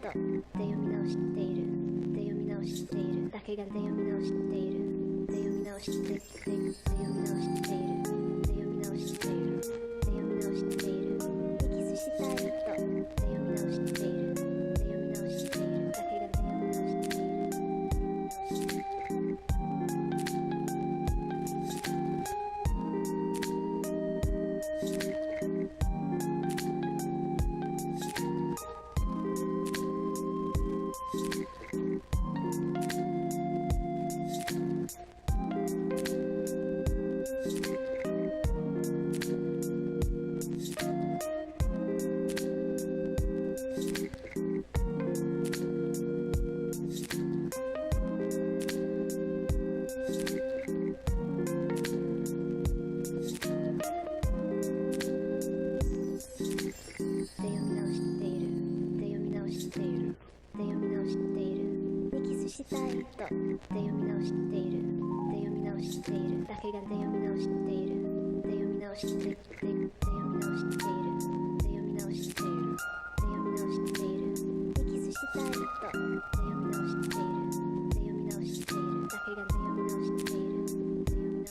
読み直しているで読み直しているだけがで読み直しているで読み直しているで読み直しているで読み直しているで読み直しているエキスしたいとで読み直しているで読み直しているだけがで読み直している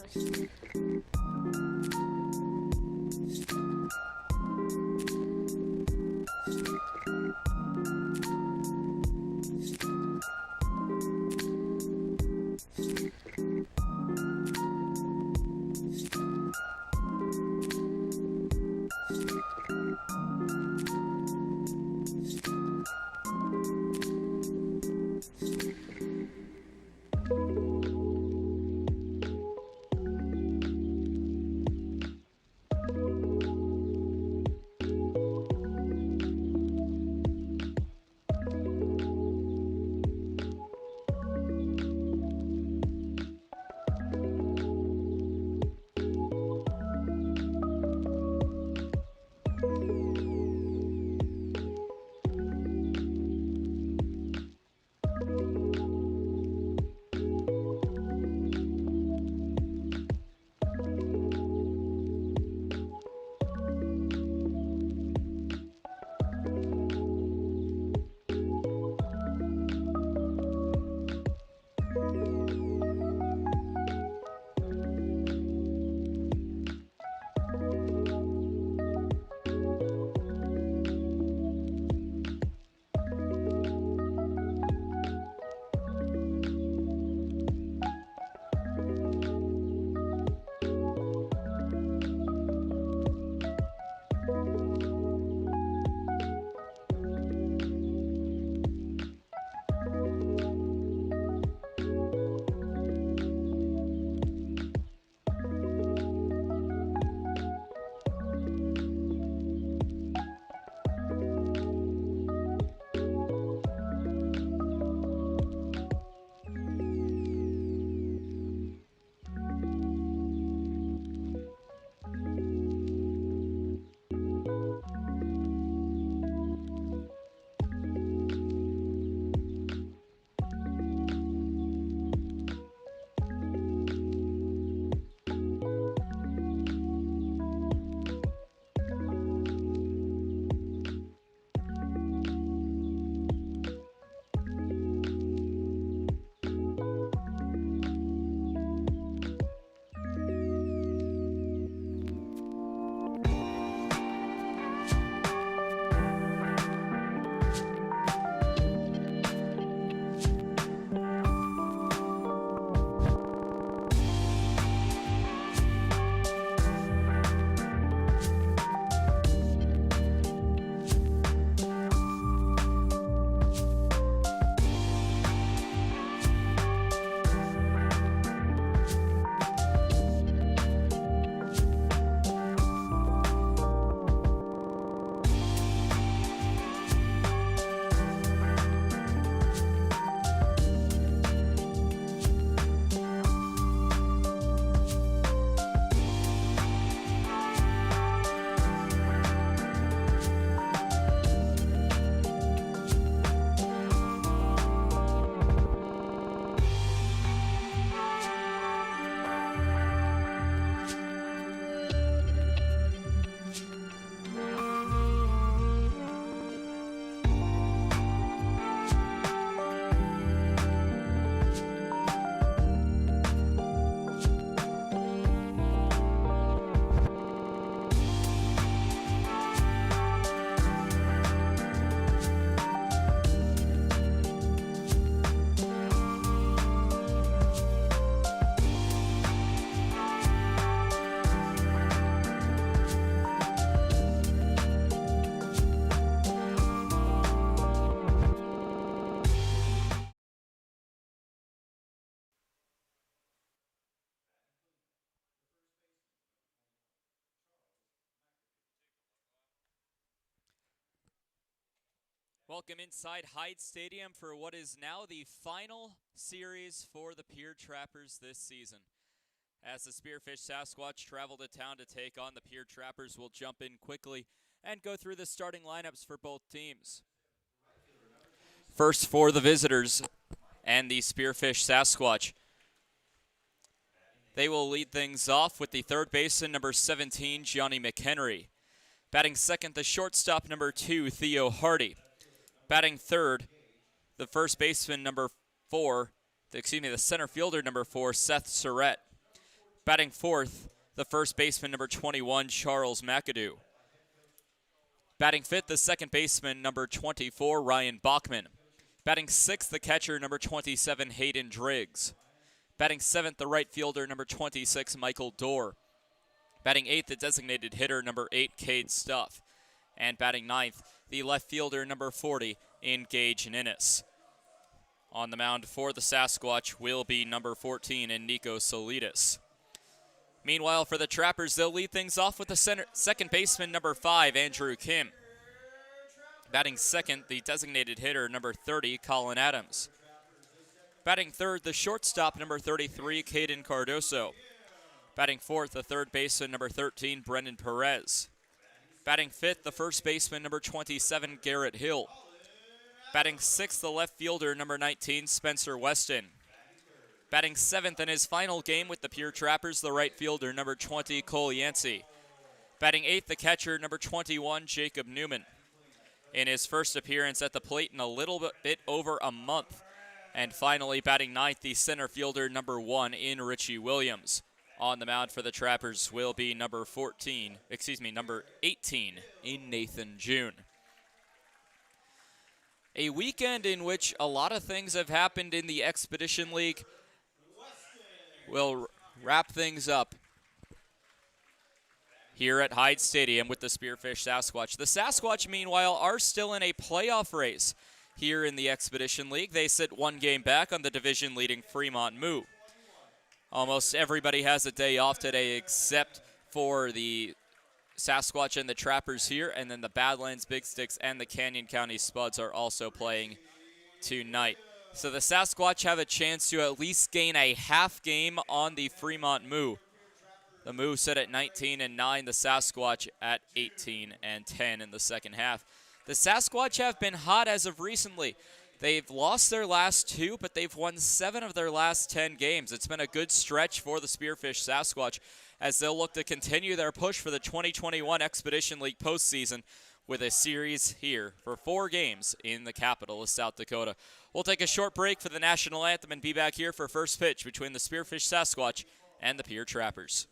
Welcome inside Hyde Stadium for what is now the final series for the Pierre Trappers this season. As the Spearfish Sasquatch travel to town to take on the Pierre Trappers, we'll jump in quickly and go through the starting lineups for both teams. First for the visitors and the Spearfish Sasquatch. They will lead things off with the third baseman, number 17, Johnny McHenry. Batting second, the shortstop, number 2, Theo Hardy. Batting third, the first baseman, the center fielder, number 4, Seth Surratt. Batting fourth, the first baseman, number 21, Charles McAdoo. Batting fifth, the second baseman, number 24, Ryan Bachman. Batting sixth, the catcher, number 27, Hayden Driggs. Batting seventh, the right fielder, number 26, Michael Dorr. Batting eighth, the designated hitter, number 8, Cade Stuff. And batting ninth, the left fielder, number 40, Gage Ninnis. On the mound for the Sasquatch will be number 14, Nico Solitis. Meanwhile, for the Trappers, they'll lead things off with the second baseman, number 5, Andrew Kim. Batting second, the designated hitter, number 30, Colin Adams. Batting third, the shortstop, number 33, Caden Cardoso. Batting fourth, the third baseman, number 13, Brendan Perez. Batting fifth, the first baseman, number 27, Garrett Hill. Batting sixth, the left fielder, number 19, Spencer Weston. Batting seventh in his final game with the Pierre Trappers, the right fielder, number 20, Cole Yancey. Batting eighth, the catcher, number 21, Jacob Newman. In his first appearance at the plate in a little bit over a month. And finally, batting ninth, the center fielder, number 1, Richie Williams. On the mound for the Trappers will be number 18, Nathan June. A weekend in which a lot of things have happened in the Expedition League. We'll wrap things up here at Hyde Stadium with the Spearfish Sasquatch. The Sasquatch, meanwhile, are still in a playoff race here in the Expedition League. They sit one game back on the division-leading Fremont Moo. Almost everybody has a day off today except for the Sasquatch and the Trappers here, and then the Badlands, Big Sticks, and the Canyon County Spuds are also playing tonight. So the Sasquatch have a chance to at least gain a half game on the Fremont Moo. The Moo sit at 19-9, the Sasquatch at 18-10 in the second half. The Sasquatch have been hot as of recently. They've lost their last 2, but they've won 7 of their last 10 games. It's been a good stretch for the Spearfish Sasquatch as they'll look to continue their push for the 2021 Expedition League postseason with a series here for 4 games in the capital of South Dakota. We'll take a short break for the national anthem and be back here for first pitch between the Spearfish Sasquatch and the Pierre Trappers.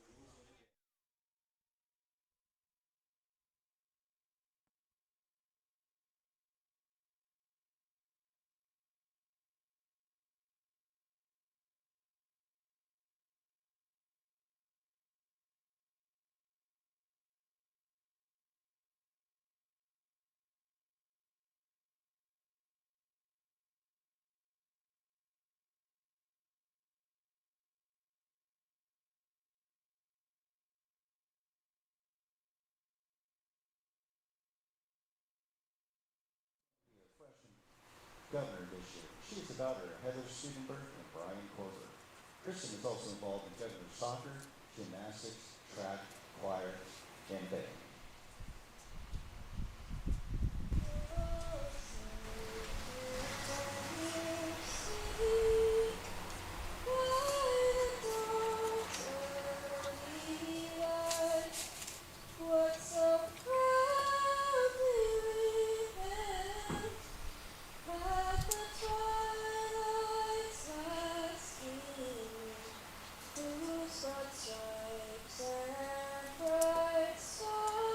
Governor this year. She is the daughter of Heather Studenberg and Brian Corver. Kristen is also involved in Governor soccer, gymnastics, track, choir, and band. Bright stars.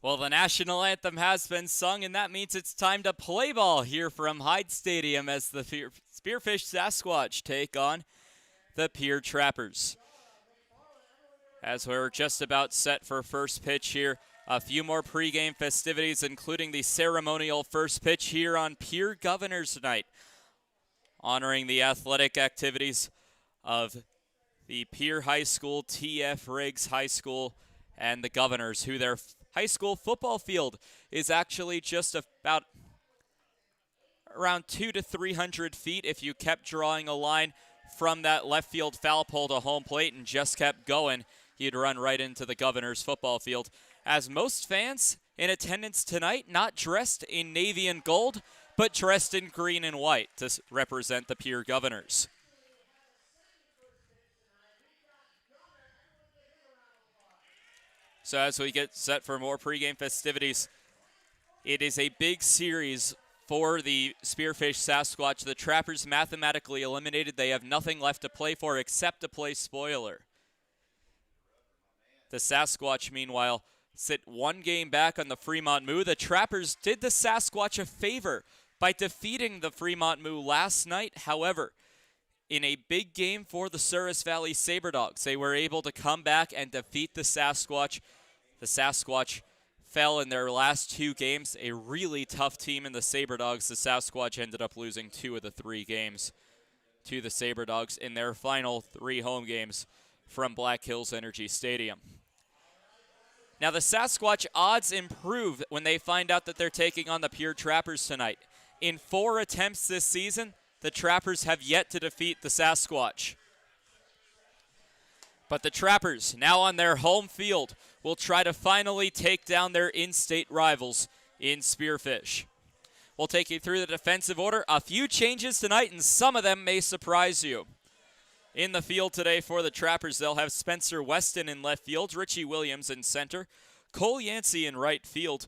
Well, the national anthem has been sung, and that means it's time to play ball here from Hyde Stadium as the Spearfish Sasquatch take on the Pierre Trappers. As we're just about set for first pitch here, a few more pregame festivities, including the ceremonial first pitch here on Pierre Governors Night, honoring the athletic activities of the Pierre High School, TF Riggs High School, and the Governors, who their high school football field is actually just about around 200 to 300 feet if you kept drawing a line from that left field foul pole to home plate and just kept going. You'd run right into the Governors football field. As most fans in attendance tonight, not dressed in navy and gold, but dressed in green and white to represent the Pierre Governors. So as we get set for more pregame festivities, it is a big series for the Spearfish Sasquatch. The Trappers mathematically eliminated. They have nothing left to play for except to play spoiler. The Sasquatch, meanwhile, sit one game back on the Fremont Moo. The Trappers did the Sasquatch a favor by defeating the Fremont Moo last night. However, in a big game for the Souris Valley Saberdogs, they were able to come back and defeat the Sasquatch. The Sasquatch fell in their last two games. A really tough team in the Saberdogs. The Sasquatch ended up losing 2 of the 3 games to the Saberdogs in their final 3 home games from Black Hills Energy Stadium. Now the Sasquatch odds improve when they find out that they're taking on the Pierre Trappers tonight. In 4 attempts this season, the Trappers have yet to defeat the Sasquatch. But the Trappers, now on their home field, will try to finally take down their in-state rivals in Spearfish. We'll take you through the defensive order. A few changes tonight, and some of them may surprise you. In the field today for the Trappers, they'll have Spencer Weston in left field, Richie Williams in center, Cole Yancey in right field,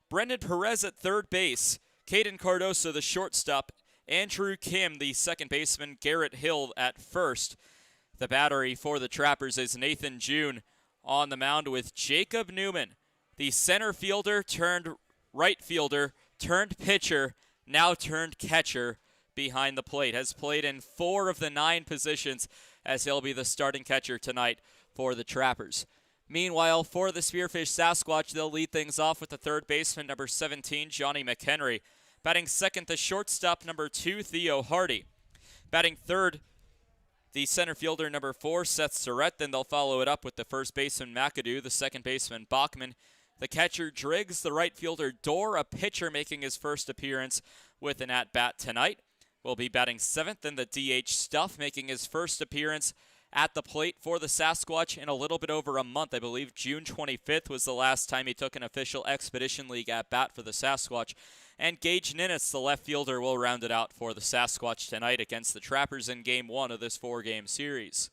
Brendan Perez at third base, Caden Cardoso the shortstop, Andrew Kim the second baseman, Garrett Hill at first. The battery for the Trappers is Nathan June on the mound with Jacob Newman, the center fielder turned right fielder, turned pitcher, now turned catcher behind the plate. Has played in 4 of the 9 positions as he'll be the starting catcher tonight for the Trappers. Meanwhile, for the Spearfish Sasquatch, they'll lead things off with the third baseman, number 17, Johnny McHenry. Batting second, the shortstop, number 2, Theo Hardy. Batting third, the center fielder, number 4, Seth Surratt. Then they'll follow it up with the first baseman, McAdoo, the second baseman, Bachman, the catcher, Driggs, the right fielder, Dorr, a pitcher making his first appearance with an at-bat tonight. Will be batting 7th, and the DH Stuff making his first appearance at the plate for the Sasquatch in a little bit over a month. I believe June 25th was the last time he took an official Expedition League at-bat for the Sasquatch. And Gage Ninnis, the left fielder, will round it out for the Sasquatch tonight against the Trappers in Game 1 of this 4-game series.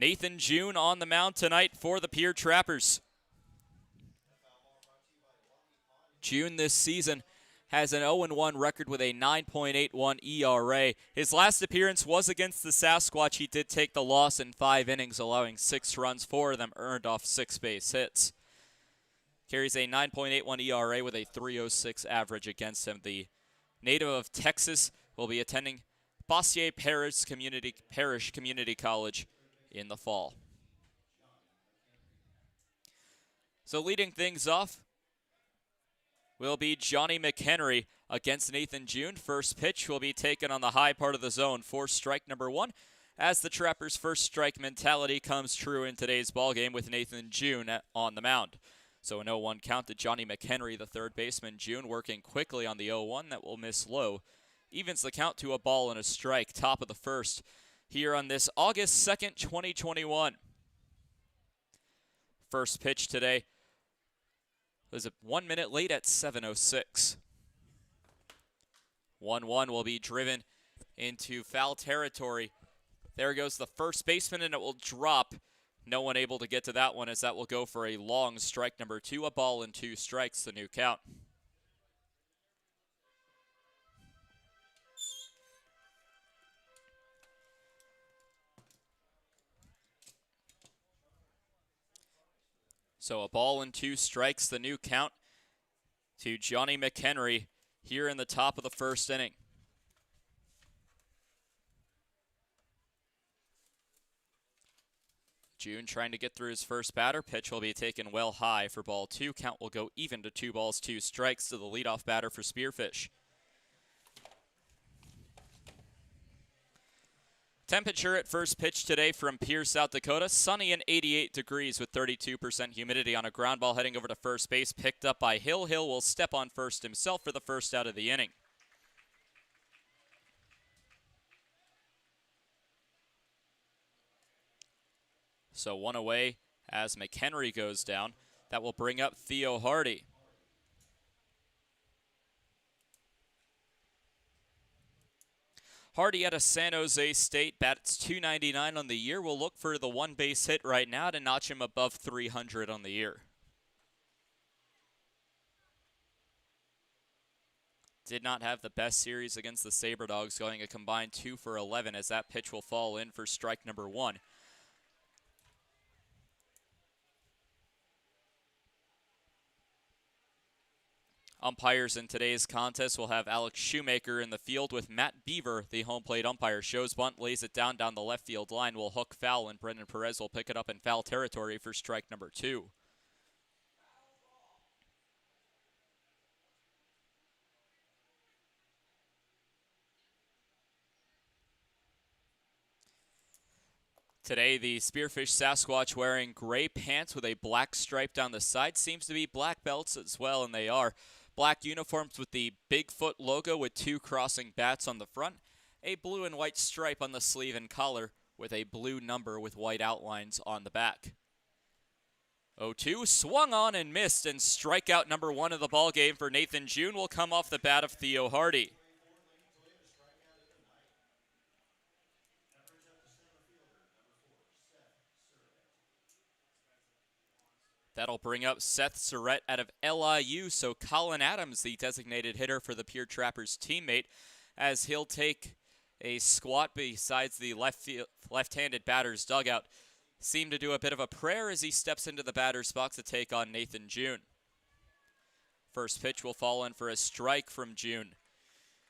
Nathan June on the mound tonight for the Pierre Trappers. June this season has an 0-1 record with a 9.81 ERA. His last appearance was against the Sasquatch. He did take the loss in 5 innings, allowing 6 runs, 4 of them earned off 6 base hits. Carries a 9.81 ERA with a 3.06 average against him. The native of Texas will be attending Bossier Parish Community College in the fall. So leading things off will be Johnny McHenry against Nathan June. First pitch will be taken on the high part of the zone for strike number 1, as the Trappers' first strike mentality comes true in today's ballgame with Nathan June on the mound. So an 0-1 count to Johnny McHenry, the third baseman. June working quickly on the 0-1 that will miss low. Evens the count to a ball and a strike, top of the first, here on this August 2nd, 2021. First pitch today was 1 minute late at 7:06. 1-1 will be driven into foul territory. There goes the first baseman, and it will drop. No one able to get to that one, as that will go for a long strike number 2. A ball and 2 strikes, the new count. So a ball and 2 strikes, the new count to Johnny McHenry here in the top of the first inning. June trying to get through his first batter. Pitch will be taken well high for ball 2. Count will go even to 2 balls, 2 strikes to the leadoff batter for Spearfish. Temperature at first pitch today from Pierre, South Dakota. Sunny and 88 degrees with 32% humidity on a ground ball heading over to first base. Picked up by Hill. Hill will step on first himself for the first out of the inning. So 1 away as McHenry goes down. That will bring up Theo Hardy. Hardy out of San Jose State, bats .299 on the year. We'll look for the 1 base hit right now to notch him above 300 on the year. Did not have the best series against the Sabre Dogs, going a combined 2 for 11 as that pitch will fall in for strike number 1. Umpires in today's contest will have Alex Shoemaker in the field with Matt Beaver, the home plate umpire. Shows bunt, lays it down the left field line, will hook foul, and Brendan Perez will pick it up in foul territory for strike number 2. Today, the Spearfish Sasquatch wearing gray pants with a black stripe down the side. Seems to be black belts as well, and they are. Black uniforms with the Bigfoot logo with 2 crossing bats on the front. A blue and white stripe on the sleeve and collar with a blue number with white outlines on the back. 0-2, swung on and missed, and strikeout number 1 of the ball game for Nathan June will come off the bat of Theo Hardy. That'll bring up Seth Surrett out of LIU, so Colin Adams, the designated hitter for the Pierre Trappers teammate, as he'll take a squat besides the left-handed batter's dugout. Seemed to do a bit of a prayer as he steps into the batter's box to take on Nathan June. First pitch will fall in for a strike from June.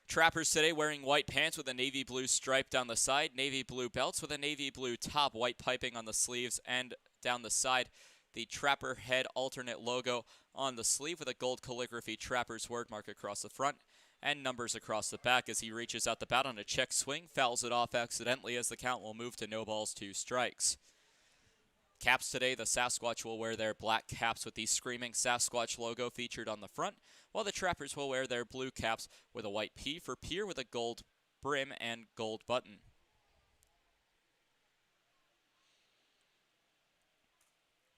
Trappers today wearing white pants with a navy blue stripe down the side, navy blue belts with a navy blue top, white piping on the sleeves and down the side. The Trapper Head alternate logo on the sleeve with a gold calligraphy Trappers word mark across the front and numbers across the back as he reaches out the bat on a check swing, fouls it off accidentally as the count will move to no balls, 2 strikes. Caps today, the Sasquatch will wear their black caps with the Screaming Sasquatch logo featured on the front, while the Trappers will wear their blue caps with a white P for Pierre with a gold brim and gold button.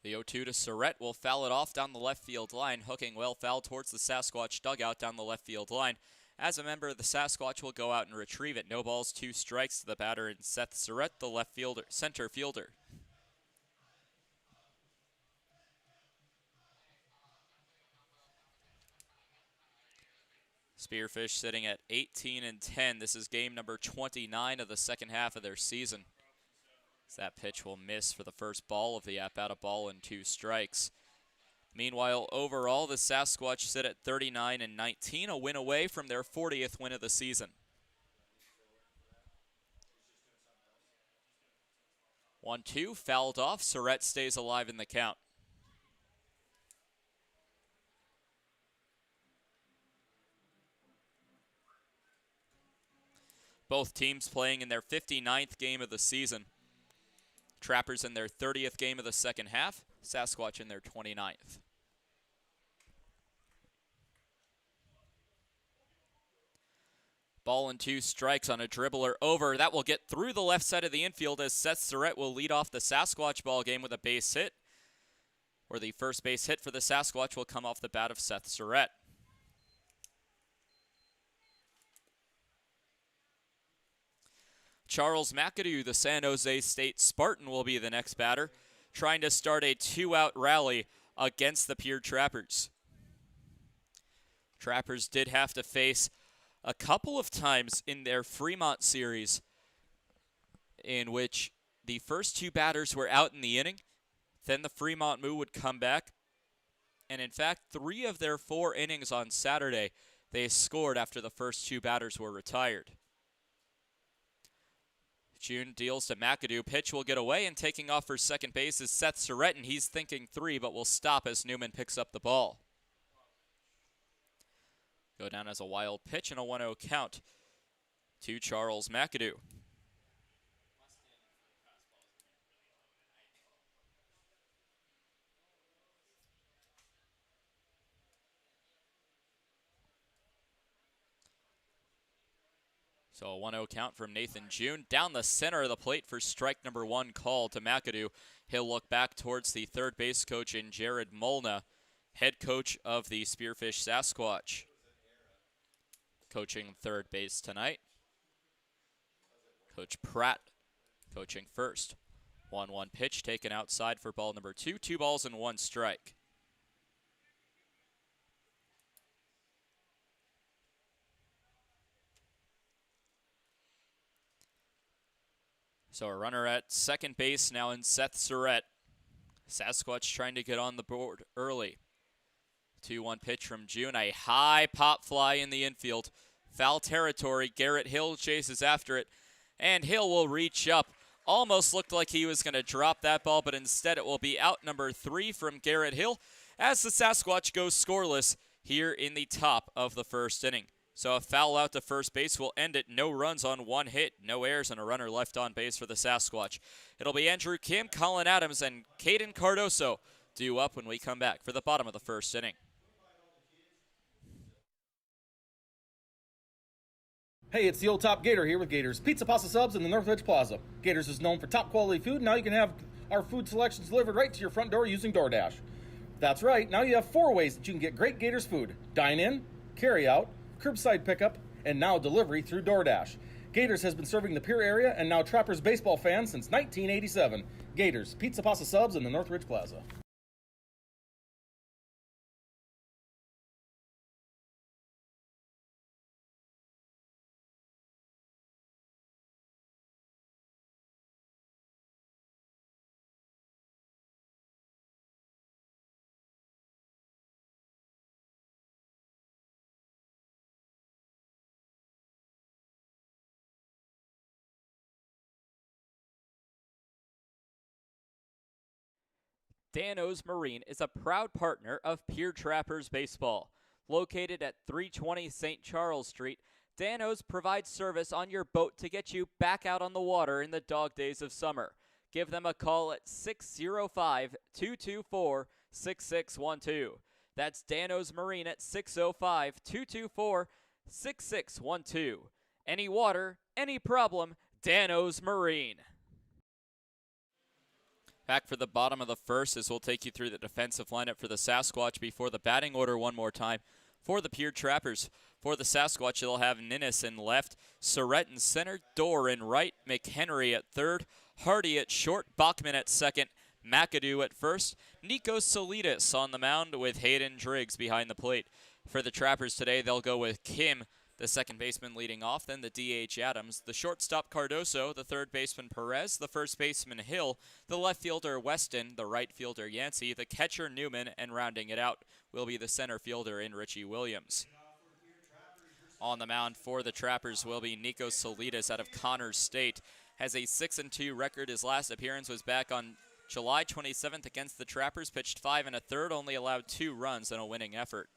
The 0-2 to Surrett will foul it off down the left field line, hooking well foul towards the Sasquatch dugout down the left field line. As a member of the Sasquatch will go out and retrieve it. No balls, 2 strikes to the batter and Seth Surrett, the left fielder, center fielder. Spearfish sitting at 18-10. This is game number 29 of the second half of their season. That pitch will miss for the first ball of the at-bat, a ball and 2 strikes. Meanwhile, overall, the Sasquatch sit at 39-19, a win away from their 40th win of the season. 1-2, fouled off. Surrett stays alive in the count. Both teams playing in their 59th game of the season. Trappers in their 30th game of the second half, Sasquatch in their 29th. Ball and 2 strikes on a dribbler over. That will get through the left side of the infield as Seth Surrett will lead off the Sasquatch ball game with a base hit, where the first base hit for the Sasquatch will come off the bat of Seth Surrett. Charles McAdoo, the San Jose State Spartan, will be the next batter, trying to start a 2-out rally against the Pierre Trappers. Trappers did have to face a couple of times in their Fremont series in which the first 2 batters were out in the inning. Then the Fremont Moo would come back. And in fact, 3 of their 4 innings on Saturday, they scored after the first 2 batters were retired. June deals to McAdoo. Pitch will get away, and taking off for second base is Seth Surrett, and he's thinking 3, but will stop as Newman picks up the ball. Go down as a wild pitch and a 1-0 count to Charles McAdoo. So a 1-0 count from Nathan June. Down the center of the plate for strike number 1 called to McAdoo. He'll look back towards the third base coach in Jared Molna, head coach of the Spearfish Sasquatch. Coaching third base tonight. Coach Pratt coaching first. 1-1 pitch taken outside for ball number 2. 2 balls and 1 strike. So a runner at second base now in Seth Surrett. Sasquatch trying to get on the board early. 2-1 pitch from June. A high pop fly in the infield. Foul territory. Garrett Hill chases after it. And Hill will reach up. Almost looked like he was going to drop that ball, but instead it will be out number 3 from Garrett Hill as the Sasquatch goes scoreless here in the top of the first inning. So a foul out to first base will end it. No runs on 1 hit, no errors, and a runner left on base for the Sasquatch. It'll be Andrew Kim, Colin Adams, and Caden Cardoso due up when we come back for the bottom of the first inning. Hey, it's the old Top Gator here with Gators Pizza Pasta Subs in the Northridge Plaza. Gators is known for top quality food. Now you can have our food selections delivered right to your front door using DoorDash. That's right, now you have 4 ways that you can get great Gators food. Dine in, carry out, curbside pickup, and now delivery through DoorDash. Gators has been serving the Pierre area and now Trappers baseball fans since 1987. Gators Pizza Pasta Subs in the Northridge Plaza. Dano's Marine is a proud partner of Pierre Trappers Baseball. Located at 320 St. Charles Street, Dano's provides service on your boat to get you back out on the water in the dog days of summer. Give them a call at 605-224-6612. That's Dano's Marine at 605-224-6612. Any water, any problem, Dano's Marine. Back for the bottom of the first as we'll take you through the defensive lineup for the Sasquatch before the batting order one more time. For the Pierre Trappers, for the Sasquatch, they'll have Ninnis in left, Surrett in center, Dorr in right, McHenry at third, Hardy at short, Bachman at second, McAdoo at first, Nico Solitas on the mound with Hayden Driggs behind the plate. For the Trappers today, they'll go with Kim, the second baseman leading off, then the DH Adams, the shortstop Cardoso, the third baseman Perez, the first baseman Hill, the left fielder Weston, the right fielder Yancey, the catcher Newman, and rounding it out will be the center fielder in Richie Williams. On the mound for the Trappers will be Nico Solitas out of Connors State. Has a 6-2 record. His last appearance was back on July 27th against the Trappers, pitched 5 1/3, only allowed 2 runs in a winning effort.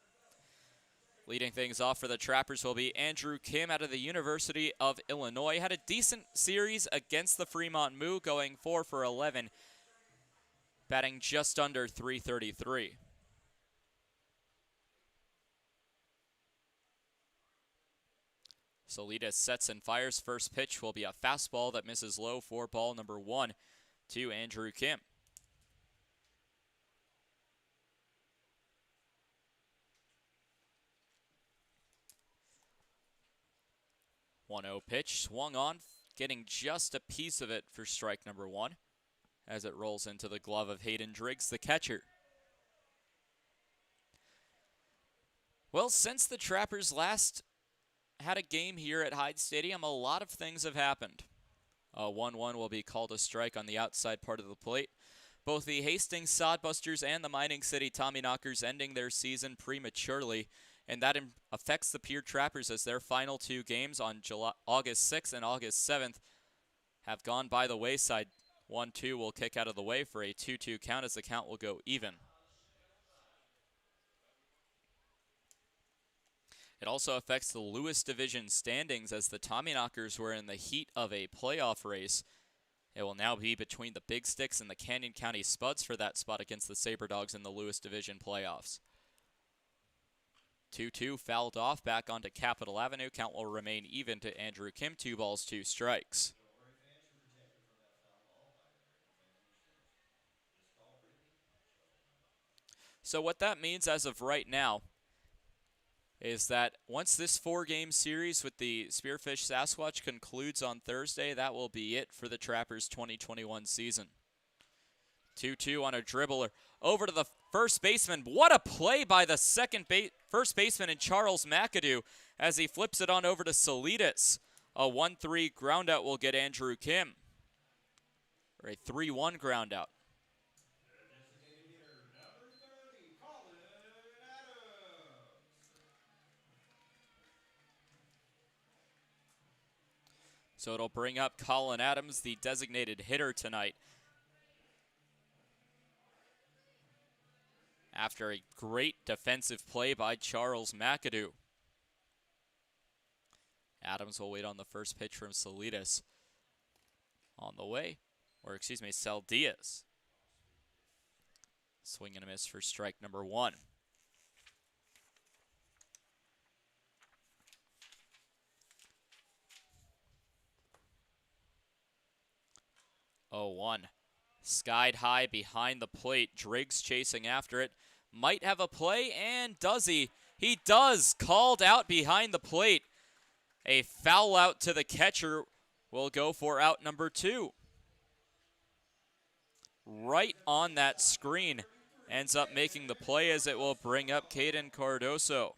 Leading things off for the Trappers will be Andrew Kim out of the University of Illinois. Had a decent series against the Fremont Moo, going 4 for 11, batting just under .333. Solitas sets and fires. First pitch will be a fastball that misses low for ball number 1 to Andrew Kim. 1-0 pitch, swung on, getting just a piece of it for strike number 1 as it rolls into the glove of Hayden Driggs, the catcher. Well, since the Trappers last had a game here at Hyde Stadium, a lot of things have happened. 1-1 will be called a strike on the outside part of the plate. Both the Hastings Sodbusters and the Mining City Tommyknockers ending their season prematurely, and that affects the Pierre Trappers as their final 2 games on August 6th and August 7th have gone by the wayside. 1-2 will kick out of the way for a 2-2 count as the count will go even. It also affects the Lewis Division standings as the Tommyknockers were in the heat of a playoff race. It will now be between the Big Sticks and the Canyon County Spuds for that spot against the Sabre Dogs in the Lewis Division playoffs. 2-2 fouled off back onto Capitol Avenue. Count will remain even to Andrew Kim. 2 balls, 2 strikes. So what that means as of right now is that once this 4-game series with the Spearfish Sasquatch concludes on Thursday, that will be it for the Trappers 2021 season. 2-2 on a dribbler over to the first baseman. What a play by the first baseman in Charles McAdoo as he flips it on over to Salidas. A 1-3 groundout will get Andrew Kim. Or a 3-1 groundout. So it'll bring up Colin Adams, the designated hitter tonight. After a great defensive play by Charles McAdoo. Adams will wait on the first pitch from Salidas. On the way, or excuse me, Saldias. Swing and a miss for strike number 1. 0-1. Skied high behind the plate. Driggs chasing after it. Might have a play, and does he? He does. Called out behind the plate. A foul out to the catcher will go for out number 2. Right on that screen. Ends up making the play as it will bring up Caden Cardoso.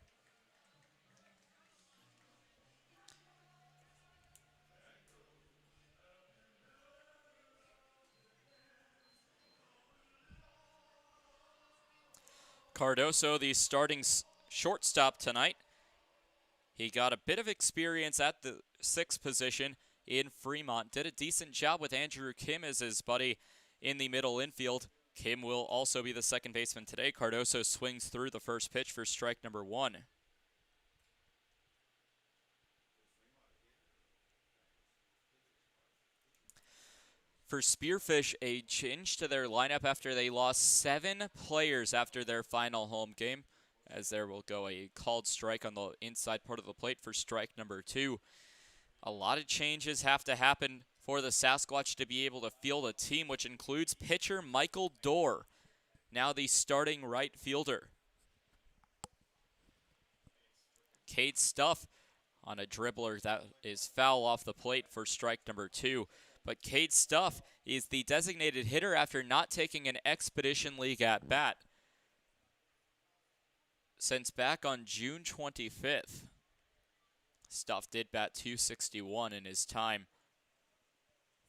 Cardoso, the starting shortstop tonight. He got a bit of experience at the 6th position in Fremont. Did a decent job with Andrew Kim as his buddy in the middle infield. Kim will also be the second baseman today. Cardoso swings through the first pitch for strike number 1. For Spearfish, a change to their lineup after they lost 7 players after their final home game, as there will go a called strike on the inside part of the plate for strike number 2. A lot of changes have to happen for the Sasquatch to be able to field a team, which includes pitcher Michael Dorr, now the starting right fielder. Cade Stuff on a dribbler that is foul off the plate for strike number 2. But Cade Stuff is the designated hitter after not taking an Expedition League at-bat since back on June 25th. Stuff did bat .261 in his time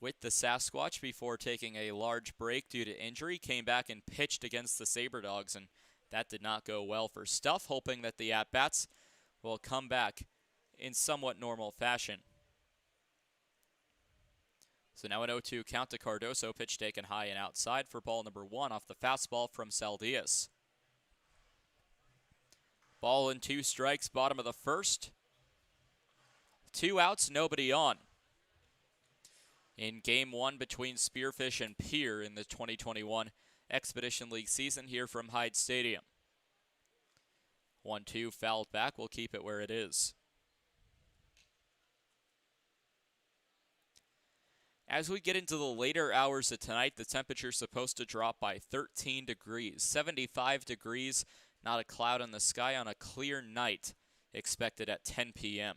with the Sasquatch before taking a large break due to injury. Came back and pitched against the Sabre Dogs, and that did not go well for Stuff, hoping that the at-bats will come back in somewhat normal fashion. So now an 0-2 count to Cardoso, pitch taken high and outside for ball number 1 off the fastball from Saldias. Ball and 2 strikes, bottom of the first. 2 outs, nobody on. In game 1 between Spearfish and Pierre in the 2021 Expedition League season here from Hyde Stadium. 1-2 fouled back, we'll keep it where it is. As we get into the later hours of tonight, the temperature is supposed to drop by 13 degrees. 75 degrees, not a cloud in the sky on a clear night, expected at 10 p.m.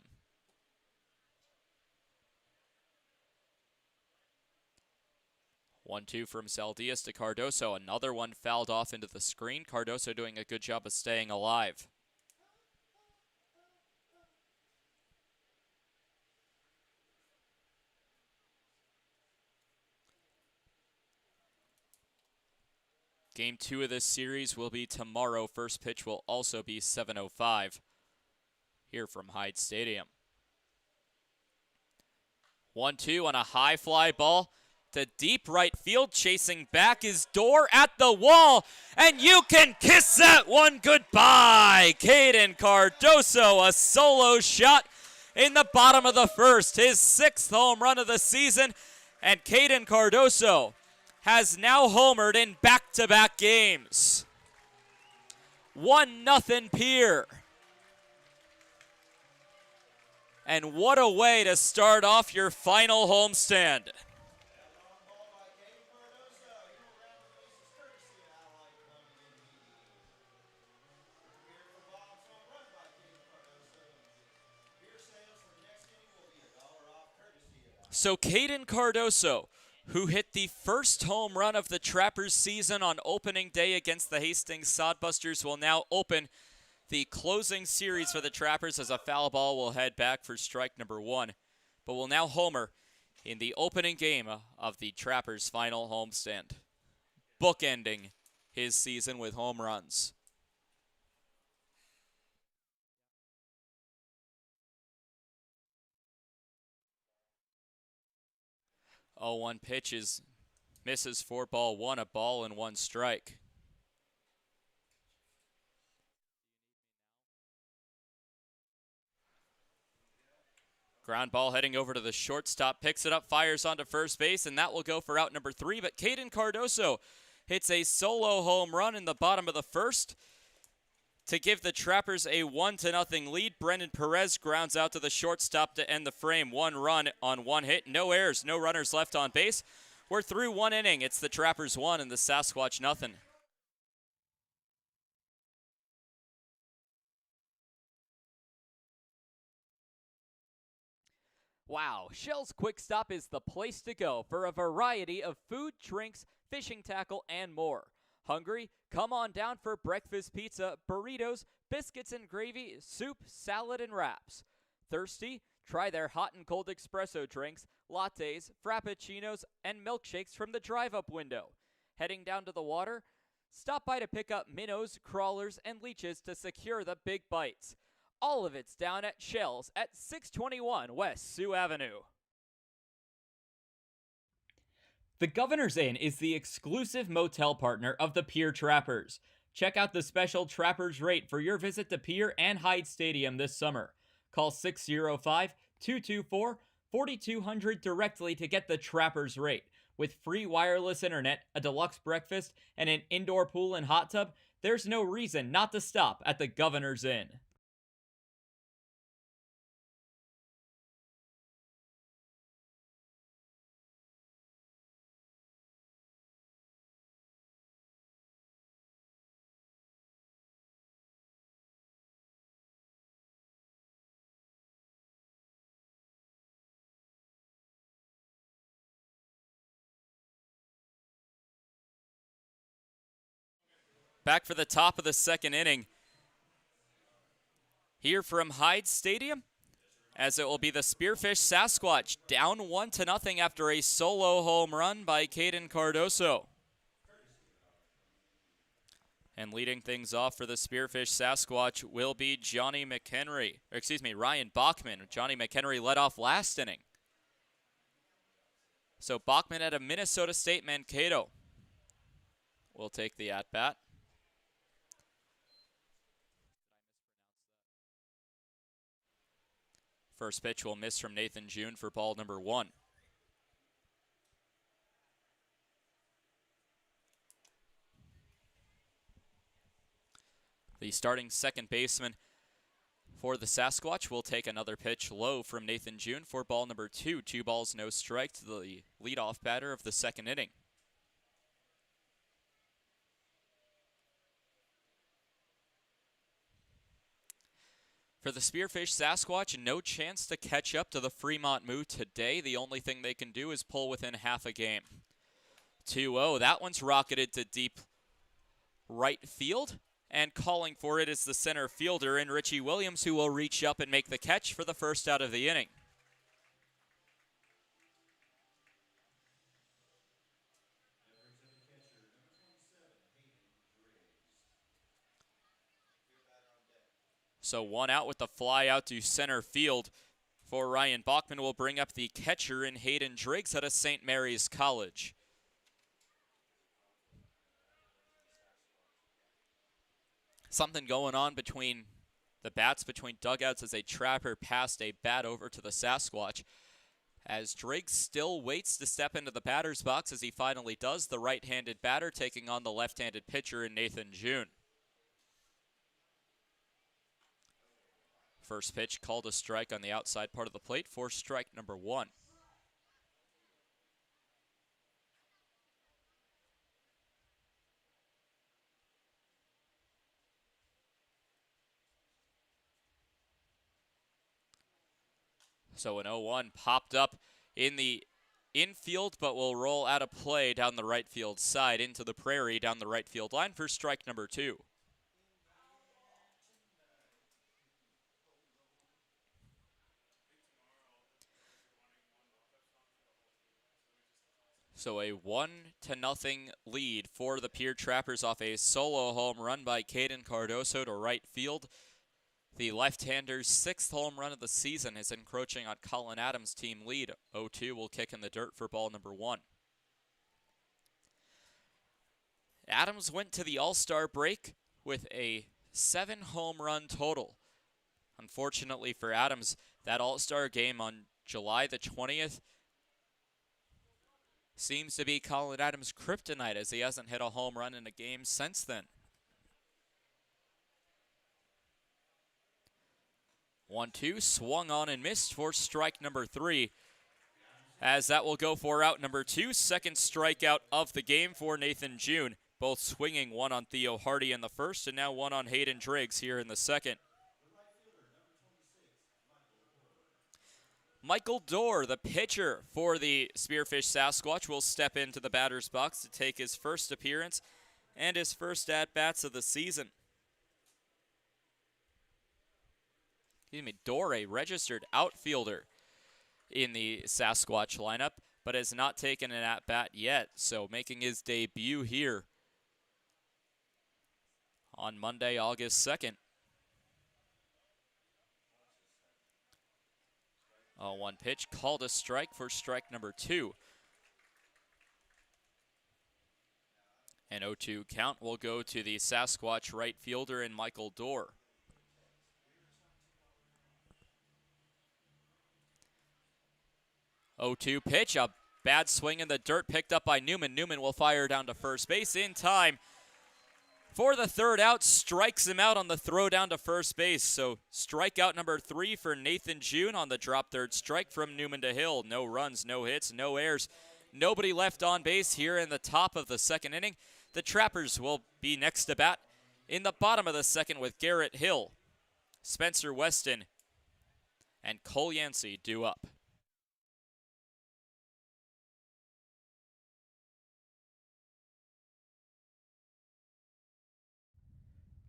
1-2 from Saldias to Cardoso. Another one fouled off into the screen. Cardoso doing a good job of staying alive. Game 2 of this series will be tomorrow. First pitch will also be 7:05 here from Hyde Stadium. 1-2 on a high fly ball to deep right field. Chasing back is Dorr at the wall, and you can kiss that one goodbye. Caden Cardoso, a solo shot in the bottom of the first, his 6th home run of the season, and Caden Cardoso has now homered in back-to-back games. 1-0 Pierre. And what a way to start off your final homestand. So Caden Cardoso, who hit the first home run of the Trappers season on opening day against the Hastings Sodbusters, will now open the closing series for the Trappers as a foul ball will head back for strike number 1, but will now homer in the opening game of the Trappers' final homestand, bookending his season with home runs. Oh, 1 pitch misses for ball 1, a ball and 1 strike. Ground ball heading over to the shortstop, picks it up, fires onto first base, and that will go for out number 3. But Caden Cardoso hits a solo home run in the bottom of the first to give the Trappers a 1-0 lead. Brendan Perez grounds out to the shortstop to end the frame. 1 run on 1 hit, no errors, no runners left on base. We're through 1 inning. It's the Trappers 1 and the Sasquatch 0. Wow, Shell's Quick Stop is the place to go for a variety of food, drinks, fishing tackle, and more. Hungry? Come on down for breakfast pizza, burritos, biscuits and gravy, soup, salad, and wraps. Thirsty? Try their hot and cold espresso drinks, lattes, frappuccinos, and milkshakes from the drive-up window. Heading down to the water? Stop by to pick up minnows, crawlers, and leeches to secure the big bites. All of it's down at Shell's at 621 West Sioux Avenue. The Governor's Inn is the exclusive motel partner of the Pierre Trappers. Check out the special Trappers rate for your visit to Pierre and Hyde Stadium this summer. Call 605-224-4200 directly to get the Trappers rate. With free wireless internet, a deluxe breakfast, and an indoor pool and hot tub, there's no reason not to stop at the Governor's Inn. Back for the top of the 2nd inning. Here from Hyde Stadium, as it will be the Spearfish Sasquatch down 1-0 after a solo home run by Caden Cardoso. And leading things off for the Spearfish Sasquatch will be Ryan Bachman. Johnny McHenry led off last inning. So Bachman at a Minnesota State Mankato will take the at-bat. First pitch will miss from Nathan June for ball number 1. The starting second baseman for the Sasquatch will take another pitch low from Nathan June for ball number 2. 2 balls, no strike to the leadoff batter of the 2nd inning. For the Spearfish Sasquatch, no chance to catch up to the Fremont Moo today. The only thing they can do is pull within half a game. 2-0. That one's rocketed to deep right field. And calling for it is the center fielder in Richie Williams, who will reach up and make the catch for the first out of the inning. So one out with the fly out to center field for Ryan Bachman will bring up the catcher in Hayden Driggs out of St. Mary's College. Something going on between the bats, between dugouts, as a Trapper passed a bat over to the Sasquatch. As Driggs still waits to step into the batter's box, as he finally does, the right-handed batter taking on the left-handed pitcher in Nathan June. First pitch called a strike on the outside part of the plate for strike number 1. So an 0-1 popped up in the infield, but will roll out of play down the right field side into the prairie down the right field line for strike number 2. So a 1-0 lead for the Pierre Trappers off a solo home run by Caden Cardoso to right field. The left-hander's 6th home run of the season is encroaching on Colin Adams' team lead. 0-2 will kick in the dirt for ball number 1. Adams went to the All-Star break with a 7-home run total. Unfortunately for Adams, that All-Star game on July the 20th seems to be Colin Adams' kryptonite, as he hasn't hit a home run in a game since then. 1-2, swung on and missed for strike number 3, as that will go for out number 2. Second strikeout of the game for Nathan June, both swinging, one on Theo Hardy in the first and now one on Hayden Driggs here in the second. Michael Dorr, the pitcher for the Spearfish Sasquatch, will step into the batter's box to take his first appearance and his first at-bats of the season. Dorr, a registered outfielder in the Sasquatch lineup, but has not taken an at-bat yet, so making his debut here on Monday, August 2nd. 0-1 pitch, called a strike for strike number 2. An 0-2 count will go to the Sasquatch right fielder in Michael Dorr. 0-2 pitch, a bad swing in the dirt picked up by Newman. Newman will fire down to first base in time for the third out, strikes him out on the throw down to first base. So strikeout number 3 for Nathan June on the drop third strike from Newman to Hill. No runs, no hits, no errors. Nobody left on base here in the top of the second inning. The Trappers will be next to bat in the bottom of the second with Garrett Hill, Spencer Weston, and Cole Yancey due up.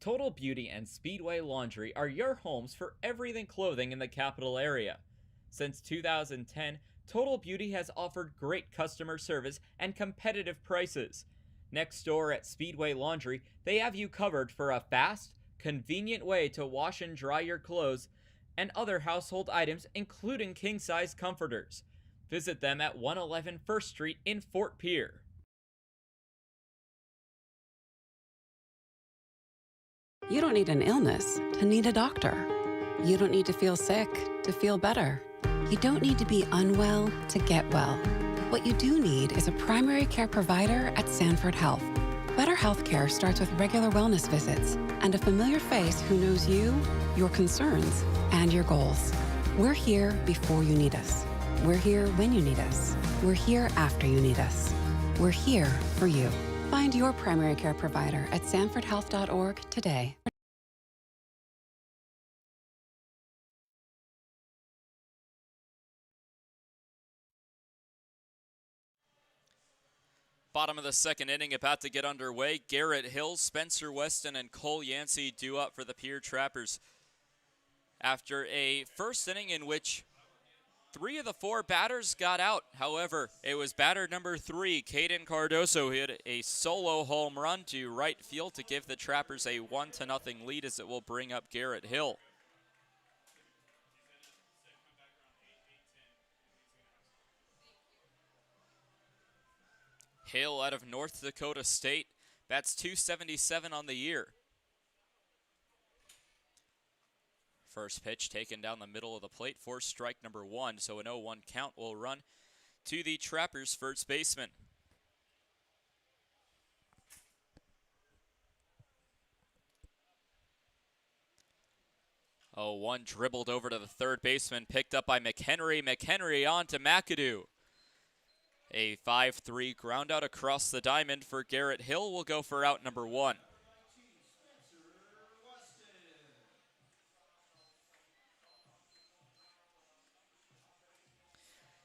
Total Beauty and Speedway Laundry are your homes for everything clothing in the capital area. Since 2010, Total Beauty has offered great customer service and competitive prices. Next door at Speedway Laundry, they have you covered for a fast, convenient way to wash and dry your clothes and other household items, including king-size comforters. Visit them at 111 First Street in Fort Pierre. You don't need an illness to need a doctor. You don't need to feel sick to feel better. You don't need to be unwell to get well. What you do need is a primary care provider at Sanford Health. Better healthcare starts with regular wellness visits and a familiar face who knows you, your concerns, and your goals. We're here before you need us. We're here when you need us. We're here after you need us. We're here for you. Find your primary care provider at sanfordhealth.org today. Bottom of the second inning about to get underway. Garrett Hill, Spencer Weston, and Cole Yancey due up for the Pierre Trappers. After a first inning in which 3 of the 4 batters got out. However, it was batter number 3, Caden Cardoso, who hit a solo home run to right field to give the Trappers a 1-0 lead, as it will bring up Garrett Hill. Hill out of North Dakota State. Bats .277 on the year. First pitch taken down the middle of the plate for strike number 1, so an 0-1 count will run to the Trappers' first baseman. Oh, one dribbled over to the third baseman, picked up by McHenry. McHenry on to McAdoo. A 5-3 ground out across the diamond for Garrett Hill will go for out number 1.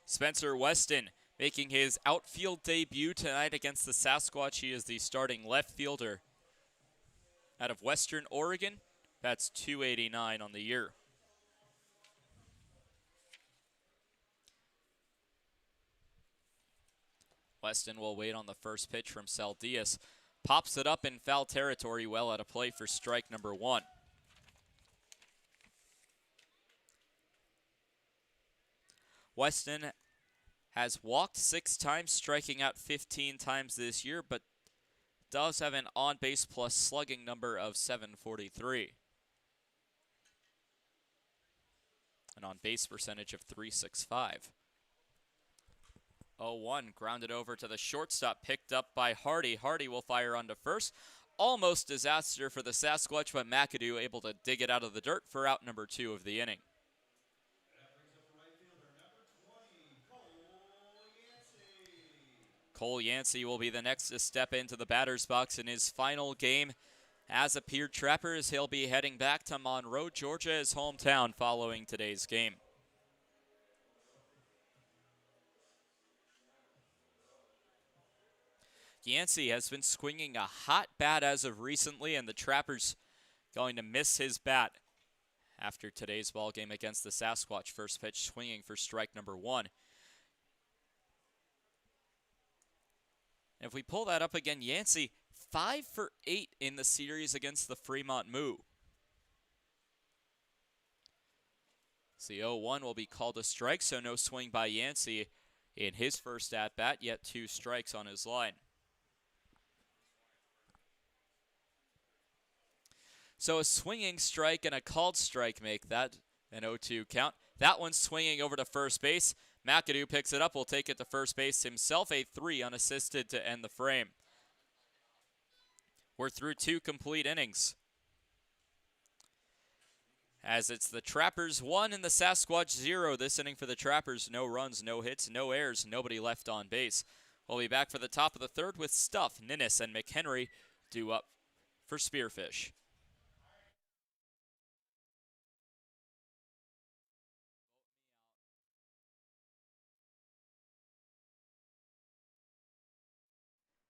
Spencer Weston making his outfield debut tonight against the Sasquatch. He is the starting left fielder out of Western Oregon. That's .289 on the year. Weston will wait on the first pitch from Saldias. Pops it up in foul territory, well out of play for strike number 1. Weston has walked 6 times, striking out 15 times this year, but does have an on-base plus slugging number of 743. An on-base percentage of .365. 0-1, grounded over to the shortstop, picked up by Hardy. Hardy will fire onto first. Almost disaster for the Sasquatch, but McAdoo able to dig it out of the dirt for out number 2 of the inning. Cole Yancey will be the next to step into the batter's box in his final game as a Pierre Trappers. He'll be heading back to Monroe, Georgia, his hometown, following today's game. Yancey has been swinging a hot bat as of recently, and the Trappers going to miss his bat after today's ball game against the Sasquatch. First pitch swinging for strike number 1. If we pull that up again, Yancey 5 for 8 in the series against the Fremont Moo. The 0-1 will be called a strike, so no swing by Yancey in his first at-bat, yet 2 strikes on his line. So a swinging strike and a called strike make that an 0-2 count. That one's swinging over to first base. McAdoo picks it up, will take it to first base himself, a 3 unassisted to end the frame. We're through 2 complete innings, as it's the Trappers 1 and the Sasquatch 0 this inning for the Trappers. No runs, no hits, no errors, nobody left on base. We'll be back for the top of the third with Stuff, Ninnis, and McHenry due up for Spearfish.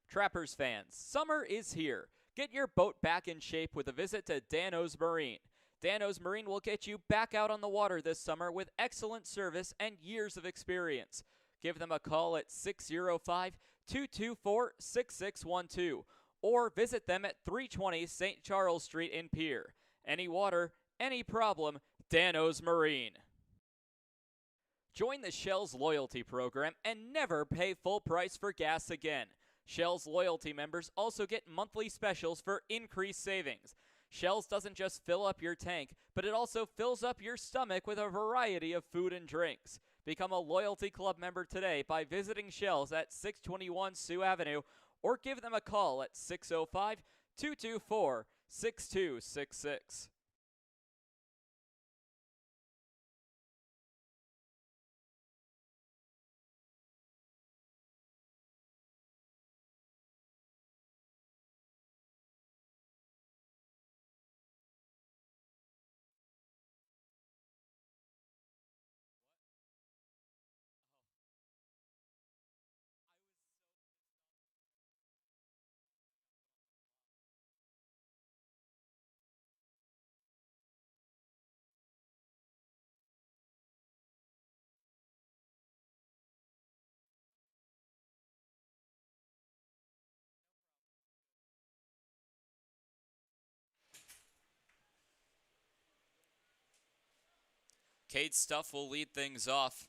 Trappers fans, summer is here. Get your boat back in shape with a visit to Dano's Marine. Dano's Marine will get you back out on the water this summer with excellent service and years of experience. Give them a call at 605-224-6612 or visit them at 320 St. Charles Street in Pierre. Any water, any problem, Dano's Marine. Join the Shell's loyalty program and never pay full price for gas again. Shell's loyalty members also get monthly specials for increased savings. Shell's doesn't just fill up your tank, but it also fills up your stomach with a variety of food and drinks. Become a loyalty club member today by visiting Shell's at 621 Sioux Avenue or give them a call at 605-224-6266. Cade Stuff will lead things off.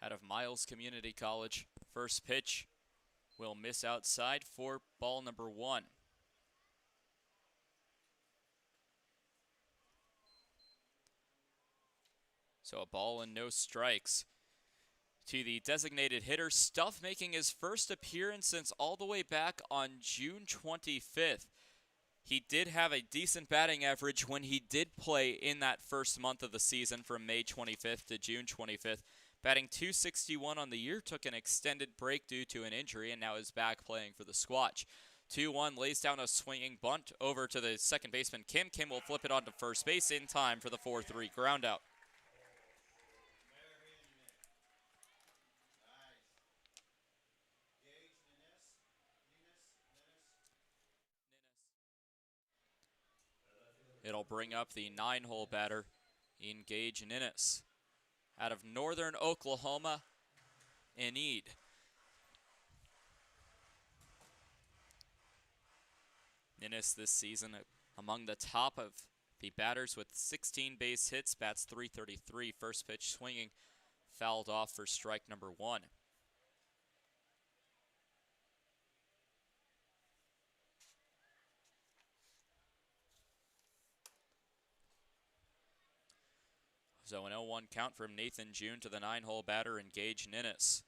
out of Miles Community College. First pitch will miss outside for ball number 1. So a ball and no strikes to the designated hitter. Stuff making his first appearance since all the way back on June 25th. He did have a decent batting average when he did play in that first month of the season from May 25th to June 25th. Batting .261 on the year, took an extended break due to an injury, and now is back playing for the Squatch. 2-1, lays down a swinging bunt over to the second baseman, Kim. Kim will flip it onto first base in time for the 4-3 groundout. It'll bring up the 9-hole batter in Gage Ninnis. Out of northern Oklahoma, Enid. Ninnis this season among the top of the batters with 16 base hits, bats .333. First pitch swinging, fouled off for strike number 1. So an 0-1 count from Nathan June to the 9-hole batter and Gage Ninnis.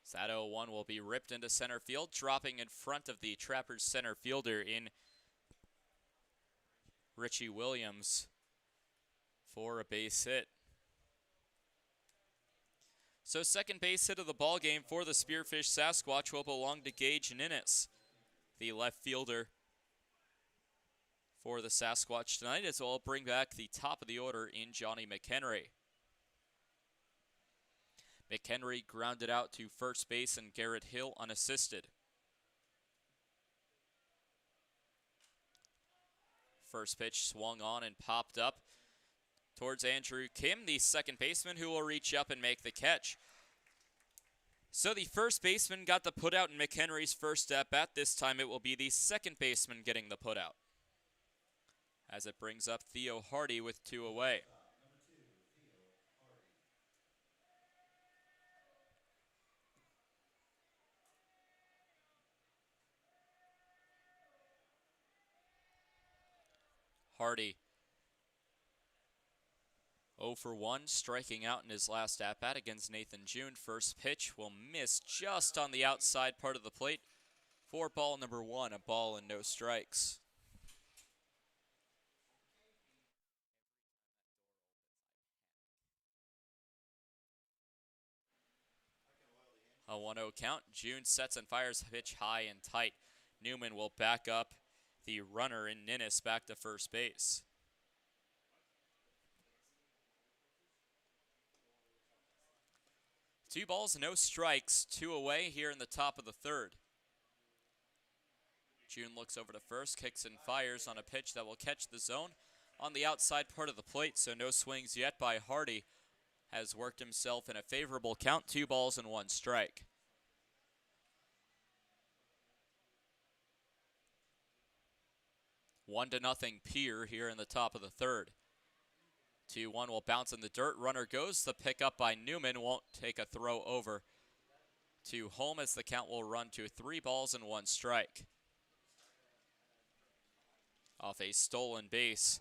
So that 0-1 will be ripped into center field, dropping in front of the Trappers center fielder in Richie Williams for a base hit. So second base hit of the ball game for the Spearfish Sasquatch will belong to Gage Ninnis, the left fielder for the Sasquatch tonight, as well bring back the top of the order in Johnny McHenry. McHenry grounded out to first base and Garrett Hill unassisted. First pitch swung on and popped up towards Andrew Kim, the second baseman, who will reach up and make the catch. So the first baseman got the putout in McHenry's first at-bat. This time it will be the second baseman getting the putout, as it brings up Theo Hardy with 2 away. Hardy 0 for 1, striking out in his last at-bat against Nathan June. First pitch will miss just on the outside part of the plate for ball number 1, a ball and no strikes. A 1-0 count. June sets and fires a pitch high and tight. Newman will back up the runner in Ninnis back to first base. Two balls, no strikes, 2 away here in the top of the third. June looks over to first, kicks and fires on a pitch that will catch the zone on the outside part of the plate, so no swings yet by Hardy. Has worked himself in a favorable count, 2 balls and 1 strike. One to nothing Pierre here in the top of the third. 2-1 will bounce in the dirt. Runner goes. The pickup by Newman won't take a throw over to home, as the count will run to 3 balls and 1 strike. Off a stolen base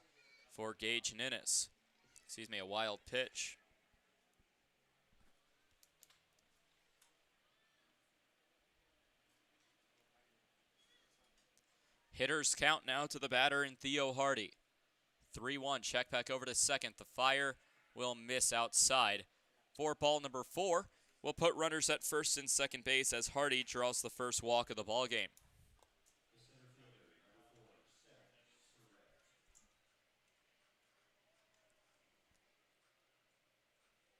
for Gage Ninnis. Excuse me, a wild pitch. Hitters count now to the batter in Theo Hardy. 3-1, check back over to second. The fire will miss outside. For ball number 4, we'll put runners at first and second base as Hardy draws the first walk of the ball game.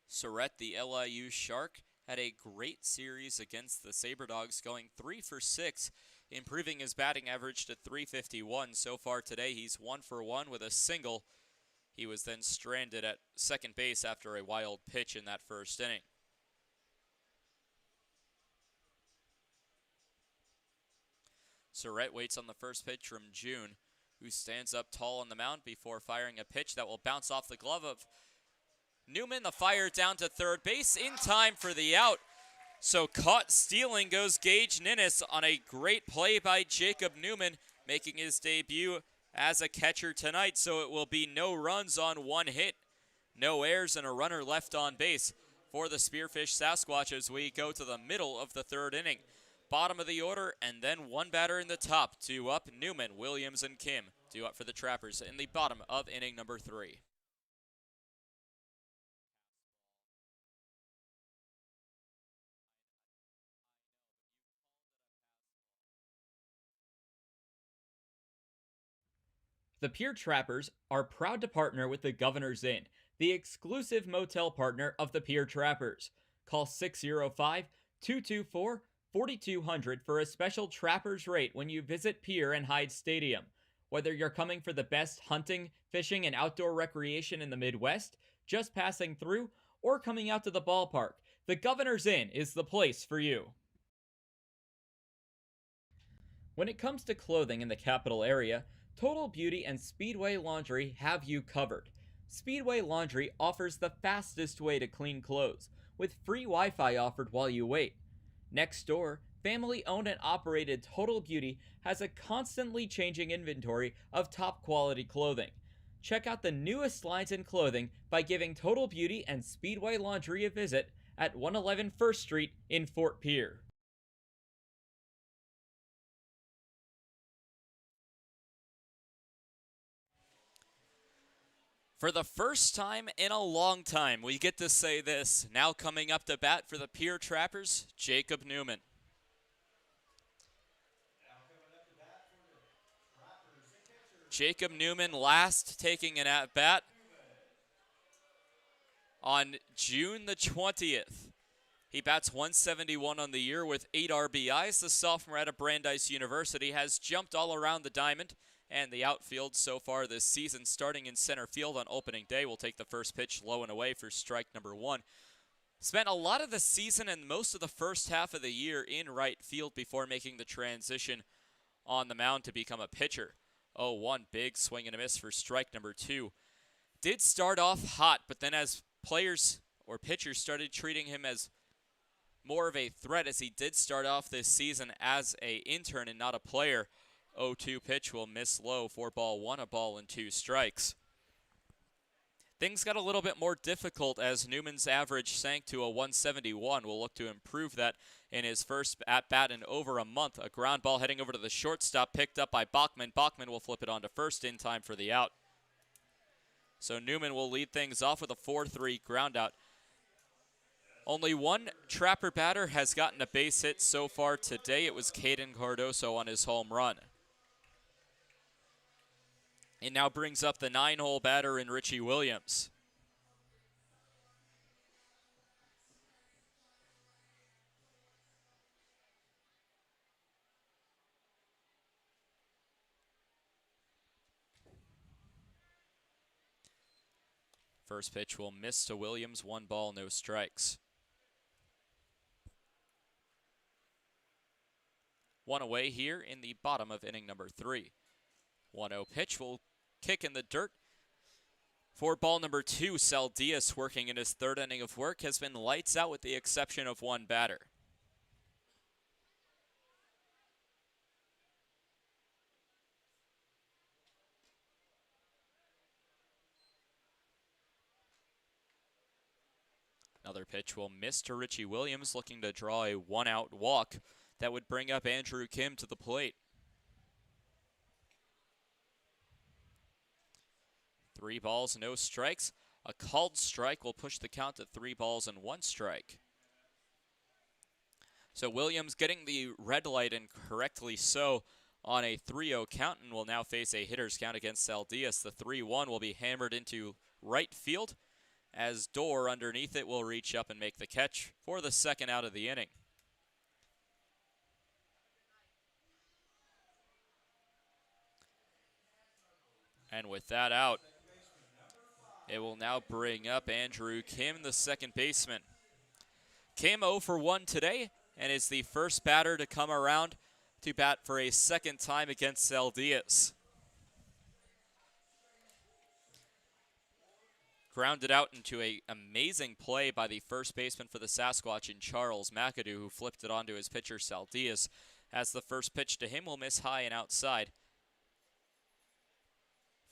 Surrett, the LIU Shark, had a great series against the SaberDogs, going 3 for 6, improving his batting average to .351. So far today, he's 1 for 1 with a single. He was then stranded at second base after a wild pitch in that first inning. Surrett waits on the first pitch from June. who stands up tall on the mound before firing a pitch that will bounce off the glove of Newman. The fire down to third base in time for the out. So caught stealing goes Gage Ninnis on a great play by Jacob Newman, making his debut as a catcher tonight. So it will be no runs on one hit, no errors, and a runner left on base for the Spearfish Sasquatch as we go to the middle of the third inning. Bottom of the order, and then one batter in the top. Two up, Newman, Williams, and Kim. Two up for the Trappers in the bottom of inning number 3. The Pierre Trappers are proud to partner with the Governor's Inn, the exclusive motel partner of the Pierre Trappers. Call 605-224-4200 for a special Trappers rate when you visit Pierre and Hyde Stadium. Whether you're coming for the best hunting, fishing, and outdoor recreation in the Midwest, just passing through, or coming out to the ballpark, the Governor's Inn is the place for you. When it comes to clothing in the capital area, Total Beauty and Speedway Laundry have you covered. Speedway Laundry offers the fastest way to clean clothes, with free Wi-Fi offered while you wait. Next door, family-owned and operated Total Beauty has a constantly changing inventory of top-quality clothing. Check out the newest lines in clothing by giving Total Beauty and Speedway Laundry a visit at 111 First Street in Fort Pierre. For the first time in a long time, we get to say this. Now coming up to bat for the Pierre Trappers, Jacob Newman. Jacob Newman last taking an at-bat on June the 20th. He bats 171 on the year with 8 RBIs. The sophomore out of Brandeis University has jumped all around the diamond and the outfield so far this season, starting in center field on opening day. Will take the first pitch low and away for strike number 1. Spent a lot of the season and most of the first half of the year in right field before making the transition on the mound to become a pitcher. 0-1, big swing and a miss for strike number 2. Did start off hot, but then as players or pitchers started treating him as more of a threat, as he did start off this season as a intern and not a player. 0-2 pitch will miss low for ball 1, a ball and 2 strikes. Things got a little bit more difficult as Newman's average sank to a 171. We'll look to improve that in his first at-bat in over a month. A ground ball heading over to the shortstop, picked up by Bachman. Bachman will flip it on to first in time for the out. So Newman will lead things off with a 4-3 ground out. Only one Trapper batter has gotten a base hit so far today. It was Caden Cardoso on his home run. It now brings up the 9-hole batter in Richie Williams. First pitch will miss to Williams. 1 ball, no strikes. 1 away here in the bottom of inning number 3. 1-0 pitch will kick in the dirt. For ball number 2, Saldias, working in his third inning of work, has been lights out with the exception of one batter. Another pitch will miss to Richie Williams, looking to draw a 1-out walk that would bring up Andrew Kim to the plate. 3 balls, no strikes. A called strike will push the count to 3 balls and 1 strike. So Williams getting the red light, and correctly so, on a 3-0 count, and will now face a hitter's count against Saldias. The 3-1 will be hammered into right field, as Dorr underneath it will reach up and make the catch for the second out of the inning. And with that out, it will now bring up Andrew Kim, the second baseman. Kim 0 for 1 today, and is the first batter to come around to bat for a second time against Saldias. grounded out into an amazing play by the first baseman for the Sasquatch in Charles McAdoo, who flipped it onto his pitcher Saldias, as the first pitch to him will miss high and outside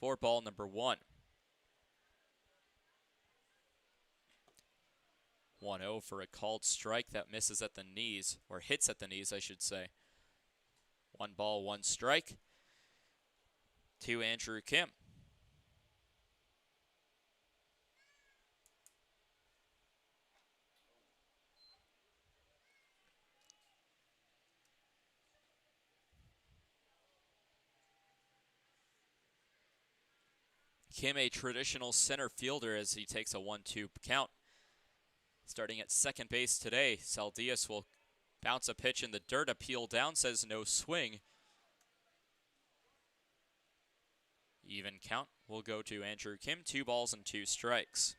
for ball number 1. 1-0 for a called strike that misses at the knees, or hits at the knees, I should say. 1 ball, 1 strike to Andrew Kim. Kim, a traditional center fielder, as he takes a 1-2 count. Starting at second base today, Saldias will bounce a pitch in the dirt. Appeal down, says no swing. Even count will go to Andrew Kim. 2 balls and 2 strikes.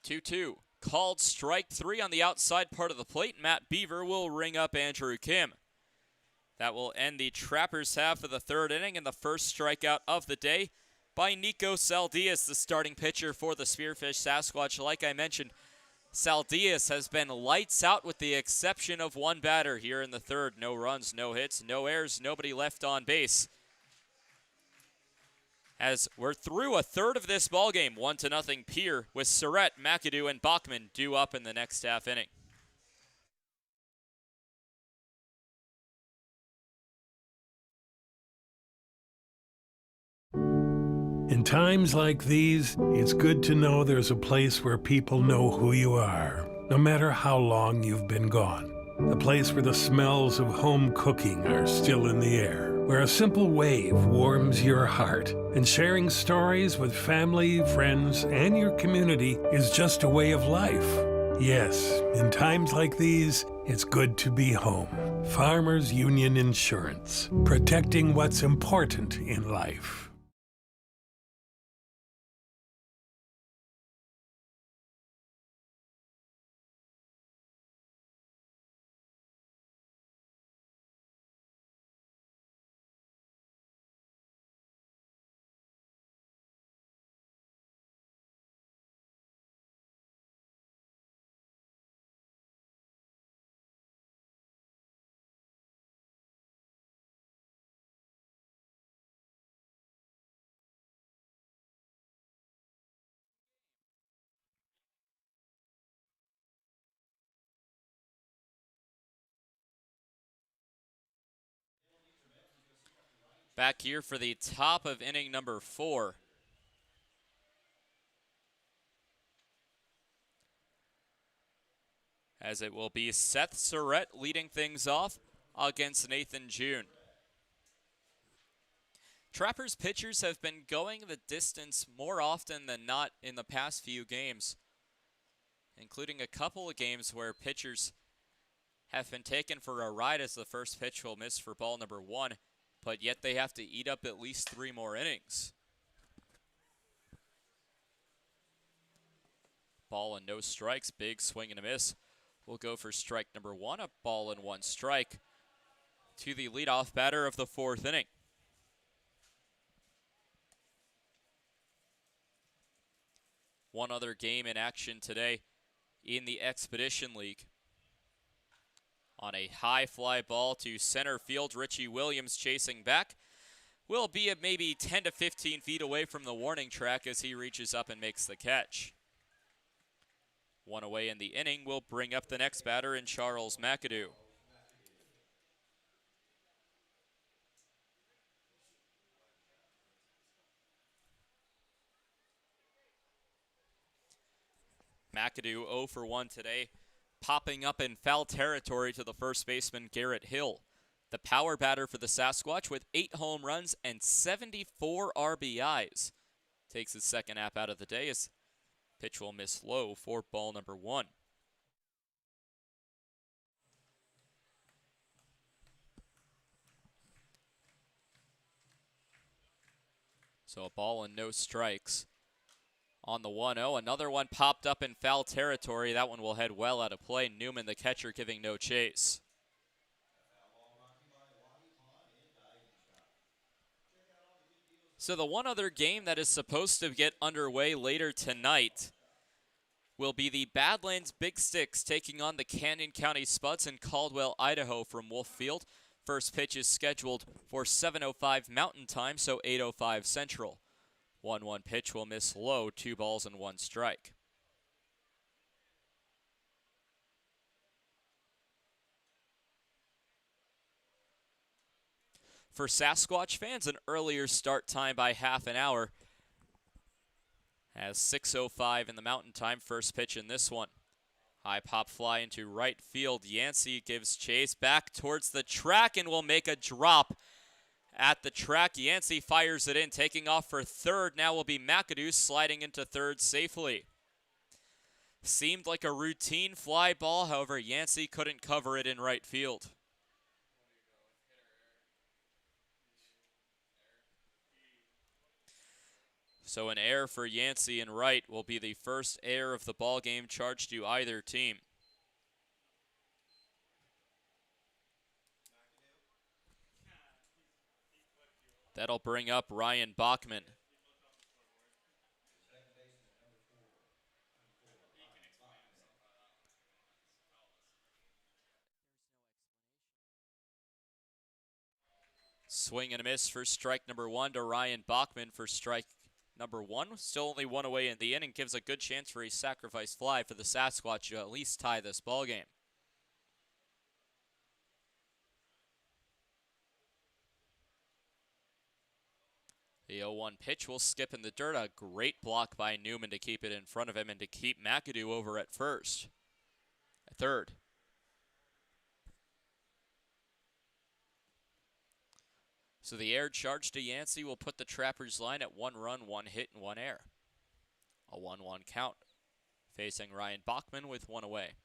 Two. Called strike 3 on the outside part of the plate. Matt Beaver will ring up Andrew Kim. That will end the Trappers' half of the 3rd inning and the first strikeout of the day by Nico Saldias, the starting pitcher for the Spearfish Sasquatch. Like I mentioned, Saldias has been lights out with the exception of 1 batter here in the 3rd. No runs, no hits, no errors, nobody left on base. As we're through a 3rd of this ballgame, 1-0 Pierre, with Surratt, McAdoo, and Bachman due up in the next half inning. In times like these, it's good to know there's a place where people know who you are, no matter how long you've been gone. A place where the smells of home cooking are still in the air, where a simple wave warms your heart, and sharing stories with family, friends, and your community is just a way of life. Yes, in times like these, it's good to be home. Farmers Union Insurance, protecting what's important in life. Back here for the top of inning number 4. As it will be Seth Surratt leading things off against Nathan June. Trappers pitchers have been going the distance more often than not in the past few games, including a couple of games where pitchers have been taken for a ride as the first pitch will miss for ball number 1, but yet they have to eat up at least 3 more innings. Ball and no strikes, big swing and a miss. We'll go for strike number 1, a ball and 1 strike to the leadoff batter of the 4th inning. One other game in action today in the Expedition League. On a high fly ball to center field, Richie Williams chasing back. Will be at maybe 10 to 15 feet away from the warning track as he reaches up and makes the catch. 1 away in the inning will bring up the next batter in Charles McAdoo. McAdoo 0 for 1 today, popping up in foul territory to the first baseman Garrett Hill. The power batter for the Sasquatch with 8 home runs and 74 RBIs. Takes his second app out of the day as pitch will miss low for ball number 1. So a ball and no strikes On the 1-0, another one popped up in foul territory. That one will head well out of play. Newman, the catcher, giving no chase. So the one other game that is supposed to get underway later tonight will be the Badlands Big Sticks taking on the Canyon County Spuds in Caldwell, Idaho from Wolf Field. First pitch is scheduled for 7:05 Mountain Time, so 8:05 Central. 1-1 pitch will miss low, 2 balls and 1 strike. For Sasquatch fans, an earlier start time by half an hour, as 6:05 in the Mountain Time. First pitch in this one. High pop fly into right field. Yancey gives chase back towards the track and will make a drop at the track. Yancey fires it in, taking off for third. Now will be McAdoo sliding into third safely. Seemed like a routine fly ball, however, Yancey couldn't cover it in right field. So an error for Yancey in right will be the first error of the ball game charged to either team. That'll bring up Ryan Bachman. Swing and a miss for strike number 1 to Ryan Bachman for strike number 1. Still only 1 away in the inning. Gives a good chance for a sacrifice fly for the Sasquatch to at least tie this ball game. The 0-1 pitch will skip in the dirt. A great block by Newman to keep it in front of him and to keep McAdoo over at third. So the air charge to Yancey will put the Trappers line at 1 run, 1 hit, and 1 error. A 1-1 count. Facing Ryan Bachman with 1 away.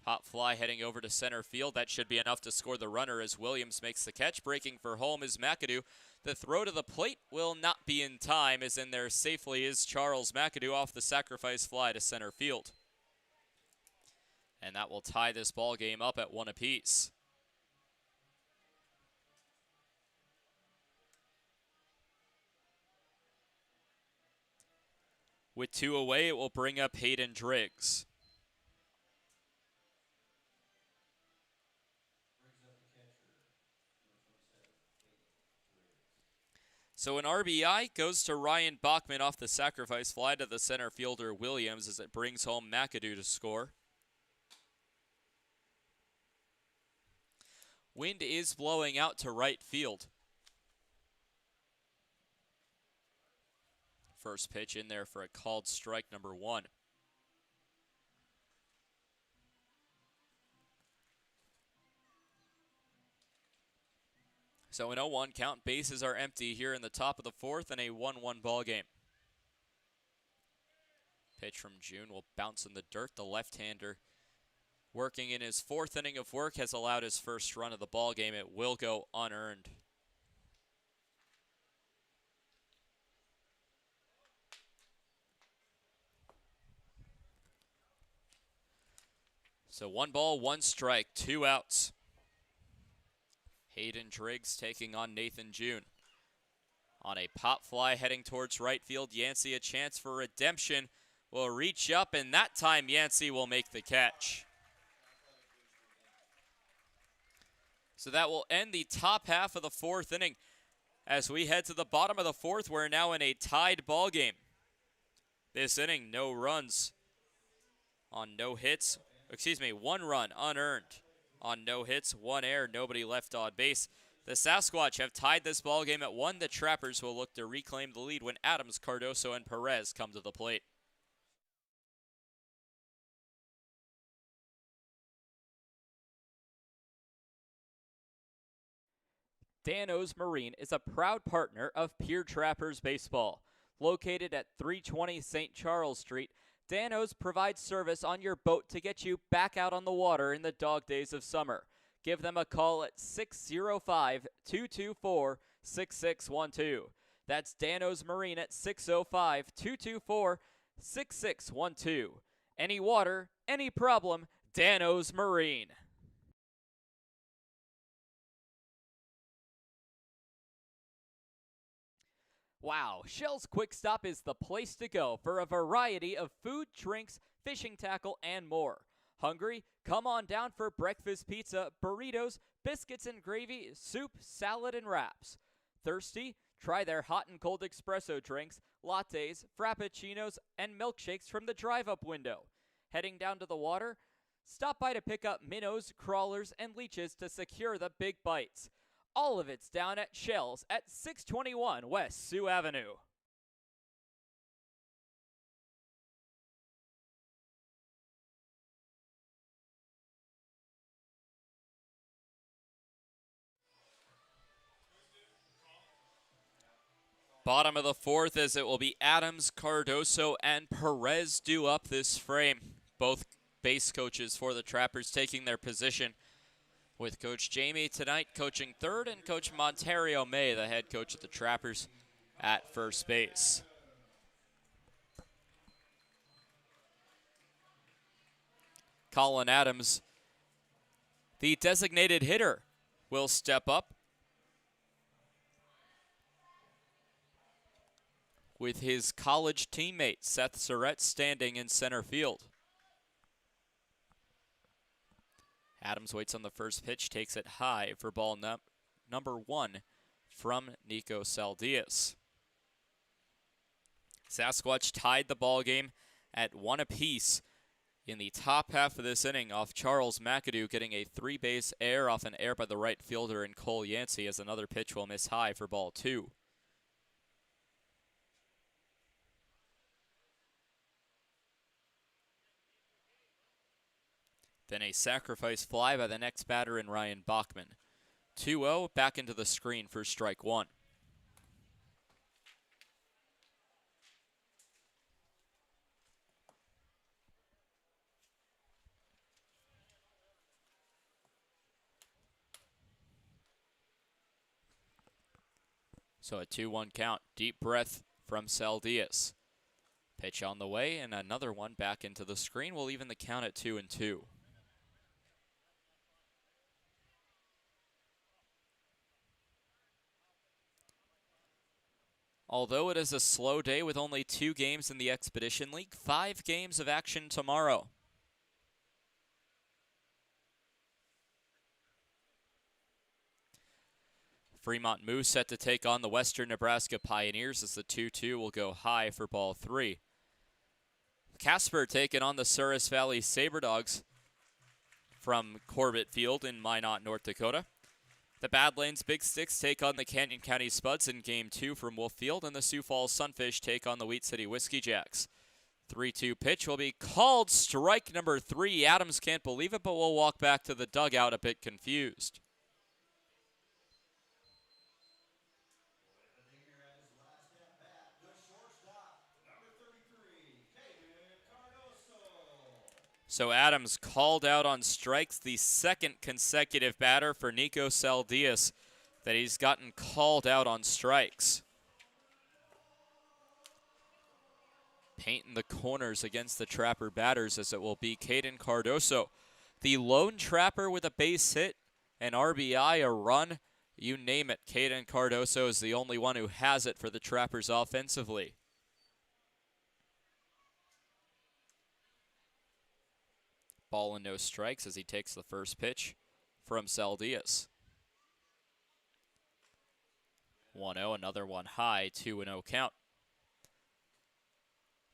Pop fly heading over to center field. That should be enough to score the runner as Williams makes the catch. Breaking for home is McAdoo. The throw to the plate will not be in time, as in there safely is Charles McAdoo off the sacrifice fly to center field. And that will tie this ball game up at 1 apiece. With 2 away, it will bring up Hayden Driggs. So an RBI goes to Ryan Bachman off the sacrifice fly to the center fielder Williams as it brings home McAdoo to score. Wind is blowing out to right field. First pitch in there for a called strike number 1. So an 0-1 count. Bases are empty here in the top of the 4th and a 1-1 ball game. Pitch from June will bounce in the dirt. The left-hander working in his 4th inning of work has allowed his first run of the ball game. It will go unearned. So 1 ball, 1 strike, 2 outs. Hayden Driggs taking on Nathan June. On a pop fly heading towards right field, Yancey a chance for redemption. Will reach up, and that time Yancey will make the catch. So that will end the top half of the 4th inning. As we head to the bottom of the 4th, we're now in a tied ball game. This inning, no runs on no hits. 1 run unearned on no hits, 1 error, nobody left on base. The Sasquatch have tied this ball game at 1. The Trappers will look to reclaim the lead when Adams, Cardoso, and Perez come to the plate. Dan-O's Marine is a proud partner of Pierre Trappers Baseball. Located at 320 St. Charles Street, Dan-O's provides service on your boat to get you back out on the water in the dog days of summer. Give them a call at 605-224-6612. That's Dano's Marine at 605-224-6612. Any water, any problem, Dano's Marine. Wow, Shell's Quick Stop is the place to go for a variety of food, drinks, fishing tackle, and more. Hungry? Come on down for breakfast pizza, burritos, biscuits and gravy, soup, salad, and wraps. Thirsty? Try their hot and cold espresso drinks, lattes, frappuccinos, and milkshakes from the drive-up window. Heading down to the water? Stop by to pick up minnows, crawlers, and leeches to secure the big bites. All of it's down at Shell's at 621 West Sioux Avenue. Bottom of the fourth, as it will be Adams, Cardoso, and Perez due up this frame. Both base coaches for the Trappers taking their position, with Coach Jamie tonight coaching third and Coach Montario May, the head coach of the Trappers, at first base. Colin Adams, the designated hitter, will step up with his college teammate Seth Surratt standing in center field. Adams waits on the first pitch, takes it high for ball number one from Nico Saldias. Sasquatch tied the ball game at 1 apiece in the top half of this inning off Charles McAdoo getting a three-base error off an error by the right fielder in Cole Yancey, as another pitch will miss high for ball two. Then a sacrifice fly by the next batter in Ryan Bachman. 2-0, back into the screen for strike one. So a 2-1 count. Deep breath from Saldias. Pitch on the way, and another one back into the screen will even the count at 2-2. Although it is a slow day with only 2 games in the Expedition League, 5 games of action tomorrow. Fremont Moose set to take on the Western Nebraska Pioneers as the 2-2 will go high for ball 3. Casper taking on the Souris Valley Saberdogs from Corbett Field in Minot, North Dakota. The Badlands Big Sticks take on the Canyon County Spuds in Game 2 from Wolf Field, and the Sioux Falls Sunfish take on the Wheat City Whiskey Jacks. 3-2 pitch will be called strike number 3. Adams can't believe it, but will walk back to the dugout a bit confused. So Adams called out on strikes, the second consecutive batter for Nico Saldias that he's gotten called out on strikes. Painting the corners against the Trapper batters, as it will be Caden Cardoso, the lone Trapper with a base hit, an RBI, a run, you name it. Caden Cardoso is the only one who has it for the Trappers offensively. Ball and no strikes as he takes the first pitch from Saldias. 1-0, another one high, 2-0 count.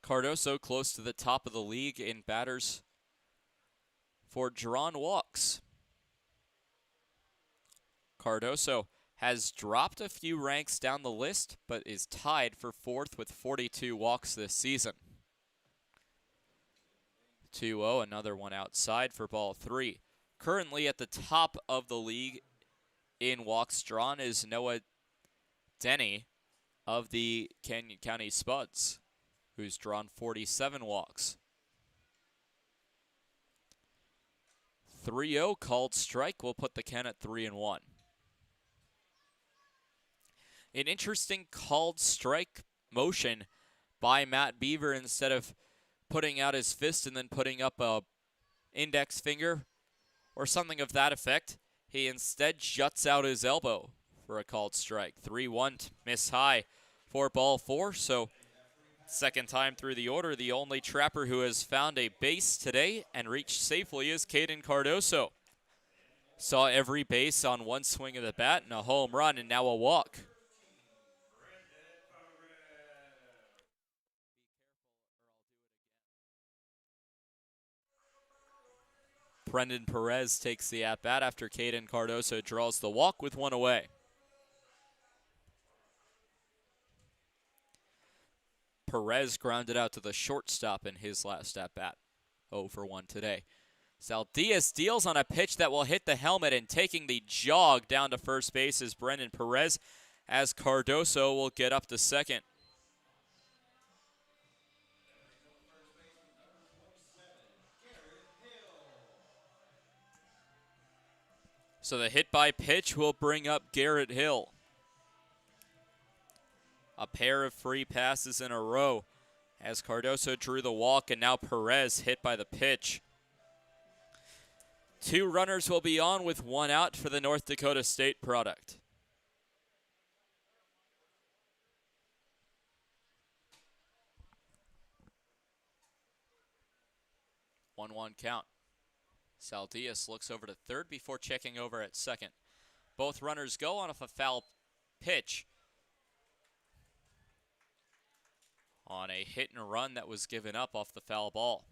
Cardoso close to the top of the league in batters for drawn walks. Cardoso has dropped a few ranks down the list, but is tied for 4th with 42 walks this season. 2-0, another one outside for ball 3. Currently at the top of the league in walks drawn is Noah Denny of the Canyon County Spuds, who's drawn 47 walks. 3-0 called strike will put the count at 3-1. An interesting called strike motion by Matt Beaver. Instead of putting out his fist and then putting up a index finger or something of that effect, he instead juts out his elbow for a called strike. 3-1 to miss high for ball 4. So second time through the order, the only trapper who has found a base today and reached safely is Caden Cardoso. Saw every base on one swing of the bat and a home run and now a walk. Brendan Perez takes the at-bat after Caden Cardoso draws the walk with one away. Perez grounded out to the shortstop in his last at-bat. 0 for 1 today. Saldias deals on a pitch that will hit the helmet, and taking the jog down to first base is Brendan Perez, as Cardoso will get up to second. So the hit by pitch will bring up Garrett Hill. A pair of free passes in a row as Cardoso drew the walk, and now Perez hit by the pitch. 2 runners will be on with 1 out for the North Dakota State product. 1-1 count. Saldias looks over to third before checking over at second. Both runners go on off a foul pitch on a hit and run that was given up off the foul ball.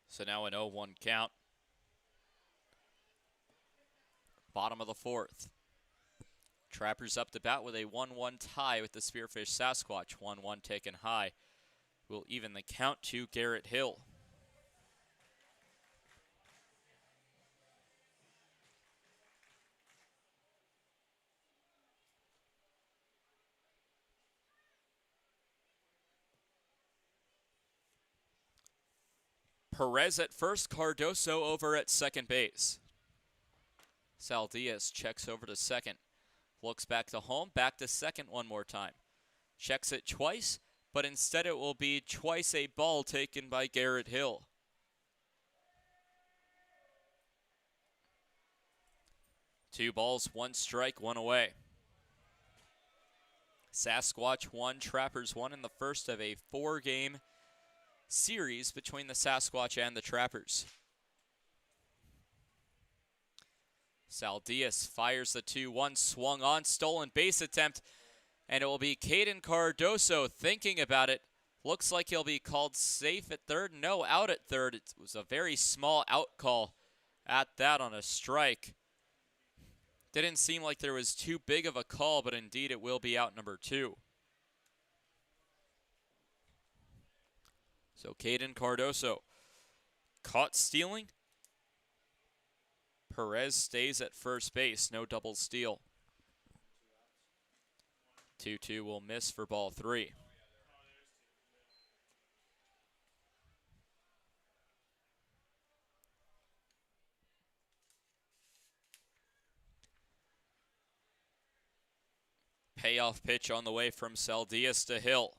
So now an 0-1 count. Bottom of the 4th. Trappers up to bat with a 1-1 tie with the Spearfish Sasquatch. 1-1 taken high. Will even the count to Garrett Hill. Perez at first, Cardoso over at second base. Saldias checks over to second. Looks back to home, back to second one more time. Checks it twice, but instead it will be twice a ball taken by Garrett Hill. Two balls, 1 strike, 1 away. Sasquatch 1, Trappers 1 in the first of a 4-game series between the Sasquatch and the Trappers. Saldias fires the 2-1, swung on, stolen base attempt, and it will be Caden Cardoso thinking about it. Looks like he'll be called safe at third. No, out at third. It was a very small out call at that on a strike. Didn't seem like there was too big of a call, but indeed it will be out number 2. So Caden Cardoso caught stealing. Perez stays at first base, no double steal. 2-2 will miss for ball 3. Payoff pitch on the way from Saldias to Hill.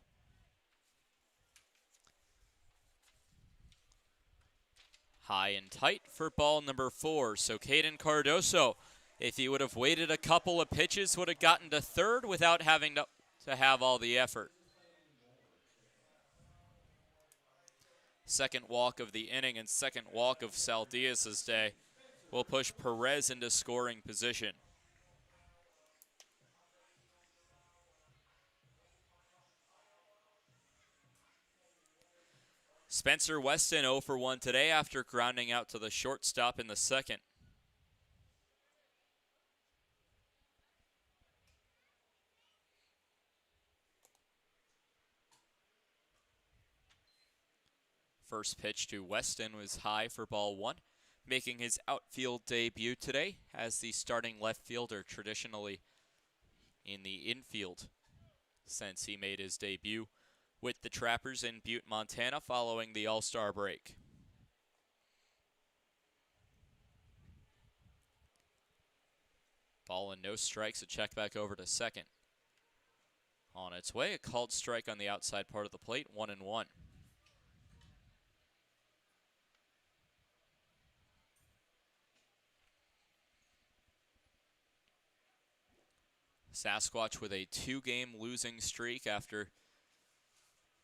High and tight for ball number 4. So Caden Cardoso, if he would have waited a couple of pitches, would have gotten to third without having to have all the effort. Second walk of the inning and second walk of Saldias' day will push Perez into scoring position. Spencer Weston 0 for 1 today after grounding out to the shortstop in the second. First pitch to Weston was high for ball 1, making his outfield debut today as the starting left fielder, traditionally in the infield since he made his debut with the Trappers in Butte, Montana following the All-Star break. Ball and no strikes, a check back over to second. On its way, a called strike on the outside part of the plate, 1-1. Sasquatch with a 2-game losing streak after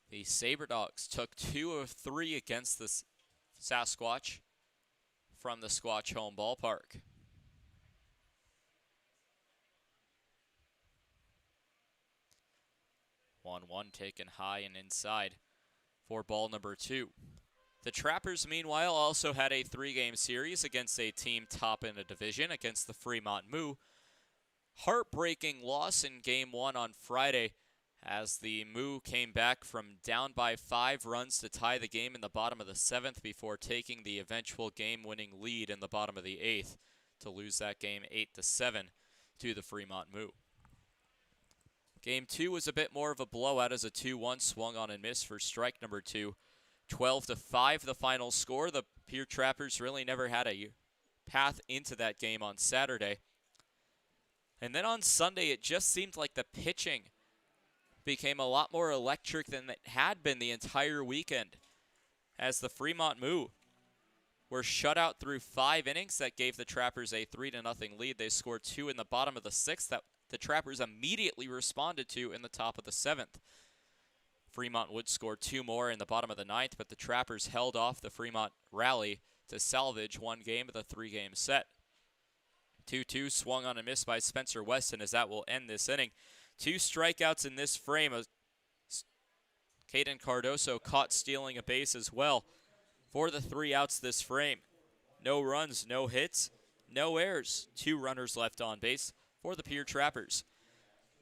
the SaberDogs took 2 of 3 against the Sasquatch from the Squatch home ballpark. One taken high and inside for ball number 2. The Trappers, meanwhile, also had a 3-game series against a team top in a division against the Fremont Moo. Heartbreaking loss in game 1 on Friday as the Moo came back from down by 5 runs to tie the game in the bottom of the 7th before taking the eventual game-winning lead in the bottom of the 8th to lose that game 8-7 to the Fremont Moo. Game 2 was a bit more of a blowout as a 2-1 swung on and missed for strike number 2. 12-5 the final score. The Pierre Trappers really never had a path into that game on Saturday. And then on Sunday, it just seemed like the pitching became a lot more electric than it had been the entire weekend, as the Fremont Moo were shut out through 5 innings. That gave the Trappers a 3-0 lead. They scored 2 in the bottom of the 6th that the Trappers immediately responded to in the top of the 7th. Fremont would score 2 more in the bottom of the 9th, but the Trappers held off the Fremont rally to salvage 1 game of the 3-game set. 2-2 swung on a miss by Spencer Weston as that will end this inning. 2 strikeouts in this frame. Caden Cardoso caught stealing a base as well for the 3 outs this frame. No runs, no hits, no errors. 2 runners left on base for the Pierre Trappers.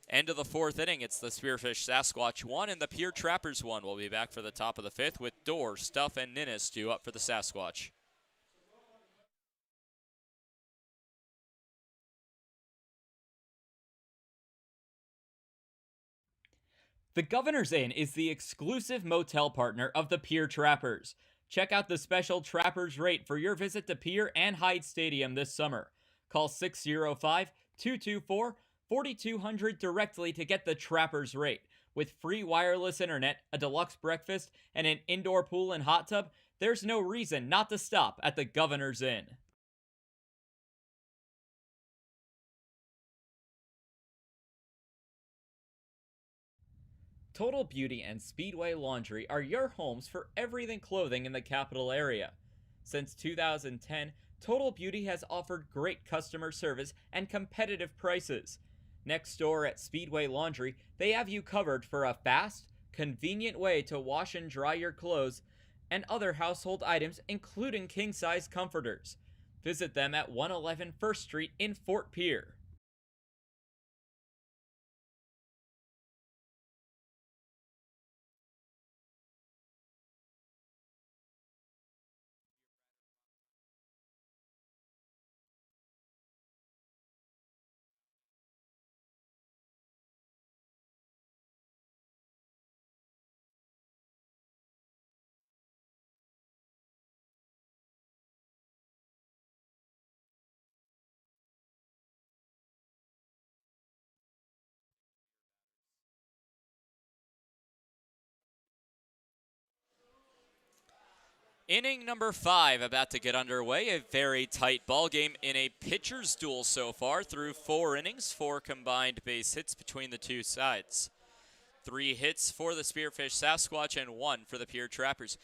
End of the 4th inning, it's the Spearfish Sasquatch 1 and the Pierre Trappers 1. We'll be back for the top of the 5th with Dorr, Stuff, and Ninnis due up for the Sasquatch. The Governor's Inn is the exclusive motel partner of the Pierre Trappers. Check out the special Trappers rate for your visit to Pierre and Hyde Stadium this summer. Call 605-224-4200 directly to get the Trappers rate. With free wireless internet, a deluxe breakfast, and an indoor pool and hot tub, there's no reason not to stop at the Governor's Inn. Total Beauty and Speedway Laundry are your homes for everything clothing in the capital area. Since 2010, Total Beauty has offered great customer service and competitive prices. Next door at Speedway Laundry, they have you covered for a fast, convenient way to wash and dry your clothes and other household items, including king-size comforters. Visit them at 111 First Street in Fort Pierre. Inning number 5 about to get underway. A very tight ball game in a pitcher's duel so far through 4 innings, 4 combined base hits between the two sides. 3 hits for the Spearfish Sasquatch and 1 for the Pierre Trappers.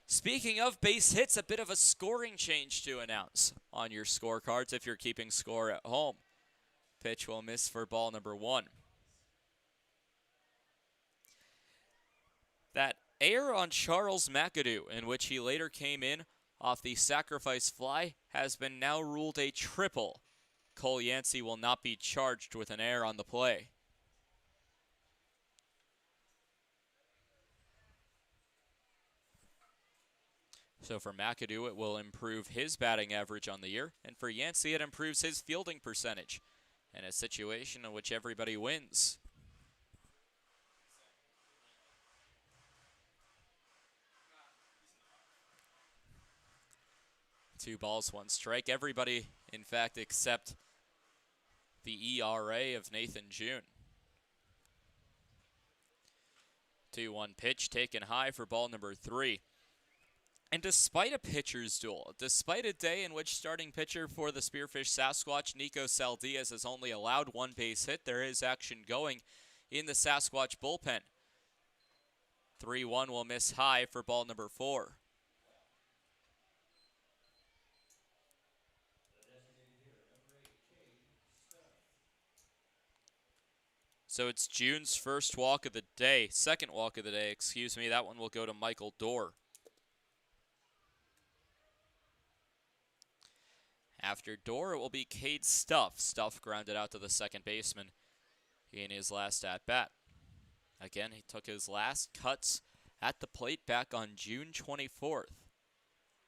Speaking of base hits, a bit of a scoring change to announce on your scorecards if you're keeping score at home. Pitch will miss for ball number 1. That error on Charles McAdoo, in which he later came in off the sacrifice fly, has been now ruled a triple. Cole Yancey will not be charged with an error on the play. So for McAdoo, it will improve his batting average on the year, and for Yancey, it improves his fielding percentage in a situation in which everybody wins. 2 balls, 1 strike. Everybody, in fact, except the ERA of Nathan June. 2-1 pitch taken high for ball number 3. And despite a pitcher's duel, despite a day in which starting pitcher for the Spearfish Sasquatch, Nico Saldias, has only allowed 1 base hit, there is action going in the Sasquatch bullpen. 3-1 will miss high for ball number 4. So it's June's first walk of the day, second walk of the day, excuse me. That one will go to Michael Dorr. After Dorr, it will be Cade Stuff. Stuff grounded out to the second baseman in his last at-bat. Again, he took his last cuts at the plate back on June 24th.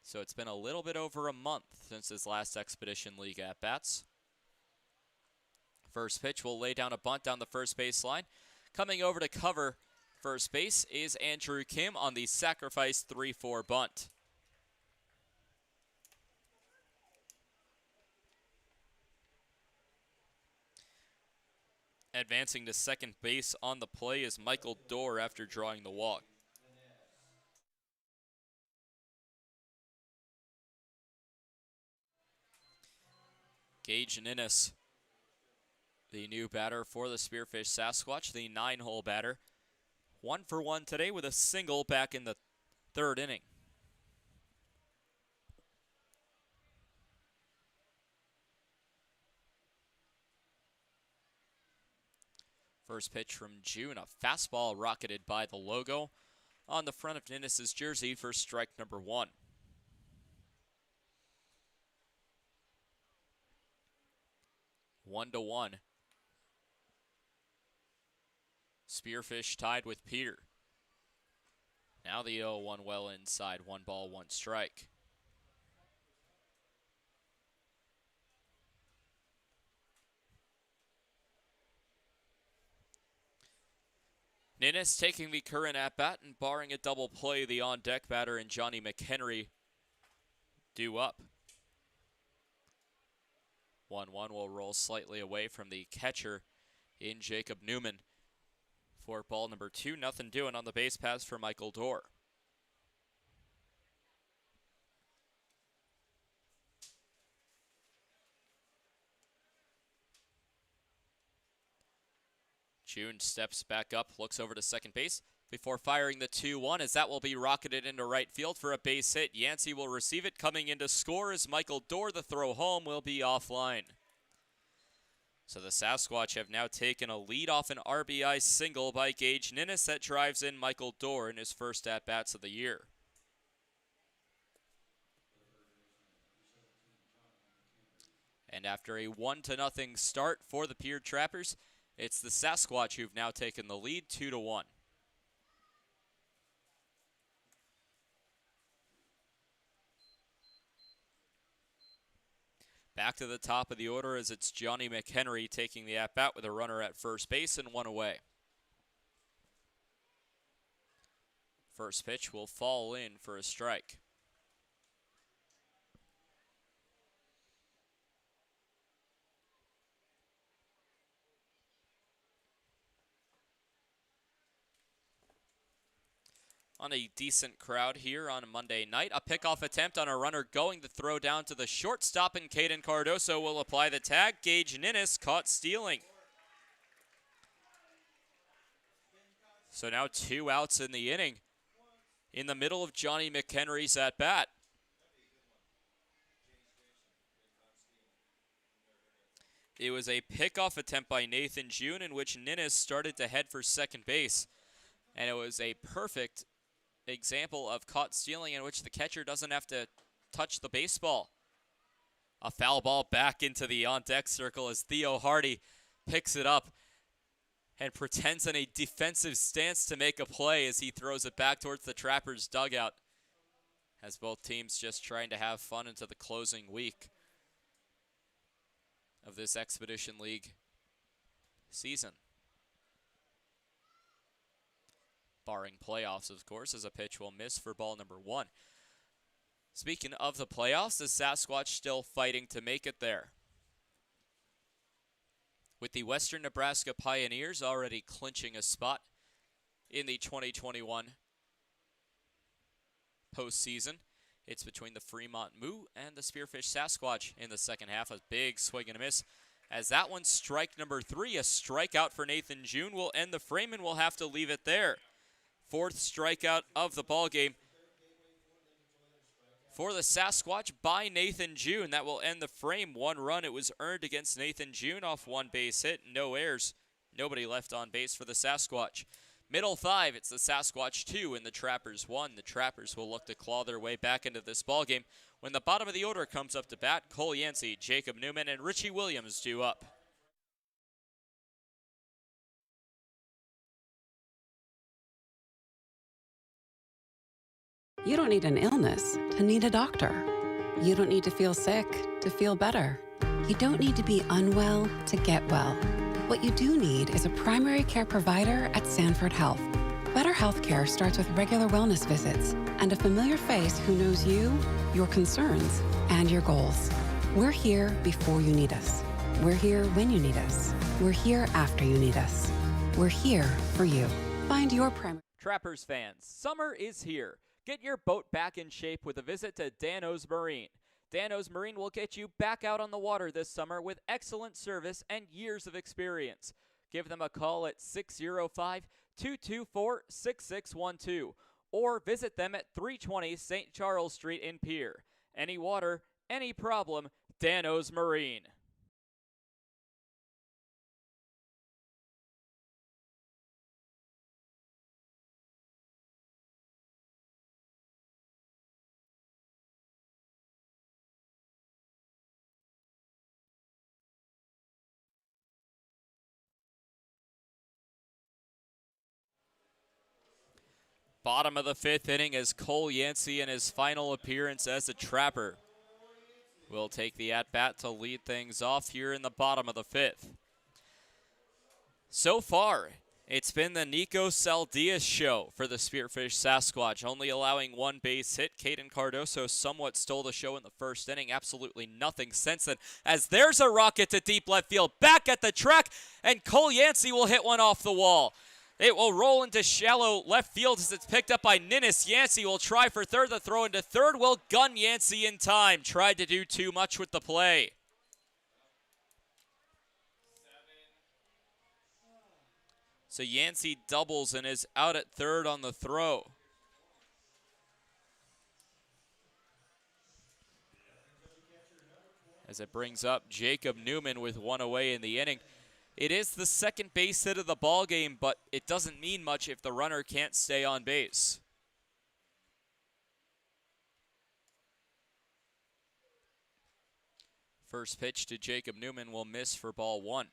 So it's been a little bit over a month since his last Expedition League at-bats. First pitch will lay down a bunt down the first base line. Coming over to cover first base is Andrew Kim on the sacrifice 3-4 bunt. Advancing to second base on the play is Michael Dorr after drawing the walk. Gage Ninnis, the new batter for the Spearfish Sasquatch, the 9-hole batter. 1 for 1 today with a single back in the 3rd inning. First pitch from June, a fastball rocketed by the logo on the front of Ninnis' jersey for strike number 1. One to one. Spearfish tied with Pierre. Now the 0-1 well inside, 1 ball, 1 strike. Ninnis taking the current at-bat and barring a double play, the on-deck batter and Johnny McHenry due up. 1-1 will roll slightly away from the catcher in Jacob Newman. For ball number 2, nothing doing on the base pass for Michael Dorr. June steps back up, looks over to second base before firing the 2-1 as that will be rocketed into right field for a base hit. Yancey will receive it. Coming in to score is Michael Dorr. The throw home will be offline. So the Sasquatch have now taken a lead off an RBI single by Gage Ninnis that drives in Michael Dorr in his first at-bats of the year. And after a 1-0 start for the Pierre Trappers, it's the Sasquatch who've now taken the lead 2-1. Back to the top of the order as it's Johnny McHenry taking the at-bat with a runner at first base and 1 away. First pitch will fall in for a strike. On a decent crowd here on a Monday night. A pickoff attempt on a runner going to throw down to the shortstop, and Caden Cardoso will apply the tag. Gage Ninnis caught stealing. So now 2 outs in the inning in the middle of Johnny McHenry's at-bat. It was a pickoff attempt by Nathan June in which Ninnis started to head for second base. And it was a perfect example of caught stealing in which the catcher doesn't have to touch the baseball. A foul ball back into the on-deck circle as Theo Hardy picks it up and pretends in a defensive stance to make a play as he throws it back towards the Trappers' dugout. As both teams just trying to have fun into the closing week of this Expedition League season. Barring playoffs, of course, as a pitch will miss for ball number 1. Speaking of the playoffs, the Sasquatch still fighting to make it there, with the Western Nebraska Pioneers already clinching a spot in the 2021 postseason. It's between the Fremont Moo and the Spearfish Sasquatch in the second half. A big swing and a miss as that one strike number 3. A strikeout for Nathan June will end the frame, and we'll have to leave it there. 4th strikeout of the ball game for the Sasquatch by Nathan June. That will end the frame. 1 run. It was earned against Nathan June off 1 base hit. No errors. Nobody left on base for the Sasquatch. Middle 5, it's the Sasquatch 2 and the Trappers 1. The Trappers will look to claw their way back into this ballgame when the bottom of the order comes up to bat. Cole Yancey, Jacob Newman, and Richie Williams due up. You don't need an illness to need a doctor. You don't need to feel sick to feel better. You don't need to be unwell to get well. What you do need is a primary care provider at Sanford Health. Better healthcare starts with regular wellness visits and a familiar face who knows you, your concerns, and your goals. We're here before you need us. We're here when you need us. We're here after you need us. We're here for you. Find your primary. Trappers fans, summer is here. Get your boat back in shape with a visit to Dano's Marine. Dano's Marine will get you back out on the water this summer with excellent service and years of experience. Give them a call at 605-224-6612 or visit them at 320 St. Charles Street in Pierre. Any water, any problem, Dano's Marine. Bottom of the 5th inning as Cole Yancey in his final appearance as a Trapper will take the at-bat to lead things off here in the bottom of the 5th. So far, it's been the Nico Saldias show for the Spearfish Sasquatch, only allowing 1 base hit. Caden Cardoso somewhat stole the show in the first inning. Absolutely nothing since then, as there's a rocket to deep left field, back at the track, and Cole Yancey will hit one off the wall. It will roll into shallow left field as it's picked up by Ninnis. Yancey will try for third. The throw into third will gun Yancey in time. Tried to do too much with the play. So Yancey doubles and is out at third on the throw. As it brings up Jacob Newman with 1 away in the inning. It is the second base hit of the ball game, but it doesn't mean much if the runner can't stay on base. First pitch to Jacob Newman will miss for ball 1.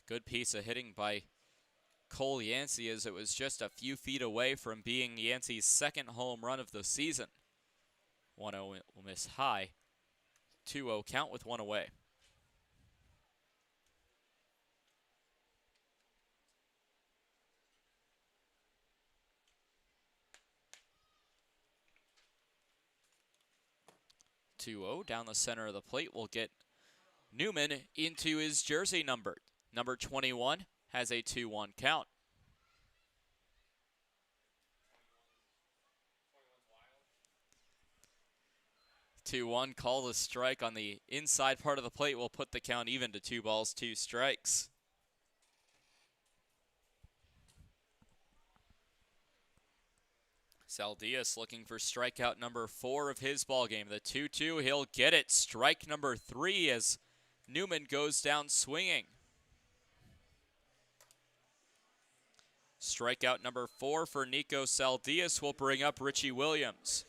Good piece of hitting by Cole Yancey, as it was just a few feet away from being Yancey's second home run of the season. 1-0 will miss high. 2-0 count with 1 away. Down the center of the plate will get Newman into his jersey number. Number 21 has a 2-1 count. 2-1, call the strike on the inside part of the plate will put the count even to 2 balls, 2 strikes. Saldias looking for strikeout number 4 of his ballgame. The 2-2, he'll get it. Strike number 3 as Newman goes down swinging. Strikeout number 4 for Nico Saldias will bring up Richie Williams.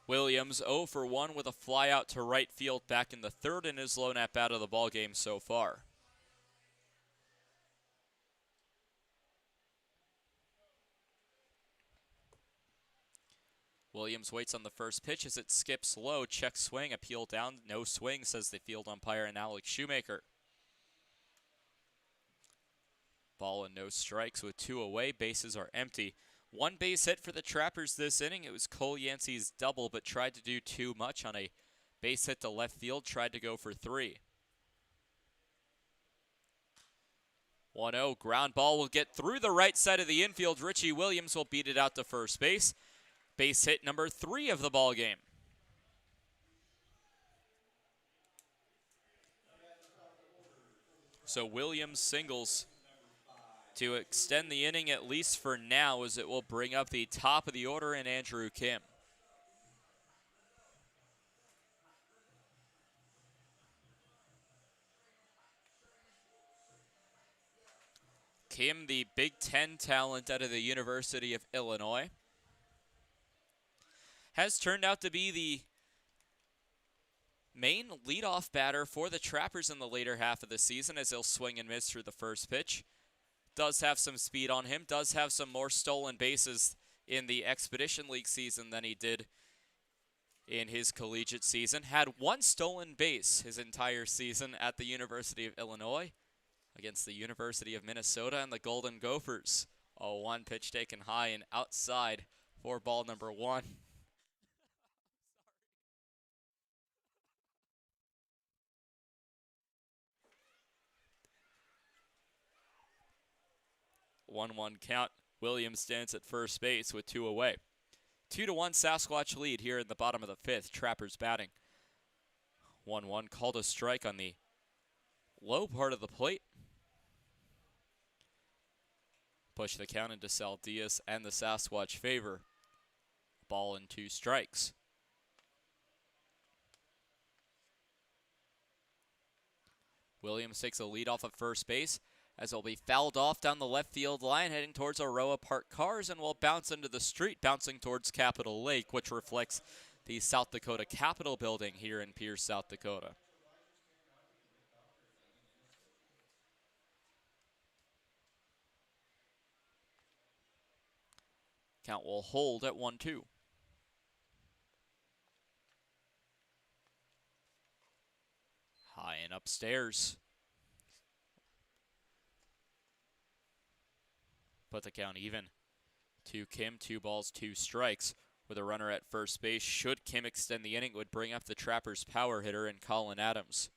Williams 0 for 1 with a fly out to right field back in the 3rd in his lone at-bat of the ballgame so far. Williams waits on the first pitch as it skips low. Check swing, appeal down, no swing, says the field umpire and Alex Shoemaker. Ball and no strikes with 2 away. Bases are empty. 1 base hit for the Trappers this inning. It was Cole Yancey's double, but tried to do too much on a base hit to left field. Tried to go for 3. 1-0. Ground ball will get through the right side of the infield. Richie Williams will beat it out to first base. Base hit number 3 of the ball game. So Williams singles to extend the inning, at least for now, as it will bring up the top of the order in Andrew Kim. Kim, the Big Ten talent out of the University of Illinois, has turned out to be the main leadoff batter for the Trappers in the later half of the season, as he'll swing and miss through the first pitch. Does have some speed on him, does have some more stolen bases in the Expedition League season than he did in his collegiate season. Had 1 stolen base his entire season at the University of Illinois against the University of Minnesota and the Golden Gophers. 0-1 pitch taken high and outside for ball number 1. 1-1 count. Williams stands at first base with 2 away. 2-1 Sasquatch lead here in the bottom of the 5th. Trappers batting. 1-1 called a strike on the low part of the plate. Push the count into Saldias and the Sasquatch favor. Ball and 2 strikes. Williams takes a lead off of first base, as it'll be fouled off down the left field line, heading towards Aroa Park cars, and will bounce into the street, bouncing towards Capitol Lake, which reflects the South Dakota Capitol building here in Pierce, South Dakota. Count will hold at 1-2. High and upstairs. Put the count even to Kim. 2 balls, 2 strikes. With a runner at first base, should Kim extend the inning, it would bring up the Trappers' power hitter in Colin Adams.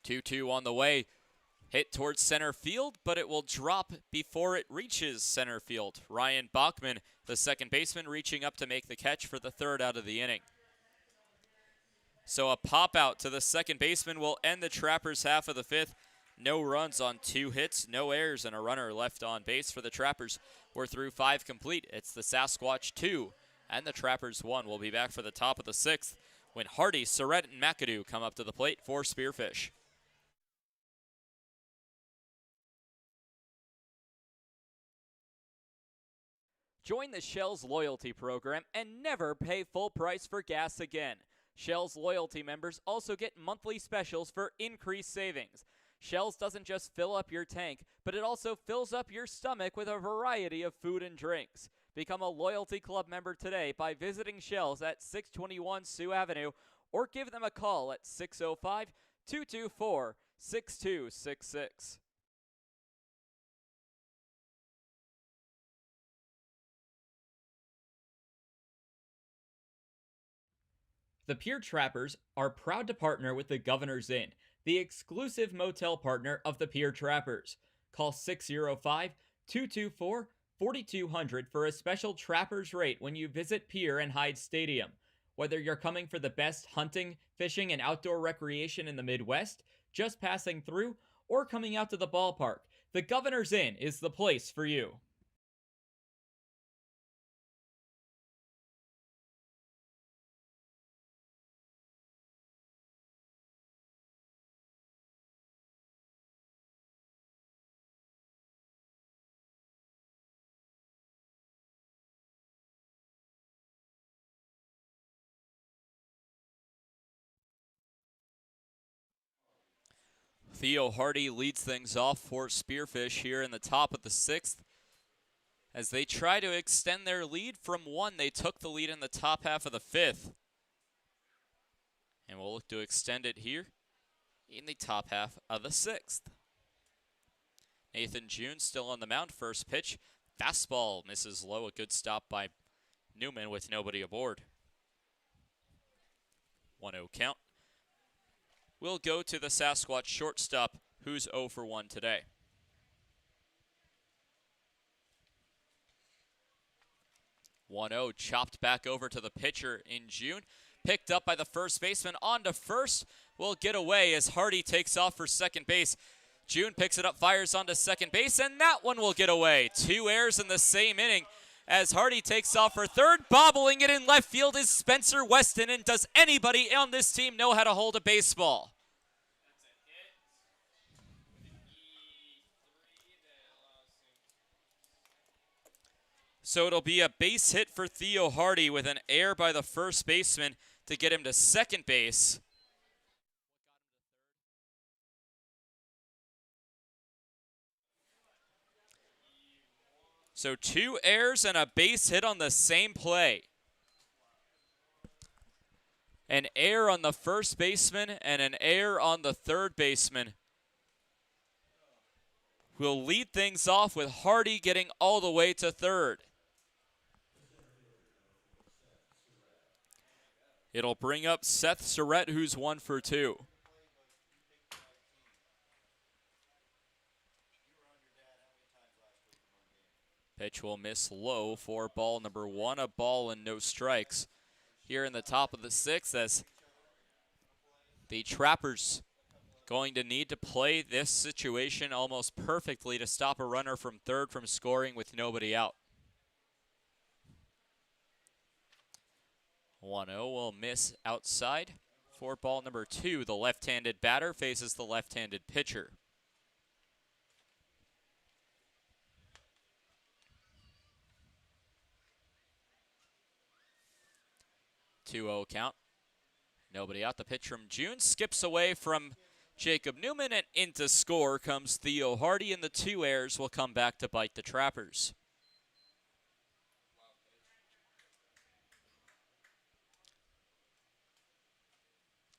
Two on the way. Hit towards center field, but it will drop before it reaches center field. Ryan Bachman, the second baseman, reaching up to make the catch for the 3rd out of the inning. So a pop out to the second baseman will end the Trappers' half of the 5th. No runs on 2 hits, no errors, and a runner left on base for the Trappers. We're through 5 complete. It's the Sasquatch 2 and the Trappers 1. We'll be back for the top of the 6th when Hardy, Surrett, and McAdoo come up to the plate for Spearfish. Join the Shell's loyalty program and never pay full price for gas again. Shell's loyalty members also get monthly specials for increased savings. Shell's doesn't just fill up your tank, but it also fills up your stomach with a variety of food and drinks. Become a loyalty club member today by visiting Shell's at 621 Sioux Avenue or give them a call at 605-224-6266. The Pierre Trappers are proud to partner with the Governor's Inn, the exclusive motel partner of the Pierre Trappers. Call 605-224-4200 for a special Trappers rate when you visit Pierre and Hyde Stadium. Whether you're coming for the best hunting, fishing, and outdoor recreation in the Midwest, just passing through, or coming out to the ballpark, the Governor's Inn is the place for you. Theo Hardy leads things off for Spearfish here in the top of the 6th. As they try to extend their lead from 1, they took the lead in the top half of the 5th. And we'll look to extend it here in the top half of the 6th. Nathan June still on the mound. First pitch, fastball misses low. A good stop by Newman with nobody aboard. 1-0 count. We'll go to the Sasquatch shortstop, who's 0 for 1 today. 1-0 chopped back over to the pitcher in June. Picked up by the first baseman. On to first. Will get away as Hardy takes off for second base. June picks it up, fires onto second base, and that one will get away. 2 errors in the same inning as Hardy takes off for third. Bobbling it in left field is Spencer Weston. And does anybody on this team know how to hold a baseball? So it'll be a base hit for Theo Hardy with an error by the first baseman to get him to second base. So 2 errors and a base hit on the same play. An error on the first baseman and an error on the third baseman. We'll lead things off with Hardy getting all the way to third. It'll bring up Seth Surrett, who's 1 for 2. Pitch will miss low for ball number 1, a ball and no strikes. Here in the top of the 6th as the Trappers going to need to play this situation almost perfectly to stop a runner from third from scoring with nobody out. 1-0 will miss outside for ball number 2. The left-handed batter faces the left-handed pitcher. 2-0 count. Nobody out. The pitch from June skips away from Jacob Newman, and into score comes Theo Hardy, and the 2 errors will come back to bite the Trappers.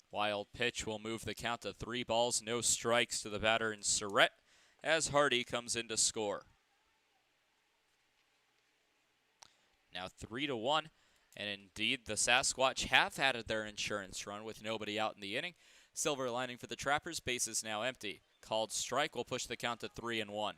Wild pitch will move the count to 3 balls, no strikes to the batter in Surrett as Hardy comes in to score. Now 3-1, and indeed the Sasquatch have added their insurance run with nobody out in the inning. Silver lining for the Trappers, base is now empty. Called strike will push the count to 3-1.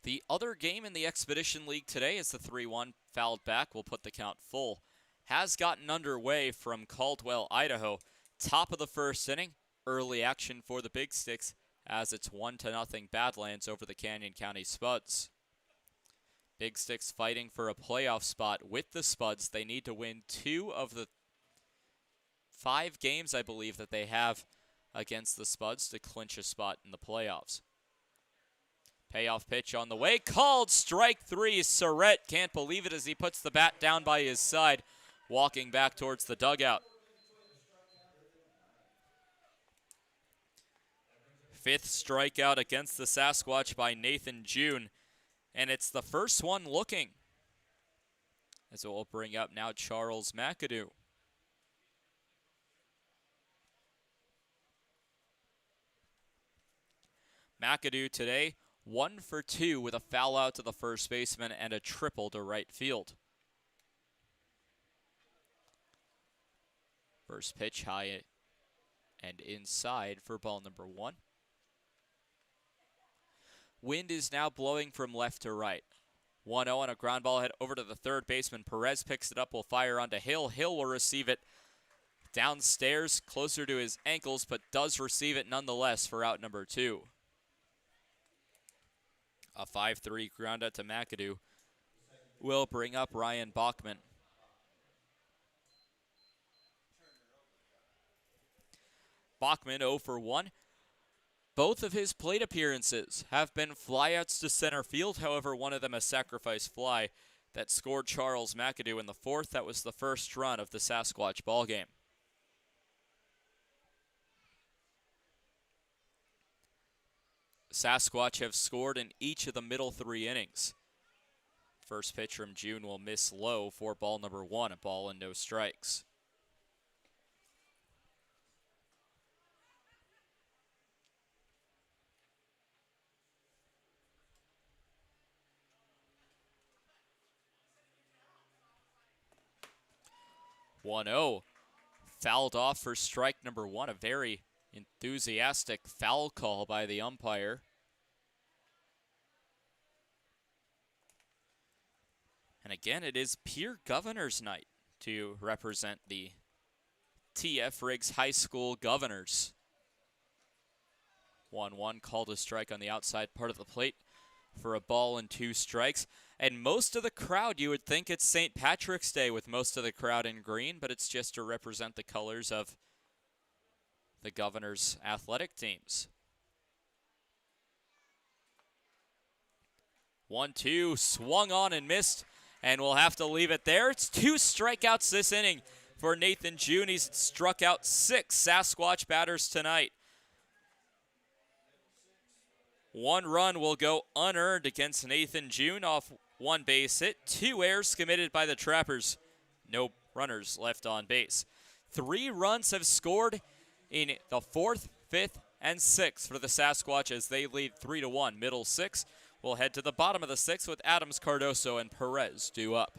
The other game in the Expedition League today is the 3-1 fouled back. Will put the count full. Has gotten underway from Caldwell, Idaho. Top of the first inning. Early action for the Big Sticks as it's 1-0 Badlands over the Canyon County Spuds. Big Sticks fighting for a playoff spot with the Spuds. They need to win 2 of the 5 games, I believe, that they have against the Spuds to clinch a spot in the playoffs. Payoff pitch on the way. Called strike 3. Surrett can't believe it as he puts the bat down by his side, walking back towards the dugout. 5th strikeout against the Sasquatch by Nathan June, and it's the first one looking. As it will bring up now Charles McAdoo. McAdoo today 1 for 2 with a foul out to the first baseman and a triple to right field. First pitch high and inside for ball number 1. Wind is now blowing from left to right. 1-0 on a ground ball head over to the third baseman. Perez picks it up, will fire onto Hill. Hill will receive it downstairs, closer to his ankles, but does receive it nonetheless for out number 2. A 5-3 ground out to McAdoo will bring up Ryan Bachman. Bachman 0 for 1. Both of his plate appearances have been flyouts to center field. However, one of them a sacrifice fly that scored Charles McAdoo in the 4th. That was the first run of the Sasquatch ballgame. Sasquatch have scored in each of the middle 3 innings. First pitch from June will miss low for ball number 1, a ball and no strikes. One-0, fouled off for strike number 1, a very enthusiastic foul call by the umpire. And again, it is Pierre Governor's night to represent the TF Riggs High School Governors. 1-1, called a strike on the outside part of the plate for a ball and 2 strikes. And most of the crowd, you would think it's St. Patrick's Day with most of the crowd in green, but it's just to represent the colors of the Governors' athletic teams. 1-2, swung on and missed, and we'll have to leave it there. It's 2 strikeouts this inning for Nathan June. He's struck out 6 Sasquatch batters tonight. 1 run will go unearned against Nathan June off 1 base hit. 2 errors committed by the Trappers. No runners left on base. 3 runs have scored in the 4th, 5th, and 6th for the Sasquatch as they lead 3-1. Middle 6. We'll head to the bottom of the 6th with Adams, Cardoso, and Perez due up.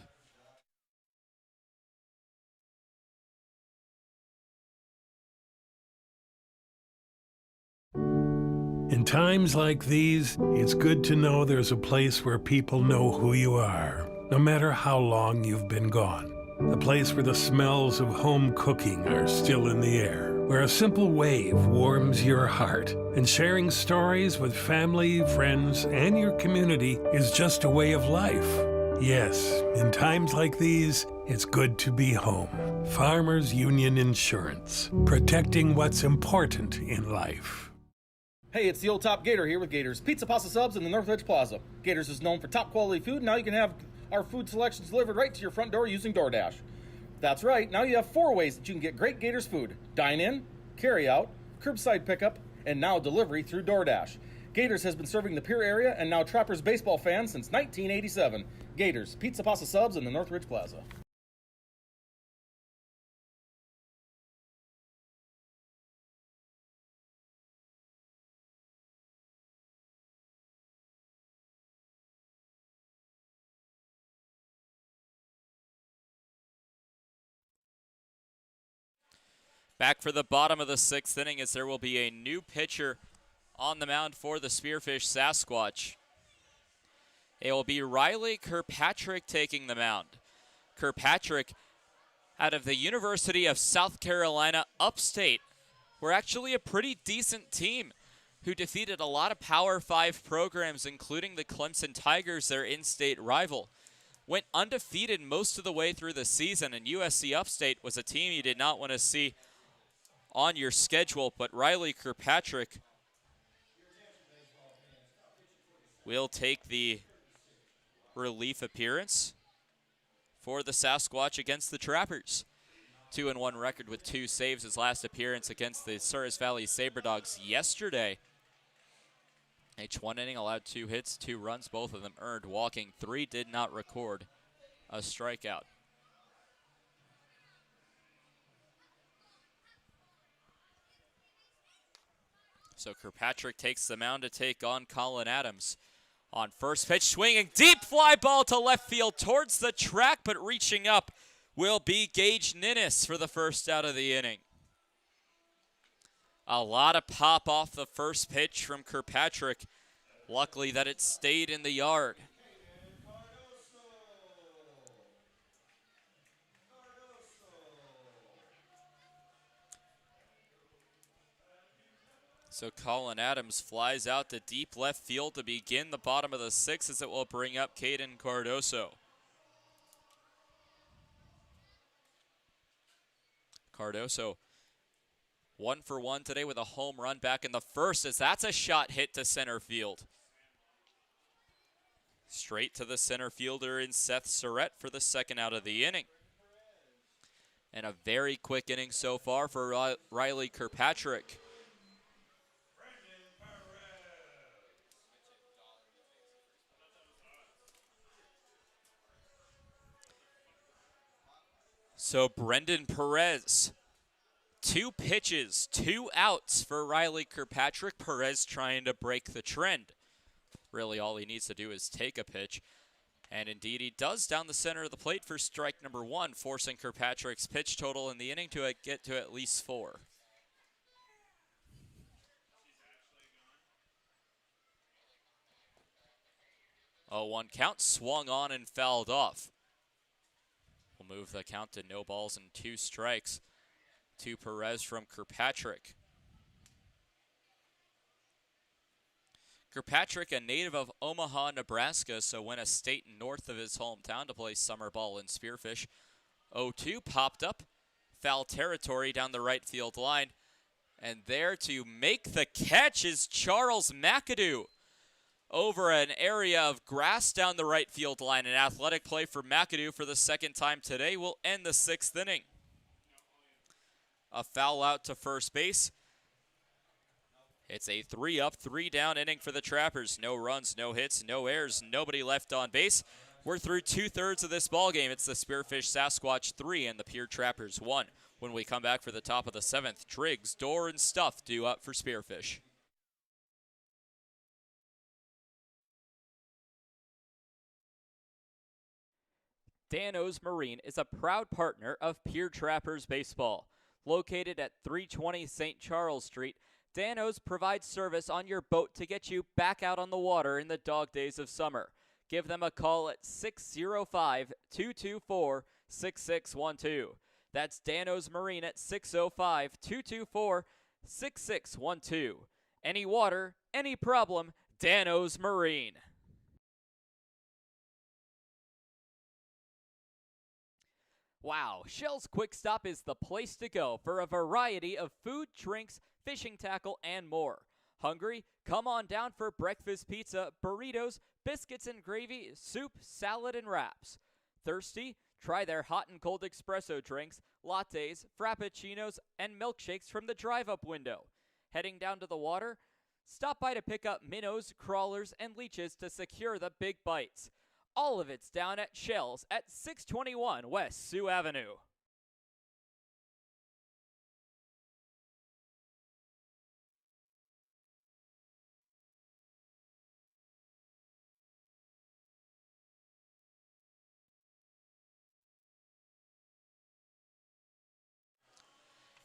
In times like these, it's good to know there's a place where people know who you are, no matter how long you've been gone. A place where the smells of home cooking are still in the air, where a simple wave warms your heart, and sharing stories with family, friends, and your community is just a way of life. Yes, in times like these, it's good to be home. Farmers Union Insurance, protecting what's important in life. Hey, it's the old top Gator here with Gators Pizza Pasta Subs in the Northridge Plaza. Gators is known for top quality food, and now you can have our food selections delivered right to your front door using DoorDash. That's right, now you have 4 ways that you can get great Gators food: dine in, carry out, curbside pickup, and now delivery through DoorDash. Gators has been serving the Pierre area and now Trappers baseball fans since 1987. Gators Pizza Pasta Subs in the Northridge Plaza. Back for the bottom of the 6th inning as there will be a new pitcher on the mound for the Spearfish Sasquatch. It will be Riley Kirkpatrick taking the mound. Kirkpatrick, out of the University of South Carolina upstate, were actually a pretty decent team who defeated a lot of Power 5 programs, including the Clemson Tigers, their in-state rival. Went undefeated most of the way through the season, and USC Upstate was a team you did not want to see on your schedule, but Riley Kirkpatrick will take the relief appearance for the Sasquatch against the Trappers. 2-1 record with 2 saves, his last appearance against the Souris Valley SaberDogs yesterday. Each 1 inning allowed 2 hits, 2 runs, both of them earned, walking 3, did not record a strikeout. So Kirkpatrick takes the mound to take on Colin Adams. On first pitch, swinging, deep fly ball to left field towards the track, but reaching up will be Gage Ninnis for the first out of the inning. A lot of pop off the first pitch from Kirkpatrick. Luckily that it stayed in the yard. So Colin Adams flies out to deep left field to begin the bottom of the 6th as it will bring up Caden Cardoso. Cardoso 1 for 1 today with a home run back in the first, as that's a shot hit to center field. Straight to the center fielder in Seth Surrett for the 2nd out of the inning. And a very quick inning so far for Riley Kirkpatrick. So Brendan Perez, 2 pitches, 2 outs for Riley Kirkpatrick. Perez trying to break the trend. Really all he needs to do is take a pitch. And indeed he does down the center of the plate for strike number 1, forcing Kirkpatrick's pitch total in the inning to get to at least 4. Oh, 1 count, swung on and fouled off. We'll move the count to no balls and 2 strikes to Perez from Kirkpatrick. Kirkpatrick, a native of Omaha, Nebraska, so went a state north of his hometown to play summer ball in Spearfish. 0-2 popped up, foul territory down the right field line. And there to make the catch is Charles McAdoo. Over an area of grass down the right field line. An athletic play for McAdoo for the 2nd time today will end the 6th inning. A foul out to first base. It's a 3-up, 3-down inning for the Trappers. No runs, no hits, no errors, nobody left on base. We're through 2/3 of this ball game. It's the Spearfish Sasquatch 3 and the Pierre Trappers 1. When we come back for the top of the 7th, Driggs, Dorr, and Stuff due up for Spearfish. Dano's Marine is a proud partner of Pierre Trappers Baseball. Located at 320 St. Charles Street, Dano's provides service on your boat to get you back out on the water in the dog days of summer. Give them a call at 605-224-6612. That's Dano's Marine at 605-224-6612. Any water, any problem, Dano's Marine. Wow, Shell's Quick Stop is the place to go for a variety of food, drinks, fishing tackle, and more. Hungry? Come on down for breakfast pizza, burritos, biscuits and gravy, soup, salad, and wraps. Thirsty? Try their hot and cold espresso drinks, lattes, frappuccinos, and milkshakes from the drive-up window. Heading down to the water? Stop by to pick up minnows, crawlers, and leeches to secure the big bites. All of it's down at Shell's at 621 West Sioux Avenue.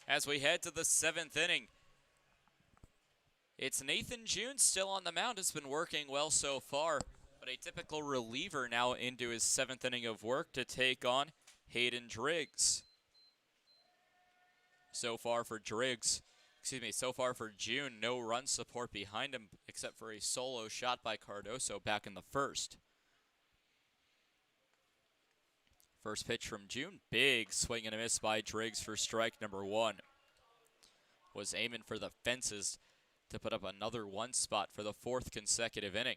As we head to the 7th inning, it's Nathan June still on the mound. Has been working well so far, but a typical reliever now into his 7th inning of work to take on Hayden Driggs. So far for June, no run support behind him except for a solo shot by Cardoso back in the 1st. First pitch from June, big swing and a miss by Driggs for strike number 1. Was aiming for the fences to put up another 1 spot for the 4th consecutive inning.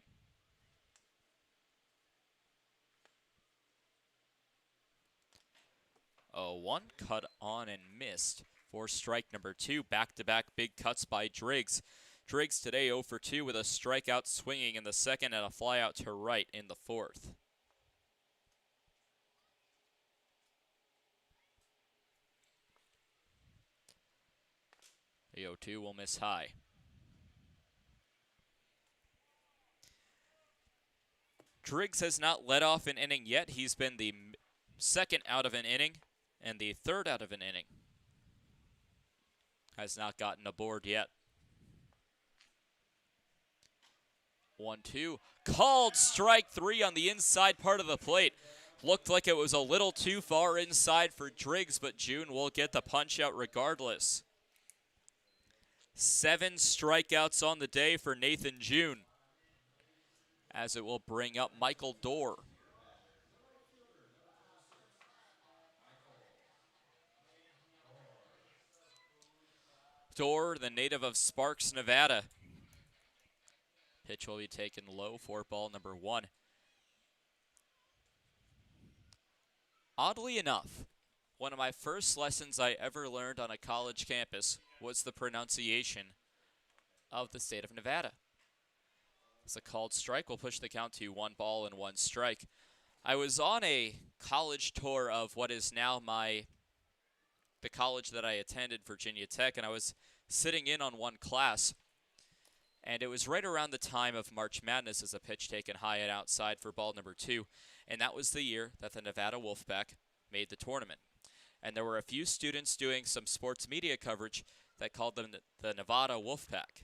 0-1, cut on and missed for strike number 2. Back-to-back big cuts by Driggs. Driggs today 0 for 2 with a strikeout swinging in the 2nd and a flyout to right in the 4th. The 0-2 will miss high. Driggs has not led off an inning yet. He's been the 2nd out of an inning and the 3rd out of an inning. Has not gotten aboard yet. 1-2. Called strike 3 on the inside part of the plate. Looked like it was a little too far inside for Driggs, but June will get the punch out regardless. 7 strikeouts on the day for Nathan June, as it will bring up Michael Dorr. Dorr, the native of Sparks, Nevada. Pitch will be taken low for ball number 1. Oddly enough, one of my first lessons I ever learned on a college campus was the pronunciation of the state of Nevada. It's a called strike. Will push the count to 1 ball and 1 strike. I was on a college tour of what is now my the college that I attended, Virginia Tech, and I was sitting in on one class, and it was right around the time of March Madness as a pitch taken high and outside for ball number 2, and that was the year that the Nevada Wolfpack made the tournament. And there were a few students doing some sports media coverage that called them the Nevada Wolfpack.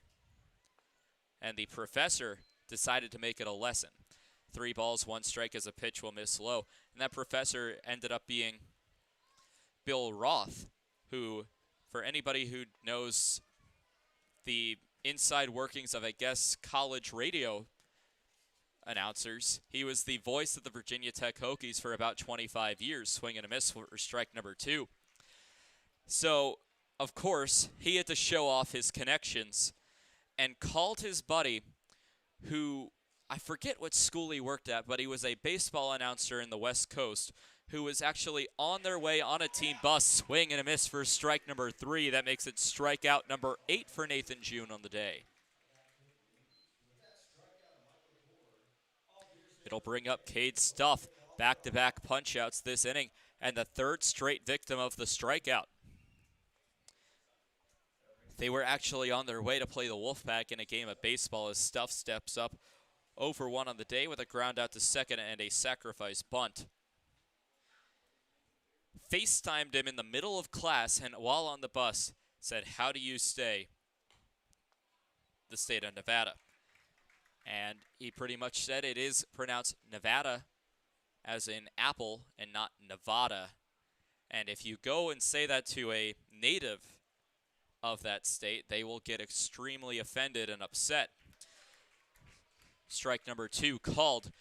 And the professor decided to make it a lesson. 3 balls, 1 strike as a pitch will miss low. And that professor ended up being Bill Roth, who, for anybody who knows the inside workings of, I guess, college radio announcers, he was the voice of the Virginia Tech Hokies for about 25 years, swing and a miss for strike number 2. So, of course, he had to show off his connections and called his buddy, who, I forget what school he worked at, but he was a baseball announcer in the West Coast, who was actually on their way on a team bus, swing and a miss for strike number 3. That makes it strikeout number 8 for Nathan June on the day. It'll bring up Cade Stuff, back-to-back punch-outs this inning, and the 3rd straight victim of the strikeout. They were actually on their way to play the Wolfpack in a game of baseball as Stuff steps up 0 for 1 on the day with a ground out to second and a sacrifice bunt. FaceTimed him in the middle of class, and while on the bus said, "How do you stay the state of Nevada?" And he pretty much said it is pronounced Nevada, as in apple, and not Nevada. And if you go and say that to a native of that state, they will get extremely offended and upset. Strike number 2 called.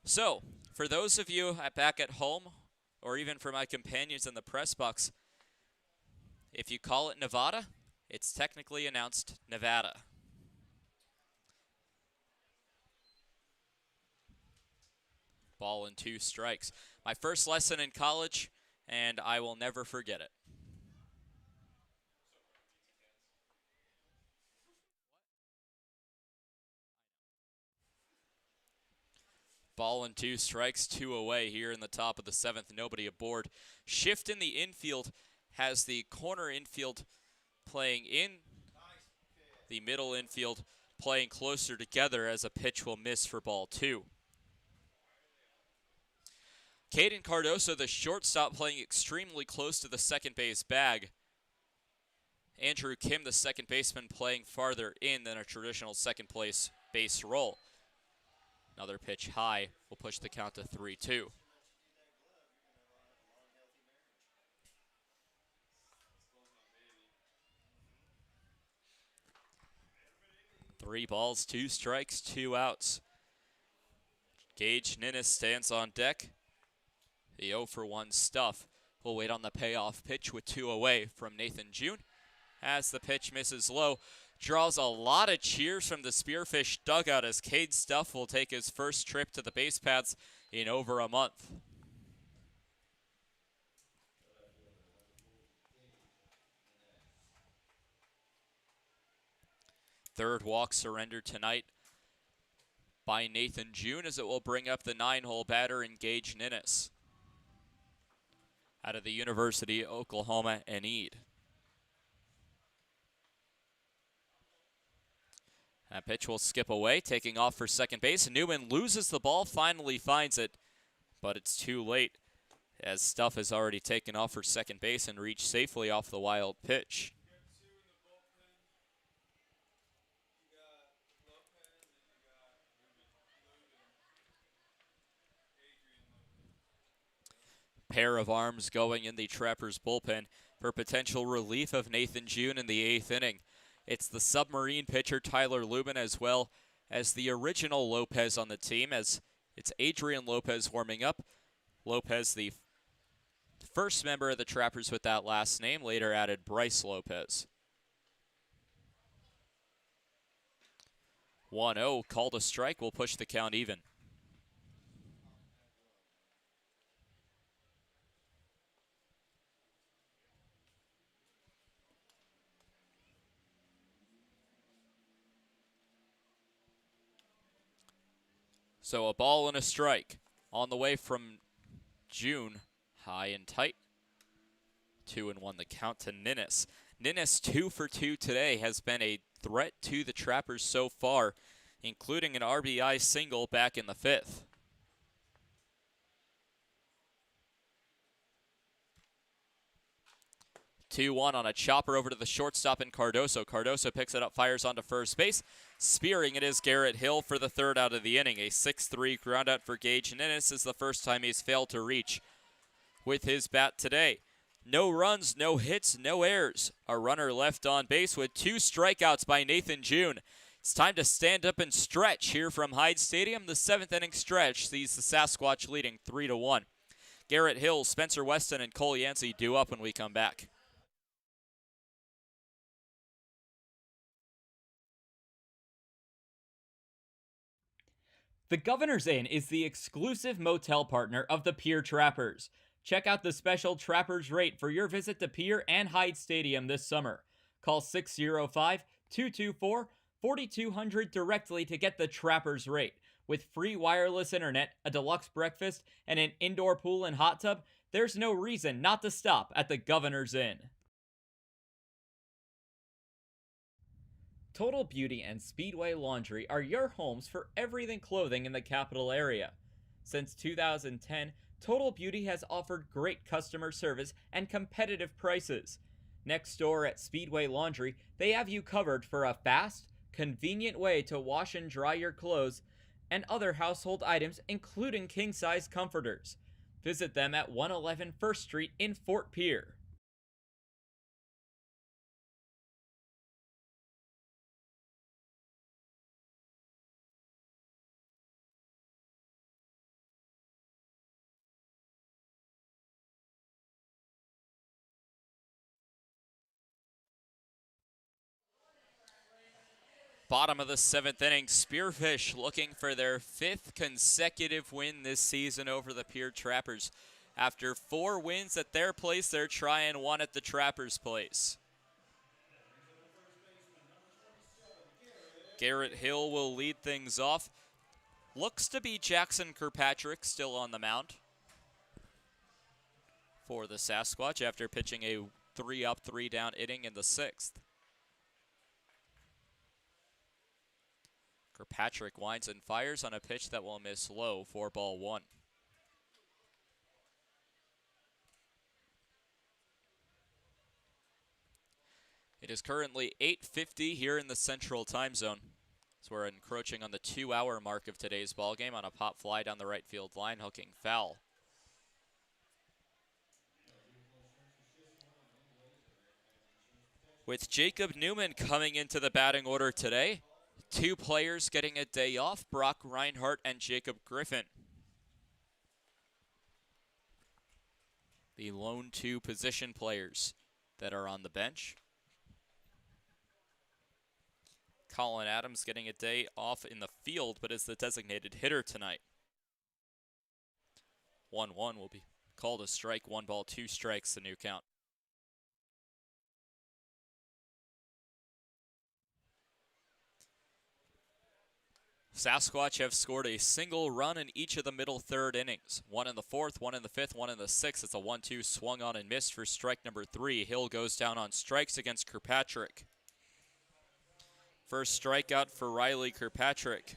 So, for those of you back at home, or even for my companions in the press box, if you call it Nevada, it's technically announced Nevada. Ball and 2 strikes. My first lesson in college, and I will never forget it. Ball and 2 strikes, 2 away here in the top of the 7th. Nobody aboard. Shift in the infield has the corner infield playing in the middle infield, playing closer together as a pitch will miss for ball 2. Caden Cardoso, the shortstop, playing extremely close to the second base bag. Andrew Kim, the second baseman, playing farther in than a traditional second place base role. Another pitch high will push the count to 3-2. Three balls, 2 strikes, 2 outs. Gage Ninnis stands on deck. The 0 for 1 Stuff will wait on the payoff pitch with 2 away from Nathan June. As the pitch misses low, draws a lot of cheers from the Spearfish dugout as Cade Stuff will take his first trip to the base paths in over a month. Third walk surrendered tonight by Nathan June as it will bring up the 9-hole batter in Gage Ninnis out of the University of Oklahoma and Ede. That pitch will skip away, taking off for second base. Newman loses the ball, finally finds it, but it's too late as Stuff has already taken off for second base and reached safely off the wild pitch. Pair of arms going in the Trappers bullpen for potential relief of Nathan June in the 8th inning. It's the submarine pitcher Tyler Lubin as well as the original Lopez on the team, as it's Adrian Lopez warming up. Lopez, the first member of the Trappers with that last name, later added Bryce Lopez. 1-0, called a strike, will push the count even. So a ball and a strike on the way from June, high and tight. 2-1 the count to Ninnis. Ninnis 2 for 2 today, has been a threat to the Trappers so far, including an RBI single back in the 5th. Two-1 on a chopper over to the shortstop in Cardoso. Cardoso picks it up, fires onto first base. Spearing it is Garrett Hill for the 3rd out of the inning. A 6-3 ground out for Gage Ninnis is the first time he's failed to reach with his bat today. No runs, no hits, no errors. A runner left on base with 2 strikeouts by Nathan June. It's time to stand up and stretch here from Hyde Stadium. The 7th inning stretch sees the Sasquatch leading 3-1. Garrett Hill, Spencer Weston, and Cole Yancey due up when we come back. The Governor's Inn is the exclusive motel partner of the Pierre Trappers. Check out the special Trappers rate for your visit to Pierre and Hyde Stadium this summer. Call 605-224-4200 directly to get the Trappers rate. With free wireless internet, a deluxe breakfast, and an indoor pool and hot tub, there's no reason not to stop at the Governor's Inn. Total Beauty and Speedway Laundry are your homes for everything clothing in the capital area. Since 2010, Total Beauty has offered great customer service and competitive prices. Next door at Speedway Laundry, they have you covered for a fast, convenient way to wash and dry your clothes and other household items, including king-size comforters. Visit them at 111 First Street in Fort Pierre. Bottom of the 7th inning, Spearfish looking for their 5th consecutive win this season over the Pierre Trappers. After 4 wins at their place, they're trying 1 at the Trappers' place. Garrett Hill will lead things off. Looks to be Jackson Kirkpatrick still on the mound for the Sasquatch after pitching a 3-up, 3-down inning in the 6th. Kirkpatrick winds and fires on a pitch that will miss low for ball 1. It is currently 8:50 here in the Central Time Zone. So we're encroaching on the 2-hour mark of today's ball game on a pop fly down the right field line, hooking foul. With Jacob Newman coming into the batting order today, 2 players getting a day off, Brock Reinhardt and Jacob Griffin. The lone 2 position players that are on the bench. Colin Adams getting a day off in the field, but is the designated hitter tonight. 1-1 will be called a strike. 1 ball, 2 strikes, the new count. Sasquatch have scored a single run in each of the middle 3rd innings. 1 in the 4th, 1 in the 5th, 1 in the 6th. It's a 1-2 swung on and missed for strike number 3. Hill goes down on strikes against Kirkpatrick. First strikeout for Riley Kirkpatrick.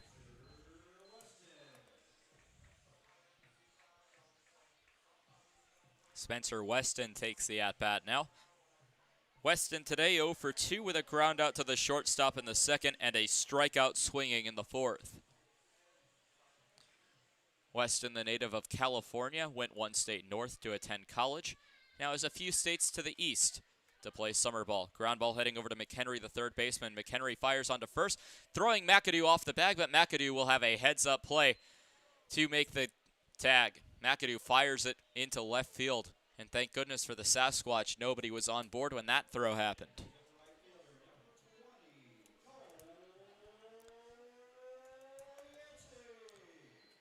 Spencer Weston takes the at-bat now. Weston today 0 for 2 with a ground out to the shortstop in the 2nd and a strikeout swinging in the 4th. Weston, the native of California, went 1 state north to attend college. Now is a few states to the east to play summer ball. Ground ball heading over to McHenry, the 3rd baseman. McHenry fires onto first, throwing McAdoo off the bag, but McAdoo will have a heads-up play to make the tag. McAdoo fires it into left field. And thank goodness for the Sasquatch, nobody was on board when that throw happened.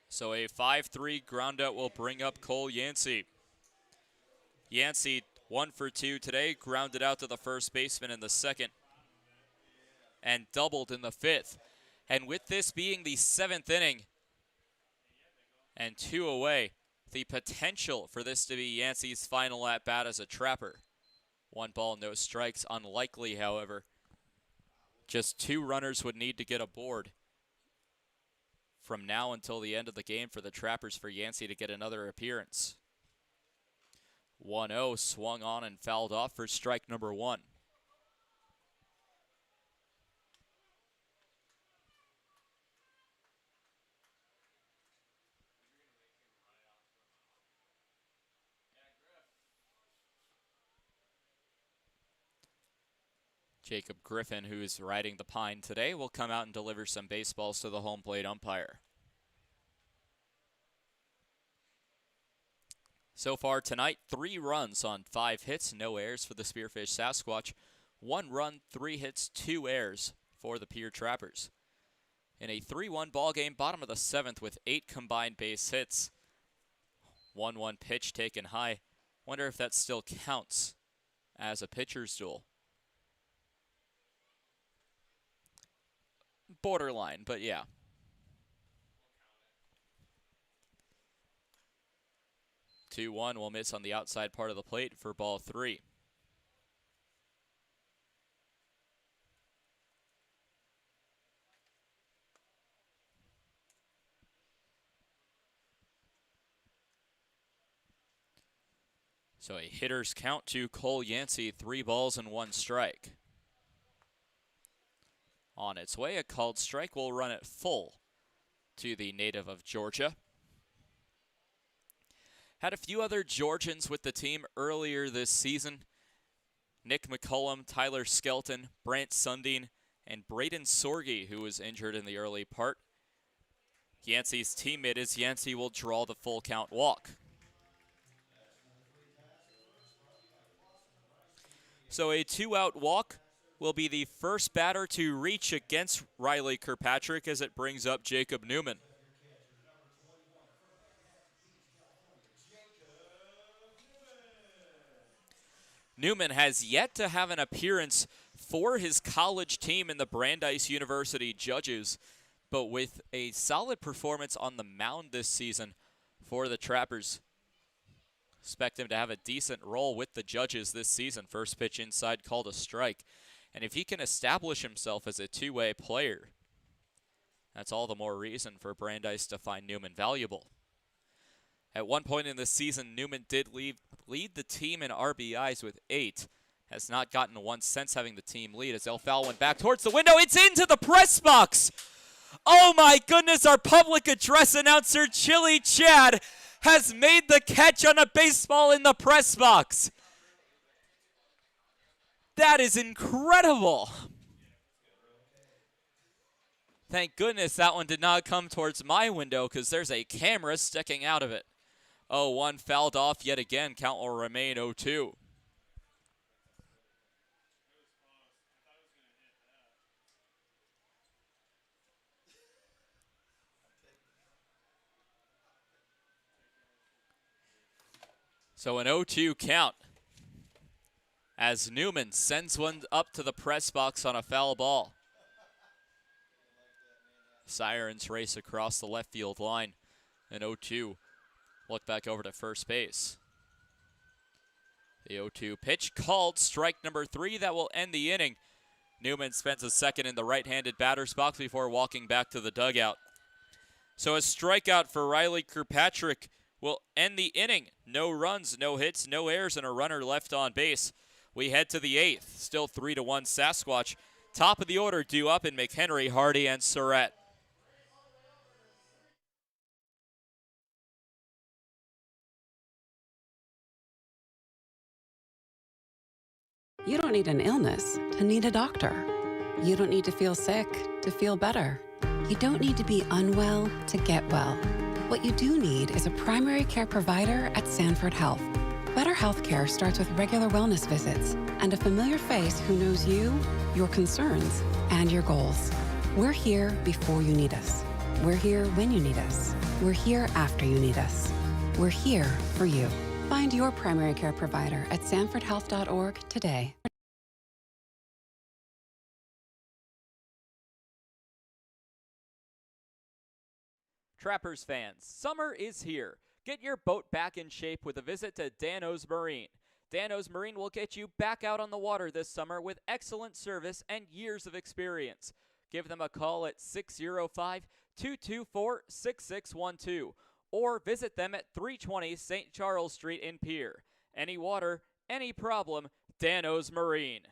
So a 5-3 ground out will bring up Cole Yancey. Yancey 1 for 2 today, grounded out to the first baseman in the 2nd and doubled in the 5th. And with this being the 7th inning and 2 away, the potential for this to be Yancey's final at-bat as a Trapper 1 ball, no strikes. Unlikely, however. Just 2 runners would need to get aboard from now until the end of the game for the Trappers for Yancey to get another appearance. 1-0, swung on and fouled off for strike number 1. Jacob Griffin, who's riding the pine today, will come out and deliver some baseballs to the home plate umpire. So far tonight, 3 runs on 5 hits, no errors for the Spearfish Sasquatch. 1 run, 3 hits, 2 errors for the Pierre Trappers. In a 3-1 ball game, bottom of the 7th with 8 combined base hits. 1-1 pitch taken high. Wonder if that still counts as a pitcher's duel. Borderline, but yeah. Two 2-1 will miss on the outside part of the plate for ball 3. So a hitter's count to Cole Yancey, 3 balls and 1 strike. On its way, a called strike will run it full to the native of Georgia. Had a few other Georgians with the team earlier this season. Nick McCullum, Tyler Skelton, Brant Sundin, and Braden Sorge, who was injured in the early part. Yancey's teammate is Yancey will draw the full count walk. So a 2-out walk will be the first batter to reach against Riley Kirkpatrick as it brings up Jacob Newman. Newman has yet to have an appearance for his college team in the Brandeis University Judges, but with a solid performance on the mound this season for the Trappers. Expect him to have a decent role with the Judges this season. First pitch inside, called a strike. And if he can establish himself as a two-way player, that's all the more reason for Brandeis to find Newman valuable. At one point in the season, Newman did lead the team in RBIs with 8. Has not gotten one since having the team lead as El Foul went back towards the window. It's into the press box. Oh my goodness, our public address announcer, Chili Chad, has made the catch on a baseball in the press box. That is incredible. Thank goodness that one did not come towards my window because there's a camera sticking out of it. 0-1 fouled off yet again. Count will remain 0-2. So an 0-2 count as Newman sends one up to the press box on a foul ball. Sirens race across the left field line. An 0-2. Look back over to first base. The 0-2 pitch called, strike number 3. That will end the inning. Newman spends a second in the right-handed batter's box before walking back to the dugout. So a strikeout for Riley Kirkpatrick will end the inning. No runs, no hits, no errors, and a runner left on base. We head to the 8th. Still 3-1 Sasquatch. Top of the order due up in McHenry, Hardy, and Surratt. You don't need an illness to need a doctor. You don't need to feel sick to feel better. You don't need to be unwell to get well. What you do need is a primary care provider at Sanford Health. Better healthcare starts with regular wellness visits and a familiar face who knows you, your concerns, and your goals. We're here before you need us. We're here when you need us. We're here after you need us. We're here for you. Find your primary care provider at sanfordhealth.org today. Trappers fans, summer is here. Get your boat back in shape with a visit to Dano's Marine. Dano's Marine will get you back out on the water this summer with excellent service and years of experience. Give them a call at 605-224-6612 or visit them at 320 St. Charles Street in Pierre. Any water, any problem, Dano's Marine.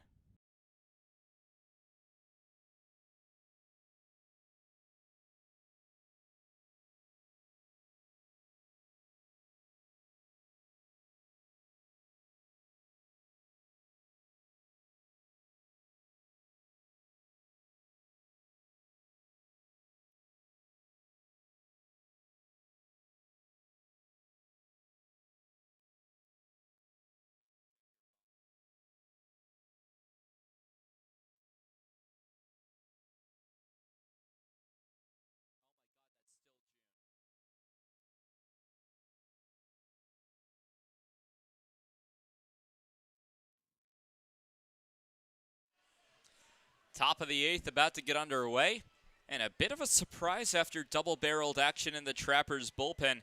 Top of the 8th about to get underway. And a bit of a surprise after double-barreled action in the Trappers bullpen.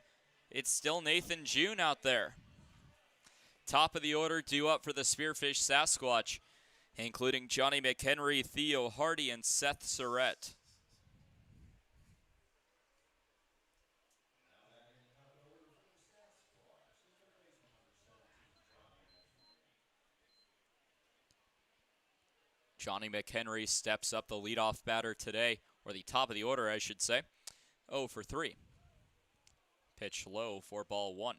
It's still Nathan June out there. Top of the order due up for the Spearfish Sasquatch, including Johnny McHenry, Theo Hardy, and Seth Surratt. Johnny McHenry steps up, the leadoff batter today, or the top of the order, I should say. 0 for 3. Pitch low for ball 1.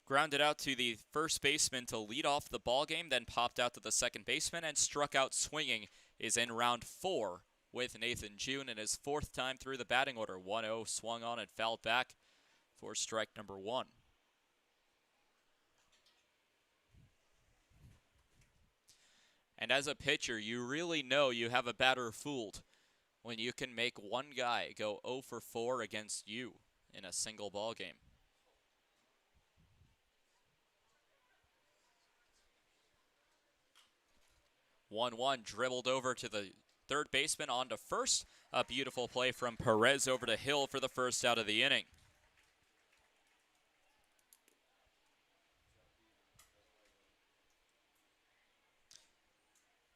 Grounded out to the first baseman to lead off the ball game, then popped out to the second baseman and struck out swinging. Is in round 4 with Nathan June in his 4th time through the batting order. 1-0 swung on and fouled back for strike number 1. And as a pitcher, you really know you have a batter fooled when you can make one guy go 0 for 4 against you in a single ball game. 1-1 dribbled over to the third baseman onto first. A beautiful play from Perez over to Hill for the first out of the inning.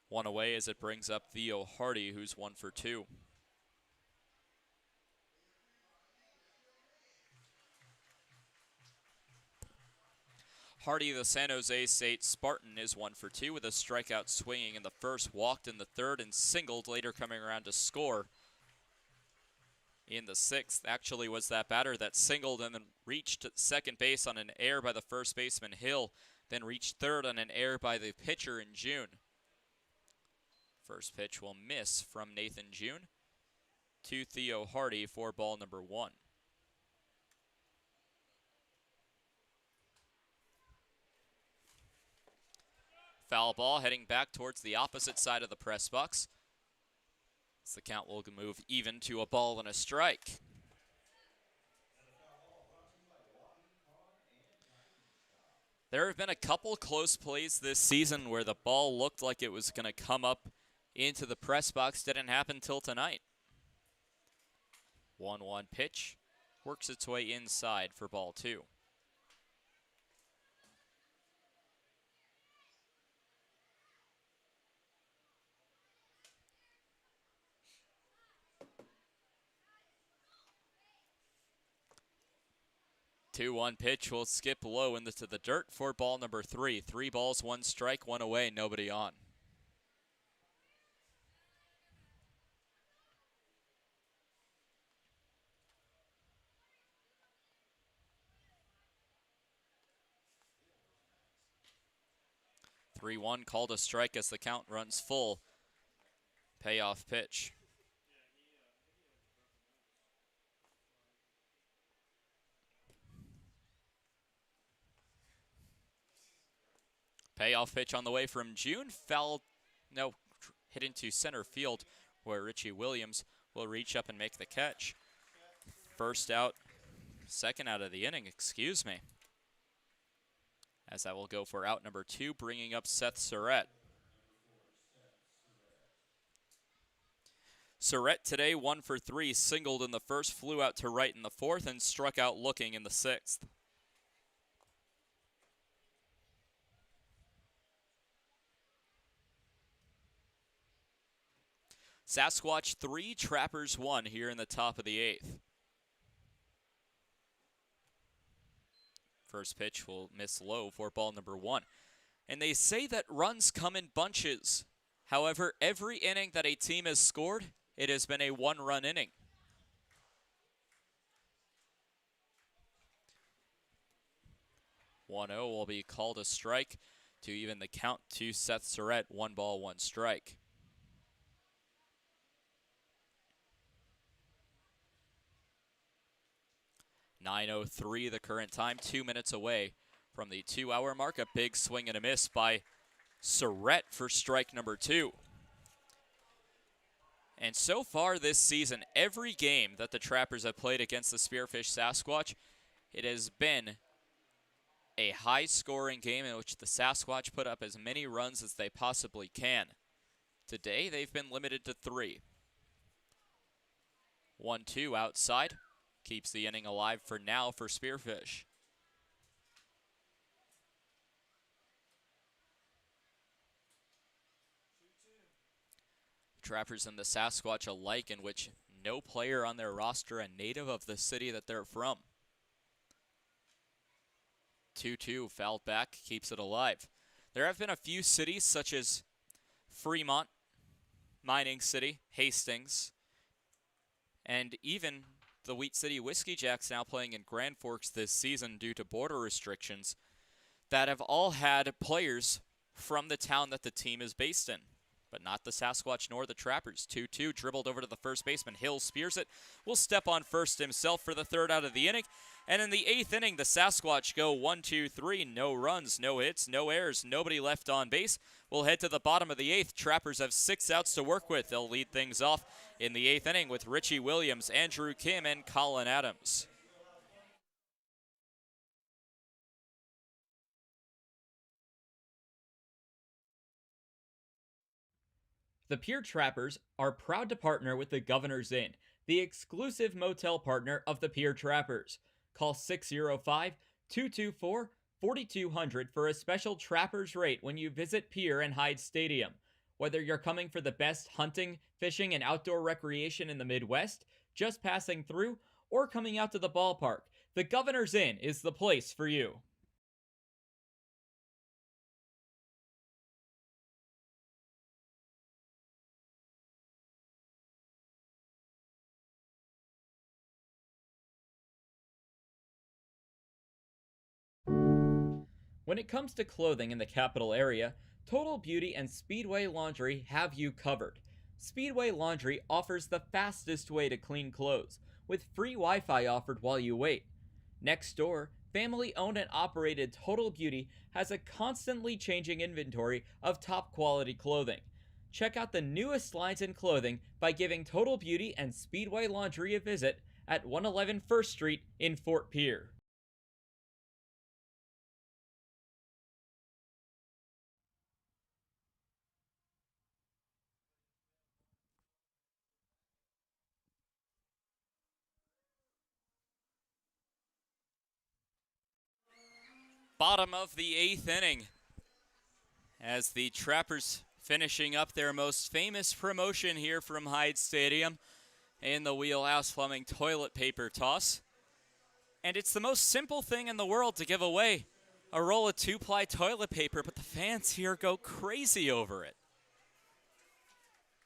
One away as it brings up Theo Hardy, who's 1 for 2. Hardy, the San Jose State Spartan, is 1 for 2 with a strikeout swinging in the first, walked in the third, and singled, later coming around to score in the 6th. Actually was that batter that singled and then reached second base on an error by the first baseman Hill, then reached third on an error by the pitcher in June. First pitch will miss from Nathan June to Theo Hardy for ball number 1. Foul ball heading back towards the opposite side of the press box. So the count will move even to a ball and a strike. There have been a couple close plays this season where the ball looked like it was going to come up into the press box. Didn't happen till tonight. 1-1 pitch works its way inside for ball 2. Two-one pitch will skip low into the dirt for ball number 3. 3 balls, 1 strike, 1 away, nobody on. Three-one called a strike as the count runs full. Payoff pitch. Payoff pitch on the way from June. Hit into center field where Richie Williams will reach up and make the catch. Second out of the inning, excuse me. As that will go for out number 2, bringing up Seth Surratt. Surratt today 1 for 3, singled in the first, flew out to right in the 4th, and struck out looking in the 6th. Sasquatch 3, Trappers 1 here in the top of the 8th. First pitch will miss low for ball number 1. And they say that runs come in bunches. However, every inning that a team has scored, it has been a one-run inning. One 0 will be called a strike to even the count to Seth Surratt. 1 ball, 1 strike. .903 the current time, 2 minutes away from the 2-hour mark. A big swing and a miss by Surratt for strike number 2. And so far this season, every game that the Trappers have played against the Spearfish Sasquatch, it has been a high-scoring game in which the Sasquatch put up as many runs as they possibly can. Today, they've been limited to 3. 1-2 outside. Keeps the inning alive for now for Spearfish. Trappers and the Sasquatch alike, in which no player on their roster a native of the city that they're from. 2-2 fouled back, keeps it alive. There have been a few cities such as Fremont, Mining City, Hastings, and even the Wheat City Whiskey Jacks now playing in Grand Forks this season due to border restrictions that have all had players from the town that the team is based in. But not the Sasquatch nor the Trappers. 2-2 dribbled over to the first baseman. Hill spears it. Will step on first himself for the 3rd out of the inning. And in the 8th inning, the Sasquatch go 1-2-3. No runs, no hits, no errors, nobody left on base. We'll head to the bottom of the 8th. Trappers have 6 outs to work with. They'll lead things off in the 8th inning with Richie Williams, Andrew Kim, and Colin Adams. The Pierre Trappers are proud to partner with the Governor's Inn, the exclusive motel partner of the Pierre Trappers. Call 605-224-4200 for a special Trappers rate when you visit Pierre and Hyde Stadium. Whether you're coming for the best hunting, fishing, and outdoor recreation in the Midwest, just passing through, or coming out to the ballpark, the Governor's Inn is the place for you. When it comes to clothing in the capital area, Total Beauty and Speedway Laundry have you covered. Speedway Laundry offers the fastest way to clean clothes, with free Wi-Fi offered while you wait. Next door, family-owned and operated Total Beauty has a constantly changing inventory of top-quality clothing. Check out the newest lines in clothing by giving Total Beauty and Speedway Laundry a visit at 111 First Street in Fort Pierre. Bottom of the 8th inning as the Trappers finishing up their most famous promotion here from Hyde Stadium in the wheelhouse plumbing toilet paper toss. And it's the most simple thing in the world to give away a roll of 2-ply toilet paper, but the fans here go crazy over it.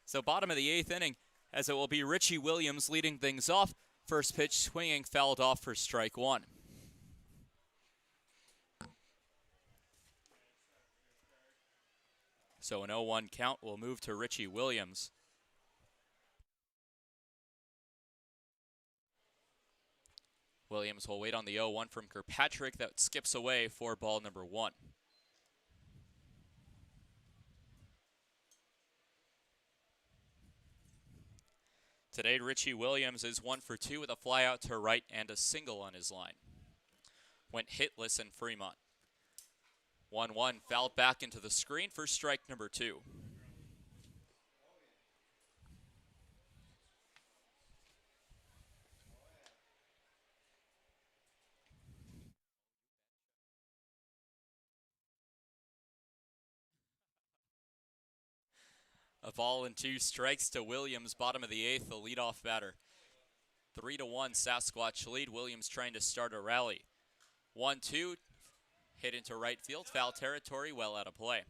So bottom of the 8th inning, as it will be Richie Williams leading things off. First pitch swinging, fouled off for strike 1. So an 0-1 count will move to Richie Williams. Williams will wait on the 0-1 from Kirkpatrick that skips away for ball number 1. Today, Richie Williams is 1 for 2 with a fly out to right and a single on his line. Went hitless in Fremont. 1-1 fouled back into the screen for strike number 2. A A ball and 2 strikes to Williams, bottom of the 8th, the leadoff batter. 3-1 Sasquatch lead. Williams trying to start a rally. 1-2, hit into right field, foul territory, well out of play.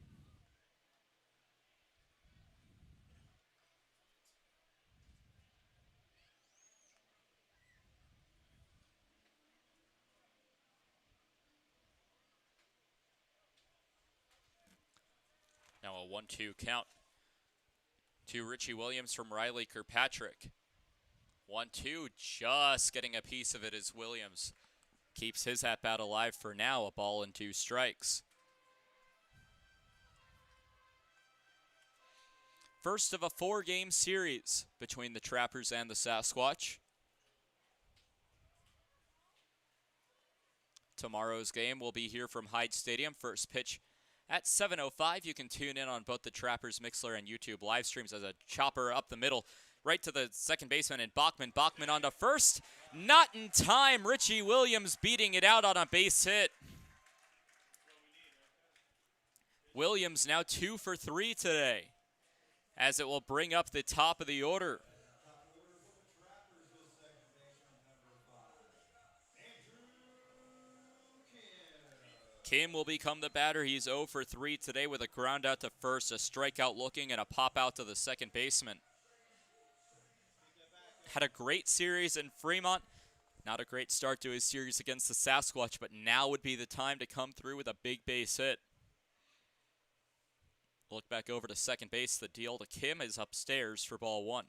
Now a 1-2 count to Richie Williams from Riley Kirkpatrick. 1-2, just getting a piece of it as Williams keeps his at-bat alive for now. A ball and 2 strikes. First of a 4-game series between the Trappers and the Sasquatch. Tomorrow's game will be here from Hyde Stadium. First pitch at 7:05. You can tune in on both the Trappers Mixler and YouTube live streams as a chopper up the middle, right to the second baseman and Bachman. Bachman on to first. Not in time. Richie Williams beating it out on a base hit. Williams now 2 for 3 today, as it will bring up the top of the order. Kim will become the batter. He's 0 for 3 today with a ground out to first, a strikeout looking, and a pop out to the second baseman. Had a great series in Fremont. Not a great start to his series against the Sasquatch, but now would be the time to come through with a big base hit. Look back over to second base. The deal to Kim is upstairs for ball 1.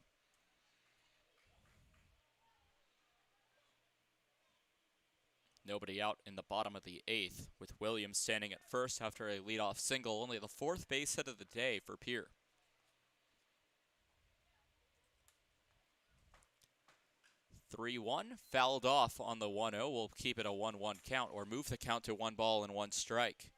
Nobody out in the bottom of the 8th, with Williams standing at first after a leadoff single. Only the 4th base hit of the day for Pierre. (3-1) fouled off on the 1-0. We'll keep it a 1-1 count, or move the count to 1 ball and 1 strike.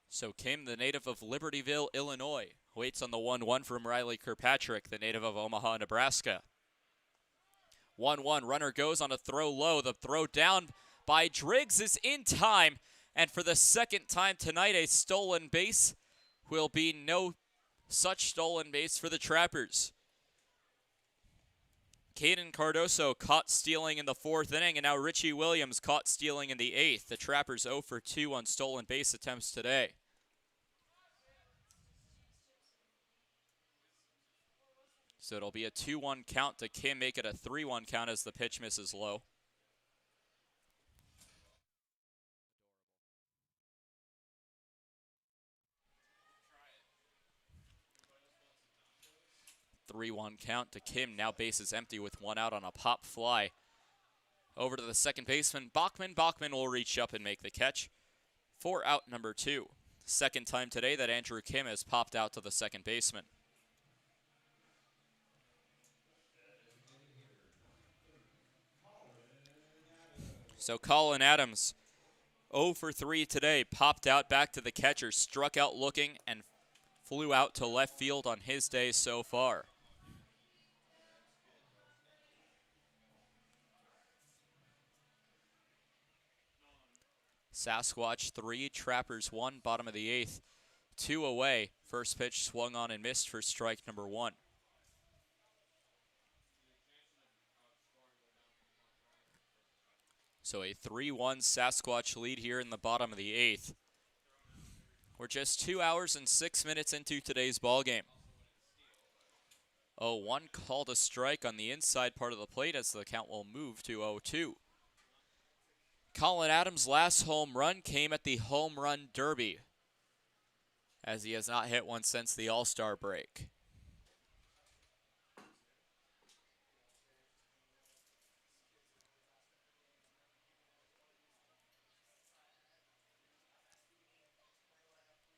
So Kim, the native of Libertyville, Illinois, waits on the 1-1 from Riley Kirkpatrick, the native of Omaha, Nebraska. 1-1, runner goes on a throw low. The throw down by Driggs is in time, and for the second time tonight, a stolen base. Will be no such stolen base for the Trappers. Caden Cardoso caught stealing in the 4th inning, and now Richie Williams caught stealing in the 8th. The Trappers 0 for 2 on stolen base attempts today. So it'll be a 2-1 count to Kim, make it a 3-1 count as the pitch misses low. (3-1) count to Kim. Now bases empty with 1 out on a pop fly. Over to the second baseman, Bachman. Bachman will reach up and make the catch for out number 2. Second time today that Andrew Kim has popped out to the second baseman. So Colin Adams, 0 for 3 today, popped out back to the catcher, struck out looking, and flew out to left field on his day so far. Sasquatch 3, Trappers 1, bottom of the 8th, 2 away. First pitch swung on and missed for strike number 1. So a 3-1 Sasquatch lead here in the bottom of the 8th. We're just 2 hours and 6 minutes into today's ballgame. 0-1 called a strike on the inside part of the plate as the count will move to 0-2. Colin Adams' last home run came at the Home Run Derby, as he has not hit one since the All-Star break.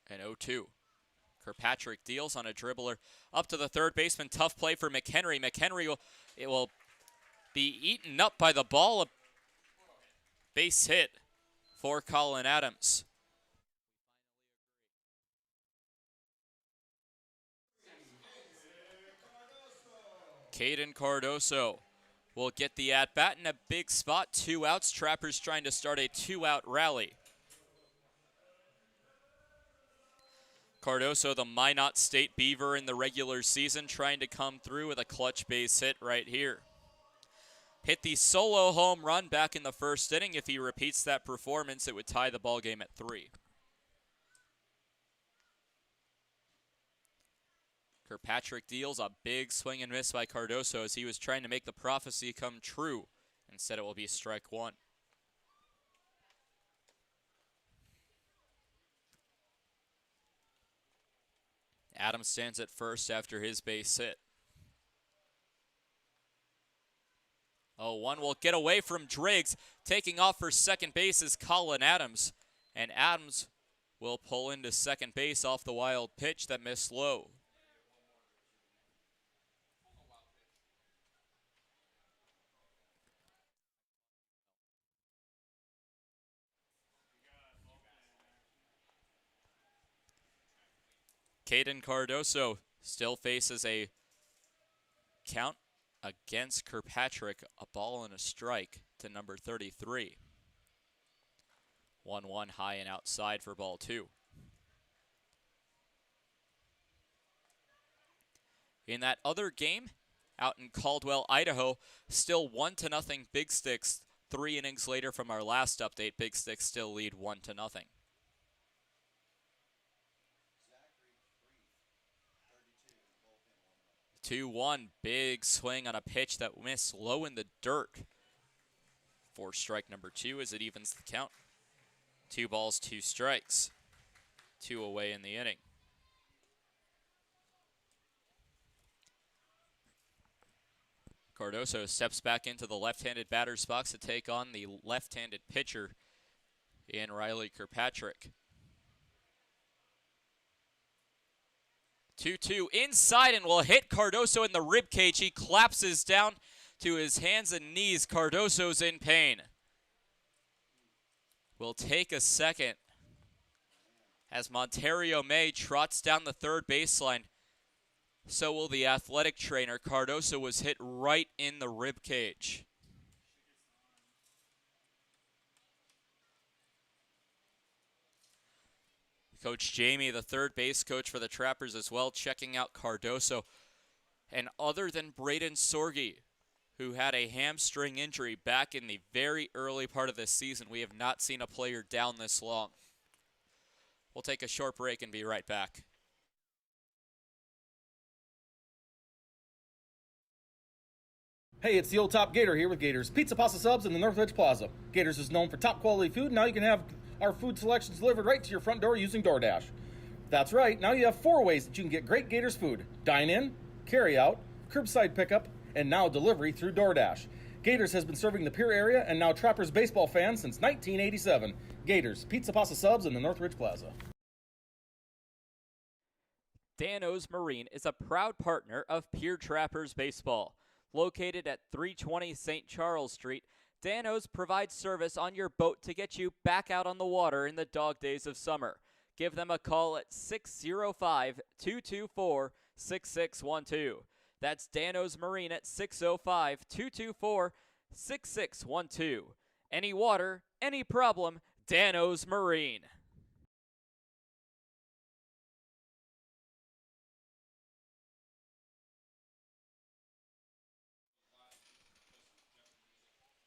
And 0-2. Kirkpatrick deals on a dribbler up to the third baseman. Tough play for McHenry. McHenry will be eaten up by the ball. A base hit for Colin Adams. Caden Cardoso will get the at-bat in a big spot. 2 outs. Trappers trying to start a 2-out rally. Cardoso, the Minot State Beaver in the regular season, trying to come through with a clutch base hit right here. Hit the solo home run back in the first inning. If he repeats that performance, it would tie the ball game at 3. Kirkpatrick deals a big swing and miss by Cardoso as he was trying to make the prophecy come true. Instead, it will be strike 1. Adams stands at first after his base hit. 0-1 will get away from Driggs. Taking off for second base is Colin Adams. And Adams will pull into second base off the wild pitch that missed low. Caden Cardoso still faces a count against Kirkpatrick, a ball and a strike to number 33. 1-1 high and outside for ball 2. In that other game, out in Caldwell, Idaho, still 1-0 Big Sticks. 3 innings later from our last update, Big Sticks still lead 1-0. 2-1, big swing on a pitch that missed low in the dirt for strike number 2 as it evens the count. 2 balls, 2 strikes. 2 away in the inning. Cardoso steps back into the left-handed batter's box to take on the left-handed pitcher in Riley Kirkpatrick. 2-2 inside and will hit Cardoso in the ribcage. He collapses down to his hands and knees. Cardoso's in pain. Will take a second as Monterio May trots down the third baseline. So will the athletic trainer. Cardoso was hit right in the ribcage. Coach Jamie, the third base coach for the Trappers as well, checking out Cardoso. And other than Braden Sorge, who had a hamstring injury back in the very early part of this season, we have not seen a player down this long. We'll take a short break and be right back. Hey, it's the old top Gator here with Gators Pizza Pasta Subs in the Northridge Plaza. Gators is known for top quality food. Now you can have our food selections delivered right to your front door using DoorDash. That's right, now you have 4 ways that you can get great Gators food. Dine in, carry out, curbside pickup, and now delivery through DoorDash. Gators has been serving the Pierre area and now Trappers baseball fans since 1987. Gators Pizza Pasta Subs in the Northridge Plaza. Dano's Marine is a proud partner of Pierre Trappers Baseball. Located at 320 St. Charles Street, Dano's provides service on your boat to get you back out on the water in the dog days of summer. Give them a call at 605-224-6612. That's Dano's Marine at 605-224-6612. Any water, any problem, Dano's Marine.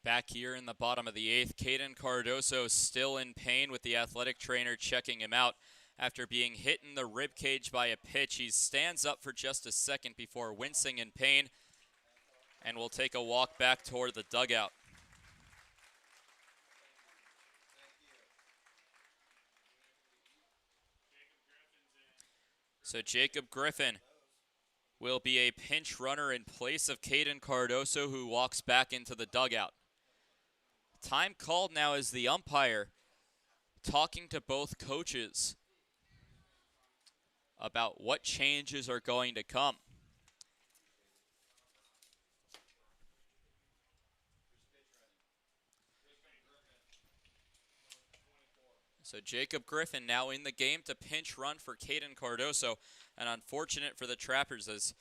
Back here in the bottom of the 8th, Caden Cardoso still in pain with the athletic trainer checking him out after being hit in the ribcage by a pitch. He stands up for just a second before wincing in pain and will take a walk back toward the dugout. So Jacob Griffin will be a pinch runner in place of Caden Cardoso, who walks back into the dugout. Time called now as the umpire talking to both coaches about what changes are going to come. So Jacob Griffin now in the game to pinch run for Caden Cardoso. And unfortunate for the Trappers as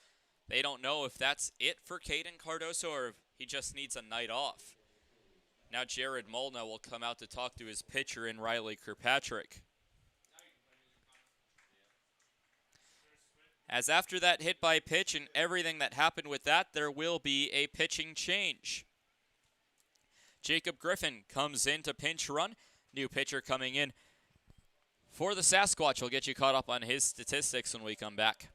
they don't know if that's it for Caden Cardoso or if He just needs a night off. Now Jared Molna will come out to talk to his pitcher in Riley Kirkpatrick. As after that hit by pitch and everything that happened with that, there will be a pitching change. Jacob Griffin comes in to pinch run. New pitcher coming in for the Sasquatch. We'll get you caught up on his statistics when we come back.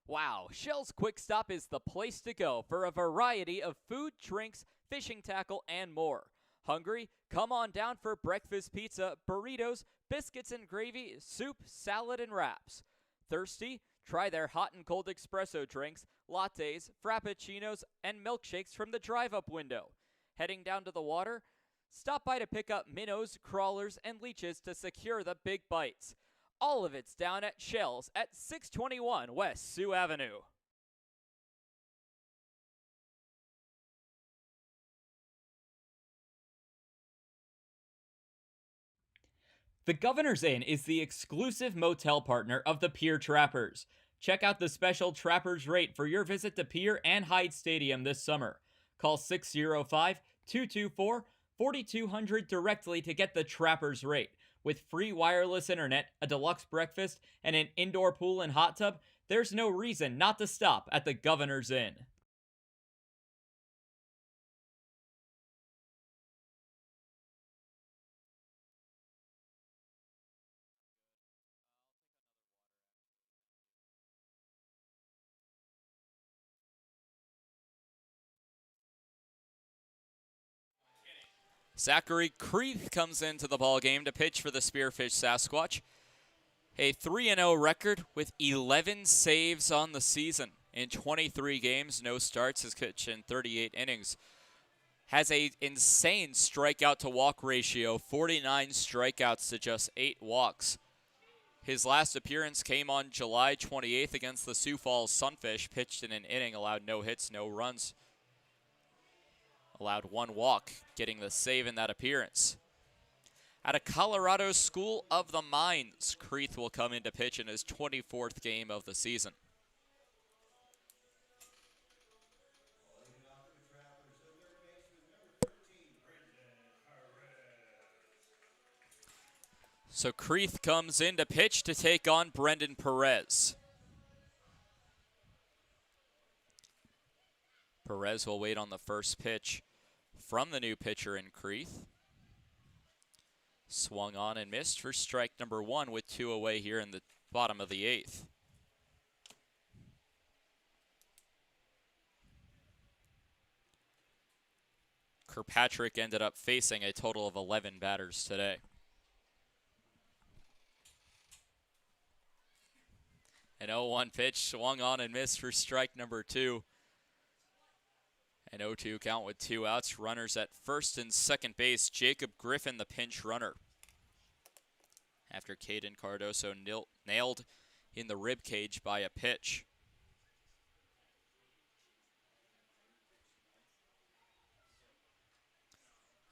Wow, Shell's Quick Stop is the place to go for a variety of food, drinks, fishing tackle, and more. Hungry? Come on down for breakfast pizza, burritos, biscuits and gravy, soup, salad, and wraps. Thirsty? Try their hot and cold espresso drinks, lattes, frappuccinos, and milkshakes from the drive-up window. Heading down to the water? Stop by to pick up minnows, crawlers, and leeches to secure the big bites. All of it's down at Shell's at 621 West Sioux Avenue. The Governor's Inn is the exclusive motel partner of the Pierre Trappers. Check out the special Trappers rate for your visit to Pierre and Hyde Stadium this summer. Call 605-224-4200 directly to get the Trappers rate. With free wireless internet, a deluxe breakfast, and an indoor pool and hot tub, there's no reason not to stop at the Governor's Inn. Zachary Creeth comes into the ballgame to pitch for the Spearfish Sasquatch. A 3-0 record with 11 saves on the season. In 23 games, no starts, has pitched in 38 innings. Has an insane strikeout to walk ratio, 49 strikeouts to just 8 walks. His last appearance came on July 28th against the Sioux Falls Sunfish, pitched in an inning, allowed no hits, no runs. Allowed 1 walk, getting the save in that appearance. At a Colorado School of the Mines, Creeth will come in to pitch in his 24th game of the season. So Creeth comes in to pitch to take on Brendan Perez. Perez will wait on the first pitch from the new pitcher in Creeth. Swung on and missed for strike number 1 with 2 away here in the bottom of the 8th. Kirkpatrick ended up facing a total of 11 batters today. An 0-1 pitch swung on and missed for strike number 2. An 0-2 count with 2 outs. Runners at first and second base. Jacob Griffin, the pinch runner. After Caden Cardoso nailed in the rib cage by a pitch.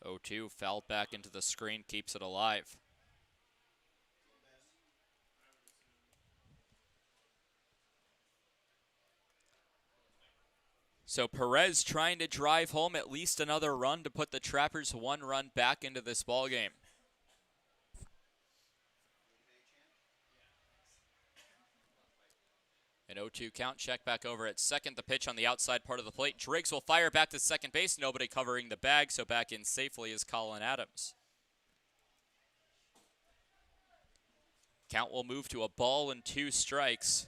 Oh, 2 fouled back into the screen, keeps it alive. So Perez trying to drive home at least another run to put the Trappers 1 run back into this ballgame. An 0-2 count, check back over at second. The pitch on the outside part of the plate. Driggs will fire back to second base. Nobody covering the bag, so back in safely is Colin Adams. Count will move to a ball and 2 strikes.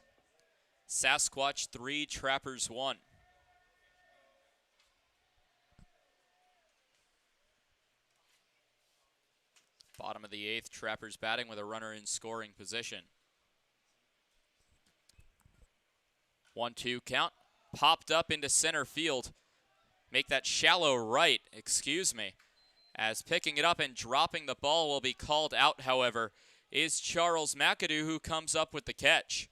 Sasquatch 3, Trappers 1. Bottom of the 8th, Trappers batting with a runner in scoring position. 1-2 count, popped up into center field. Make that shallow right, excuse me. As picking it up and dropping the ball will be called out, however, is Charles McAdoo, who comes up with the catch.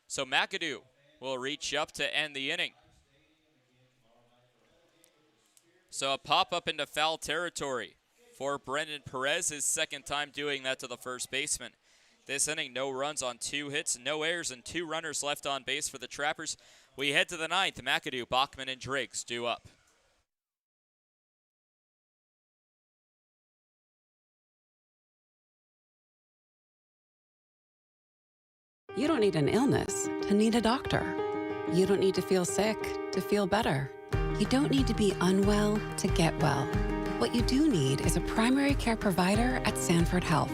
So McAdoo will reach up to end the inning. So a pop-up into foul territory for Brendan Perez, his second time doing that to the first baseman. This inning, no runs on 2 hits, no errors, and 2 runners left on base for the Trappers. We head to the 9th. McAdoo, Bachman, and Driggs due up. You don't need an illness to need a doctor. You don't need to feel sick to feel better. You don't need to be unwell to get well. What you do need is a primary care provider at Sanford Health.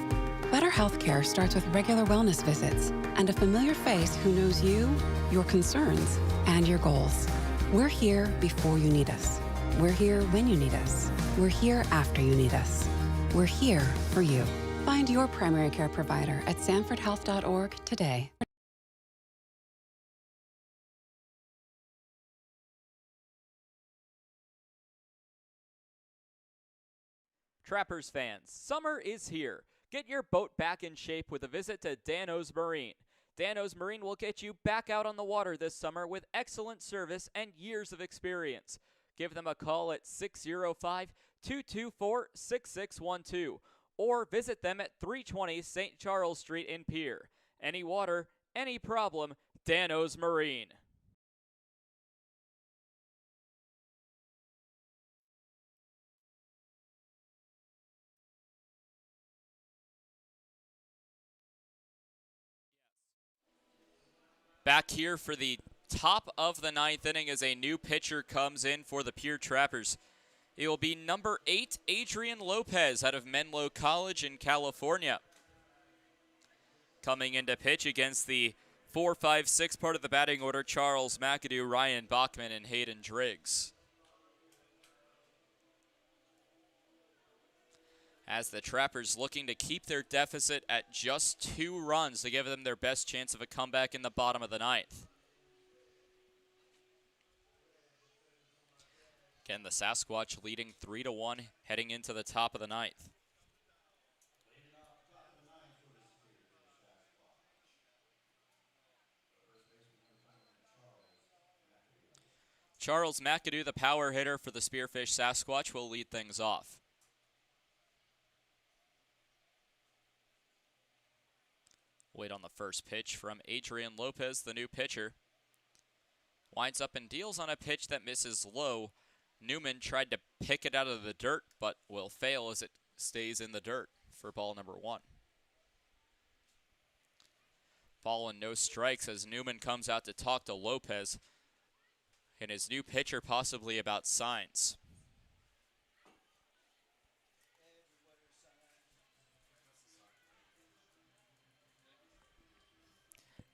Better healthcare starts with regular wellness visits and a familiar face who knows you, your concerns, and your goals. We're here before you need us. We're here when you need us. We're here after you need us. We're here for you. Find your primary care provider at sanfordhealth.org today. Trappers fans, summer is here. Get your boat back in shape with a visit to Dano's Marine. Dano's Marine will get you back out on the water this summer with excellent service and years of experience. Give them a call at 605-224-6612 or visit them at 320 St. Charles Street in Pierre. Any water, any problem, Dano's Marine. Back here for the top of the 9th inning as a new pitcher comes in for the Pierre Trappers. It will be number 8, Adrian Lopez out of Menlo College in California. Coming in to pitch against the 4, 5, 6 part of the batting order, Charles McAdoo, Ryan Bachman, and Hayden Driggs. As the Trappers looking to keep their deficit at just 2 runs to give them their best chance of a comeback in the bottom of the 9th. Again, the Sasquatch leading 3-1 heading into the top of the 9th. Charles McAdoo, the power hitter for the Spearfish Sasquatch, will lead things off. Wait on the first pitch from Adrian Lopez, the new pitcher. Winds up and deals on a pitch that misses low. Newman tried to pick it out of the dirt, but will fail as it stays in the dirt for ball number 1. Ball and no strikes as Newman comes out to talk to Lopez and his new pitcher possibly about signs.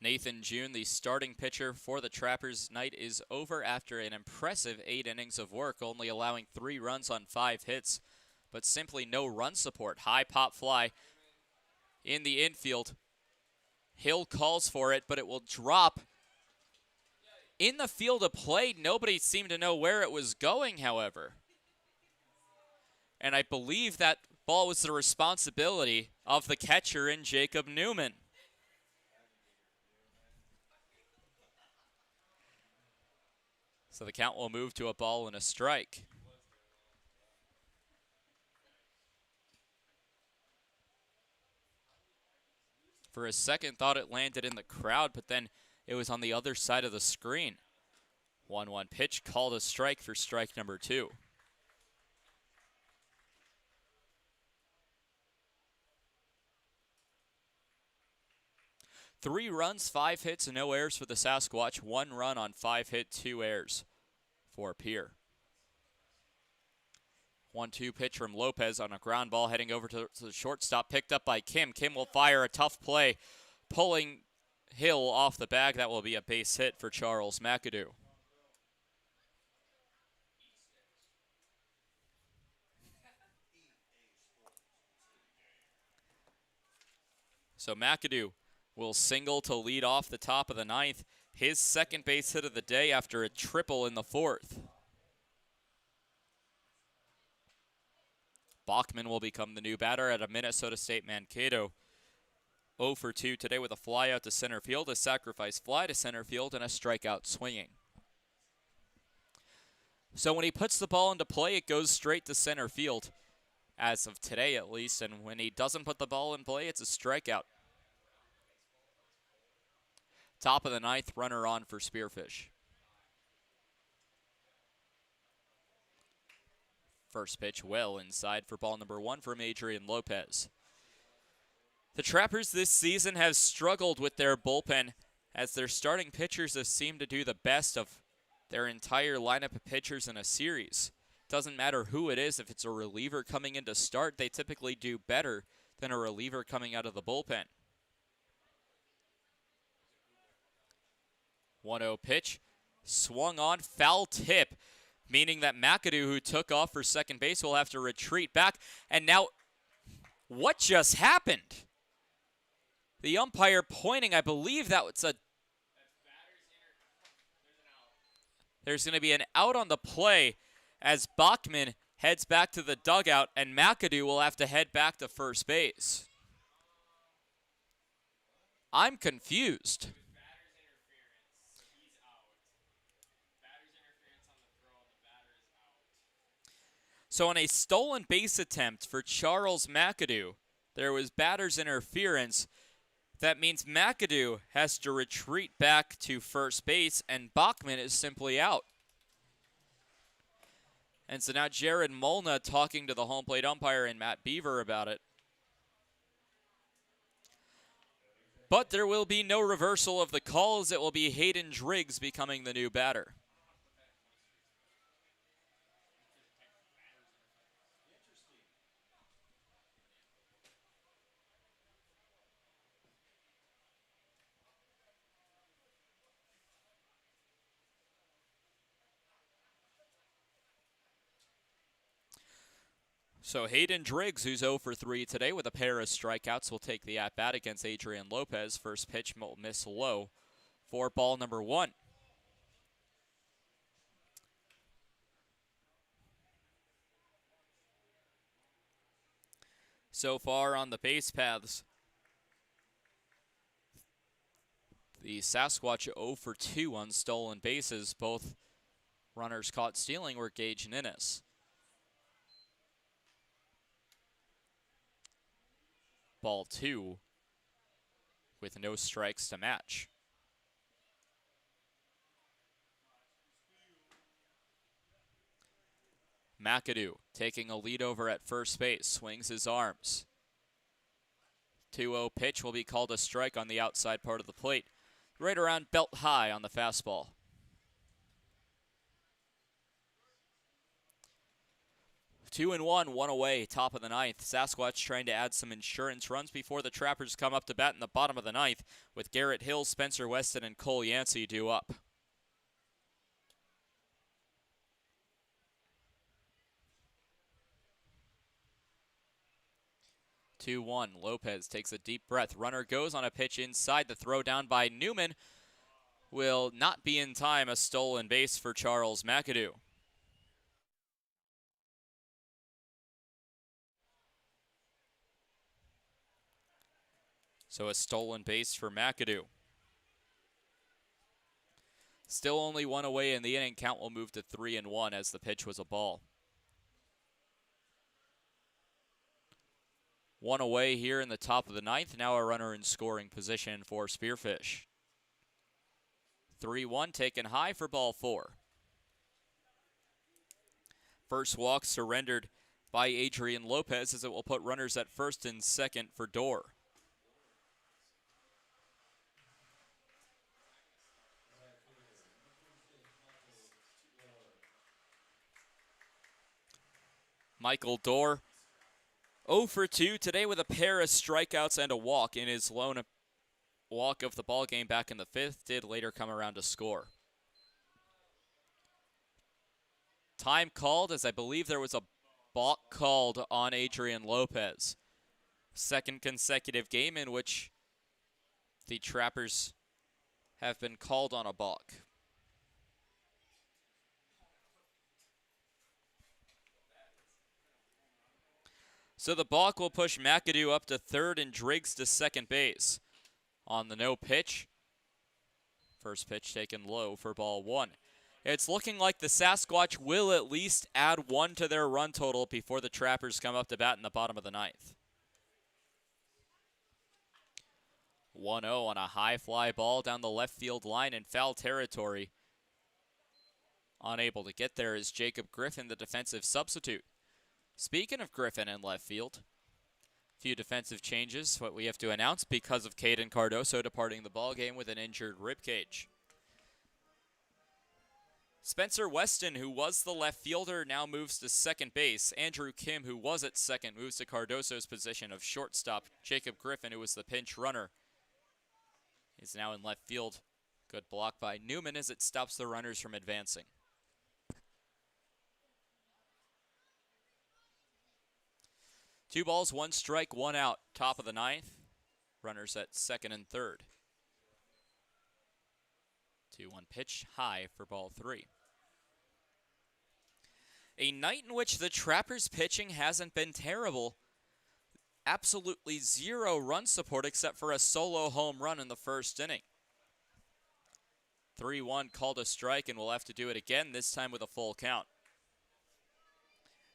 Nathan June, the starting pitcher for the Trappers, night is over after an impressive 8 innings of work, only allowing 3 runs on 5 hits, but simply no run support. High pop fly in the infield. Hill calls for it, but it will drop in the field of play. Nobody seemed to know where it was going, however. And I believe that ball was the responsibility of the catcher in Jacob Newman. So the count will move to a ball and a strike. For a second, thought it landed in the crowd, but then it was on the other side of the screen. 1-1 pitch, called a strike for strike number 2. Three runs, 5 hits, and no errors for the Sasquatch. 1 run on 5 hit, 2 errors for Pierre. 1-2 pitch from Lopez on a ground ball heading over to the shortstop, picked up by Kim. Kim will fire a tough play, pulling Hill off the bag. That will be a base hit for Charles McAdoo. So McAdoo will single to lead off the top of the 9th. His second base hit of the day after a triple in the 4th. Bachman will become the new batter at a Minnesota State Mankato. 0 for 2 today with a fly out to center field, a sacrifice fly to center field, and a strikeout swinging. So when he puts the ball into play, it goes straight to center field, as of today at least, and when he doesn't put the ball in play, it's a strikeout. Top of the ninth, runner on for Spearfish. First pitch well inside for ball number 1 from Adrian Lopez. The Trappers this season have struggled with their bullpen as their starting pitchers have seemed to do the best of their entire lineup of pitchers in a series. Doesn't matter who it is, if it's a reliever coming in to start, they typically do better than a reliever coming out of the bullpen. 1-0 pitch, swung on, foul tip, meaning that McAdoo, who took off for second base, will have to retreat back. And now, what just happened? The umpire pointing, I believe that was a... There's going to be an out on the play as Bachman heads back to the dugout, and McAdoo will have to head back to first base. I'm confused. So on a stolen base attempt for Charles McAdoo, there was batter's interference. That means McAdoo has to retreat back to first base, and Bachman is simply out. And so now Jared Molna talking to the home plate umpire and Matt Beaver about it. But there will be no reversal of the calls. It will be Hayden Driggs becoming the new batter. So Hayden Driggs, who's 0 for 3 today with a pair of strikeouts, will take the at-bat against Adrian Lopez. First pitch will miss low for ball number 1. So far on the base paths, the Sasquatch 0 for 2 on stolen bases. Both runners caught stealing were Gage and Innes. Ball 2 with no strikes to match. McAdoo taking a lead over at first base, swings his arms. 2-0 pitch will be called a strike on the outside part of the plate, right around belt high on the fastball. 2-1, 1 away, top of the ninth. Sasquatch trying to add some insurance runs before the Trappers come up to bat in the bottom of the ninth, with Garrett Hill, Spencer Weston, and Cole Yancey due up. Two one. Lopez takes a deep breath. Runner goes on a pitch inside. The throw down by Newman will not be in time. A stolen base for Charles McAdoo. So a stolen base for McAdoo. Still only 1 away, and the inning count will move to 3-1 as the pitch was a ball. 1 away here in the top of the ninth. Now a runner in scoring position for Spearfish. 3-1 taken high for ball 4. First walk surrendered by Adrian Lopez as it will put runners at first and second for Dorr. Michael Dorr 0 for 2 today with a pair of strikeouts and a walk in his lone walk of the ball game back in the 5th. Did later come around to score. Time called as I believe there was a balk called on Adrian Lopez. Second consecutive game in which the Trappers have been called on a balk. So the balk will push McAdoo up to third and Driggs to second base. On the no pitch, first pitch taken low for ball 1. It's looking like the Sasquatch will at least add 1 to their run total before the Trappers come up to bat in the bottom of the ninth. 1-0 on a high fly ball down the left field line in foul territory. Unable to get there is Jacob Griffin, the defensive substitute. Speaking of Griffin in left field, a few defensive changes, what we have to announce because of Caden Cardoso departing the ballgame with an injured ribcage. Spencer Weston, who was the left fielder, now moves to second base. Andrew Kim, who was at second, moves to Cardoso's position of shortstop. Jacob Griffin, who was the pinch runner, is now in left field. Good block by Newman as it stops the runners from advancing. Two balls, one strike, one out. Top of the ninth. Runners at second and third. 2-1 pitch high for ball three. A night in which the Trappers' pitching hasn't been terrible. Absolutely zero run support except for a solo home run in the first inning. 3-1 called a strike, and we'll have to do it again, this time with a full count.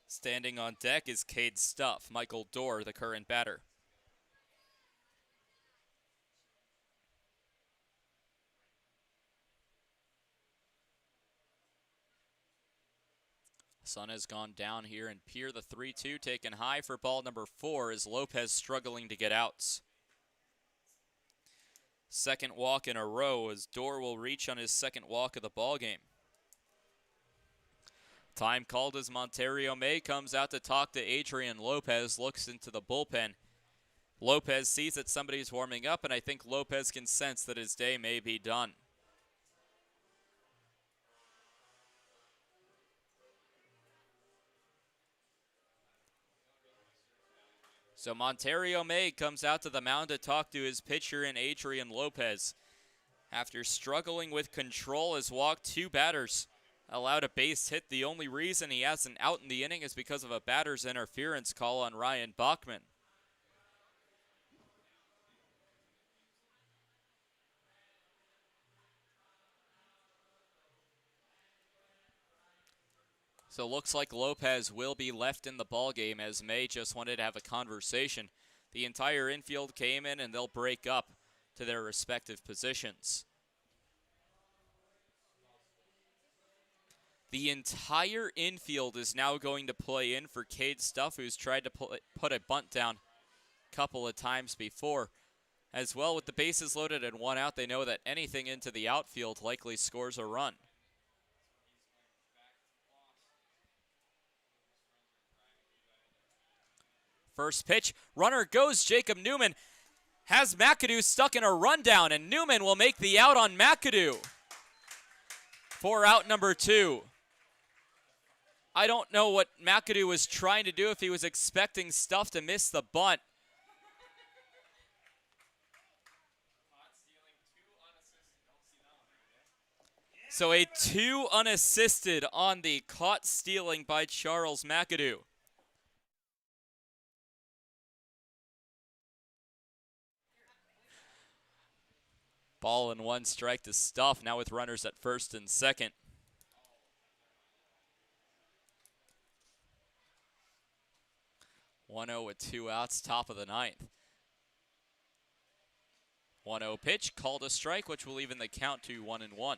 Standing on deck is Cade Stuff, Michael Dorr, the current batter. Sun has gone down here, and Pierre, the 3-2, taken high for ball number 4 as Lopez struggling to get outs. Second walk in a row as Dorr will reach on his second walk of the ballgame. Time called as Monterio May comes out to talk to Adrian Lopez, looks into the bullpen. Lopez sees that somebody's warming up, and I think Lopez can sense that his day may be done. So Monterio May comes out to the mound to talk to his pitcher in Adrian Lopez. After struggling with control, has walked two batters, allowed a base hit. The only reason he hasn't out in the inning is because of a batter's interference call on Ryan Bachman. So looks like Lopez will be left in the ballgame as May just wanted to have a conversation. The entire infield came in and they'll break up to their respective positions. The entire infield is now going to play in for Cade Stuff, who's tried to put a bunt down a couple of times before. As well, with the bases loaded and one out, they know that anything into the outfield likely scores a run. First pitch, runner goes. Jacob Newman has McAdoo stuck in a rundown, and Newman will make the out on McAdoo for out number 2. I don't know what McAdoo was trying to do, if he was expecting Stuff to miss the bunt. So a 2 unassisted on the caught stealing by Charles McAdoo. Ball and 1 strike to Stuff, now with runners at first and second. (1-0) with 2 outs, top of the ninth. 1-0 pitch, called a strike, which will even the count to 1-1.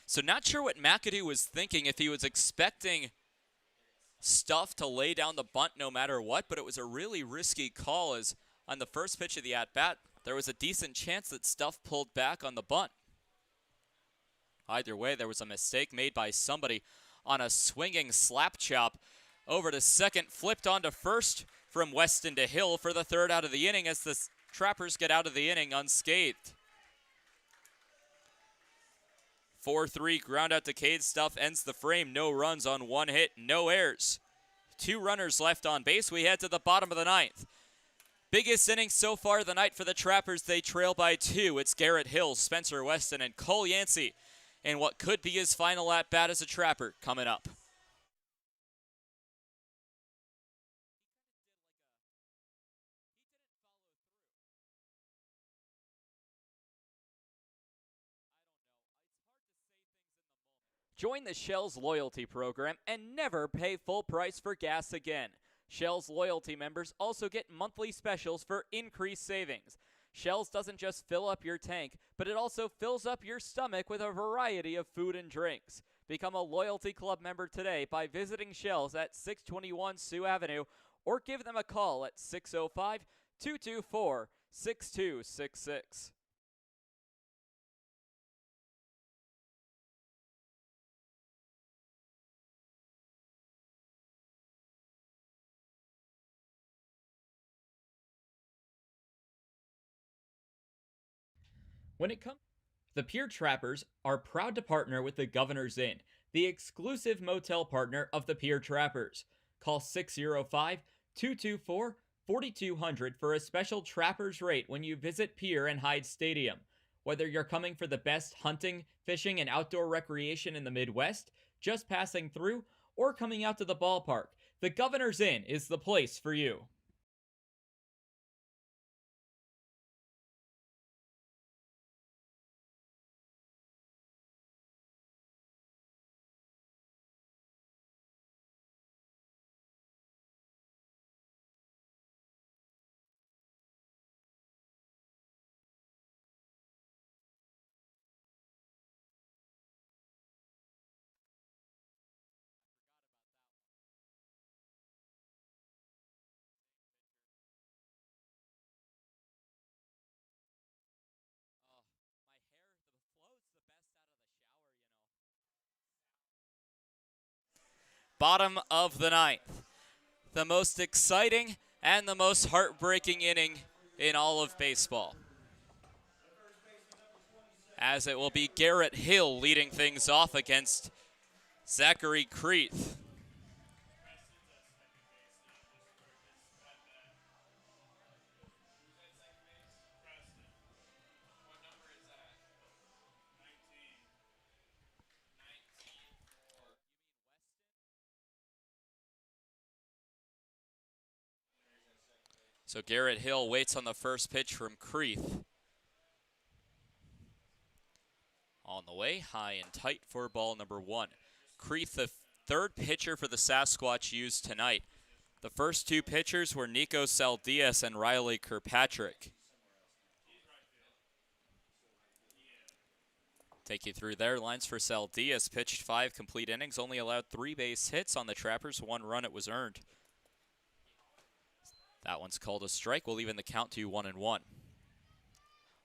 So not sure what McAdoo was thinking, if he was expecting Stuff to lay down the bunt no matter what, but it was a really risky call, as on the first pitch of the at-bat, there was a decent chance that Stuff pulled back on the bunt. Either way, there was a mistake made by somebody on a swinging slap chop. Over to second, flipped onto first from Weston to Hill for the third out of the inning as the Trappers get out of the inning unscathed. 4-3 ground out to Cade Stuff ends the frame. No runs on 1 hit, no errors. 2 runners left on base. We head to the bottom of the ninth. Biggest inning so far of the night for the Trappers. They trail by 2. It's Garrett Hill, Spencer Weston, and Cole Yancey in what could be his final at-bat as a Trapper coming up. Join the Shell's loyalty program and never pay full price for gas again. Shell's loyalty members also get monthly specials for increased savings. Shells doesn't just fill up your tank, but it also fills up your stomach with a variety of food and drinks. Become a Loyalty Club member today by visiting Shells at 621 Sioux Avenue or give them a call at 605 224 6266. When it comes, the Pierre Trappers are proud to partner with the Governor's Inn, the exclusive motel partner of the Pierre Trappers. Call 605 224 4200 for a special Trappers rate when you visit Pierre and Hyde Stadium. Whether you're coming for the best hunting, fishing, and outdoor recreation in the Midwest, just passing through, or coming out to the ballpark, the Governor's Inn is the place for you. Bottom of the ninth. The most exciting and the most heartbreaking inning in all of baseball. As it will be Garrett Hill leading things off against Zachary Creeth. So Garrett Hill waits on the first pitch from Creeth. On the way, high and tight for ball number one. Creeth, the third pitcher for the Sasquatch used tonight. The first two pitchers were Nico Saldias and Riley Kirkpatrick. Take you through their lines for Saldias. Pitched 5 complete innings, only allowed 3 base hits on the Trappers. 1 run it was earned. That one's called a strike. We'll even the count to 1-1.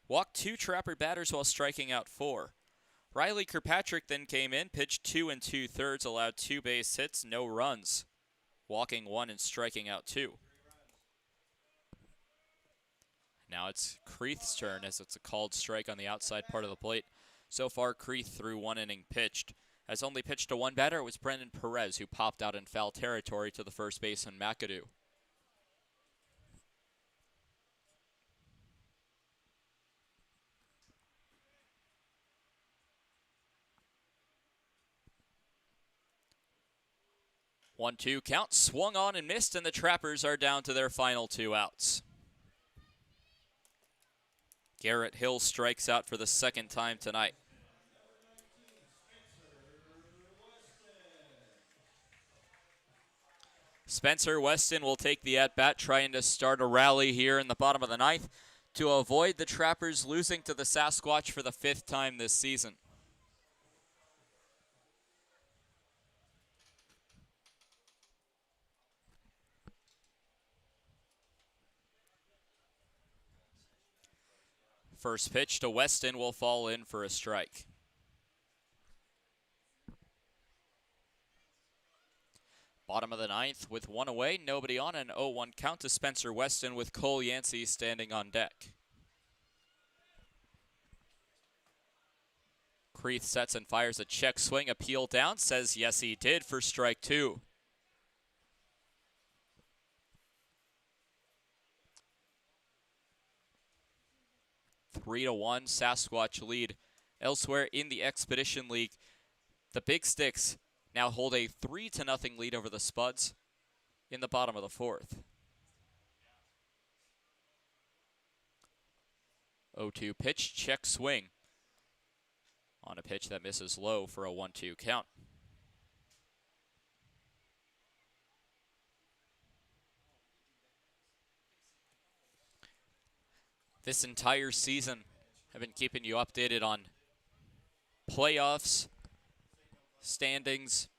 Walked 2 Trapper batters while striking out 4. Riley Kirkpatrick then came in, pitched 2 2/3, allowed 2 base hits, no runs. Walking 1 and striking out 2. Now it's Creeth's turn as it's a called strike on the outside part of the plate. So far, Creeth through 1 inning pitched. Has only pitched to 1 batter. It was Brendan Perez who popped out in foul territory to the first baseman McAdoo. One-two count, swung on and missed, and the Trappers are down to their final 2 outs. Garrett Hill strikes out for the second time tonight. Spencer Weston will take the at-bat, trying to start a rally here in the bottom of the ninth to avoid the Trappers losing to the Sasquatch for the 5th time this season. First pitch to Weston will fall in for a strike. Bottom of the ninth with 1 away, nobody on, an 0-1 count to Spencer Weston with Cole Yancey standing on deck. Creeth sets and fires a check swing, appeal down, says yes he did for strike 2. Three to 1 Sasquatch lead. Elsewhere in the Expedition League, the Big Sticks now hold a 3-0 lead over the Spuds in the bottom of the 4th. 0-2 pitch, check swing on a pitch that misses low for a 1-2 count. this entire season. I've been keeping you updated on playoffs, standings,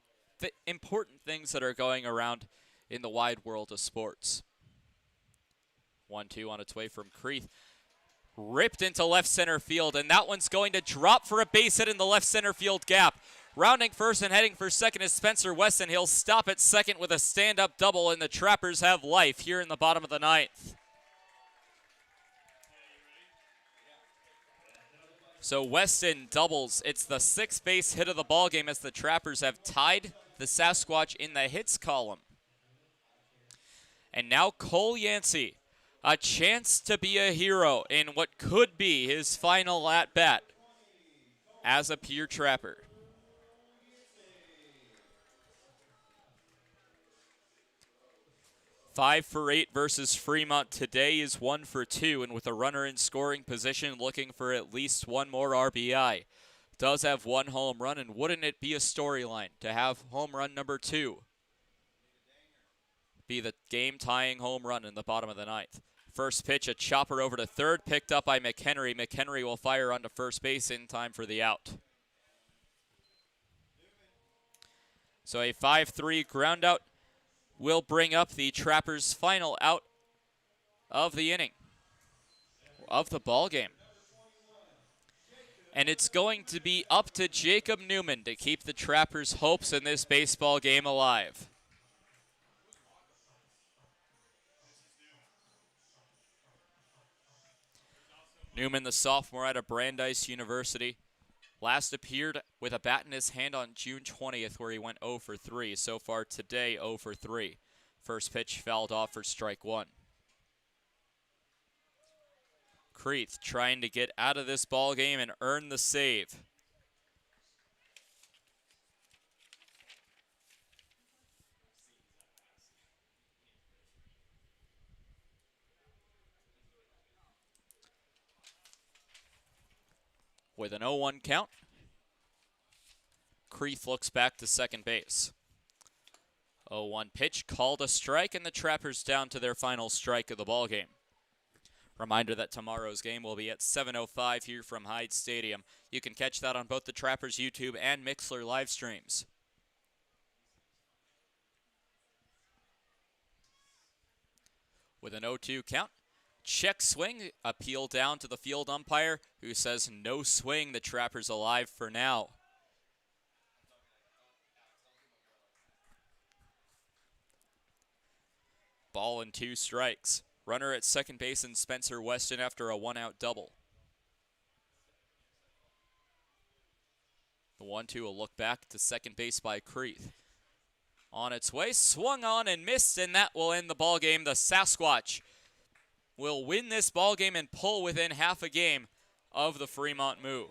the important things that are going around in the wide world of sports. 1-2 on its way from Creeth. Ripped into left center field, and that one's going to drop for a base hit in the left center field gap. Rounding first and heading for second is Spencer Weston. He'll stop at second with a stand-up double, and the Trappers have life here in the bottom of the ninth. So Weston doubles. It's the sixth base hit of the ballgame as the Trappers have tied the Sasquatch in the hits column. And now Cole Yancey, a chance to be a hero in what could be his final at-bat as a Pierre Trapper. Five for 8 versus Fremont today is 1 for 2, and with a runner in scoring position looking for at least one more RBI. Does have one home run, and wouldn't it be a storyline to have home run number 2 be the game-tying home run in the bottom of the ninth? First pitch, a chopper over to third, picked up by McHenry. McHenry will fire onto first base in time for the out. So a 5-3 ground out will bring up the Trappers' final out of the inning, of the ball game. And it's going to be up to Jacob Newman to keep the Trappers' hopes in this baseball game alive. Newman, the sophomore out of Brandeis University, last appeared with a bat in his hand on June 20th where he went 0 for 3. So far today, 0 for 3. First pitch fouled off for strike 1. Creeth trying to get out of this ball game and earn the save. With an 0-1 count, Creeth looks back to second base. 0-1 pitch, called a strike, and the Trappers down to their final strike of the ballgame. Reminder that tomorrow's game will be at 7:05 here from Hyde Stadium. You can catch that on both the Trappers YouTube and Mixler live streams. With an 0-2 count, check swing, appeal down to the field umpire who says no swing, the Trappers alive for now. Ball and 2 strikes. Runner at second base and Spencer Weston after a 1-out double. The 1-2 will look back to second base by Creeth. On its way, swung on and missed, and that will end the ball game. The Sasquatch will win this ball game and pull within half a game of the Fremont move.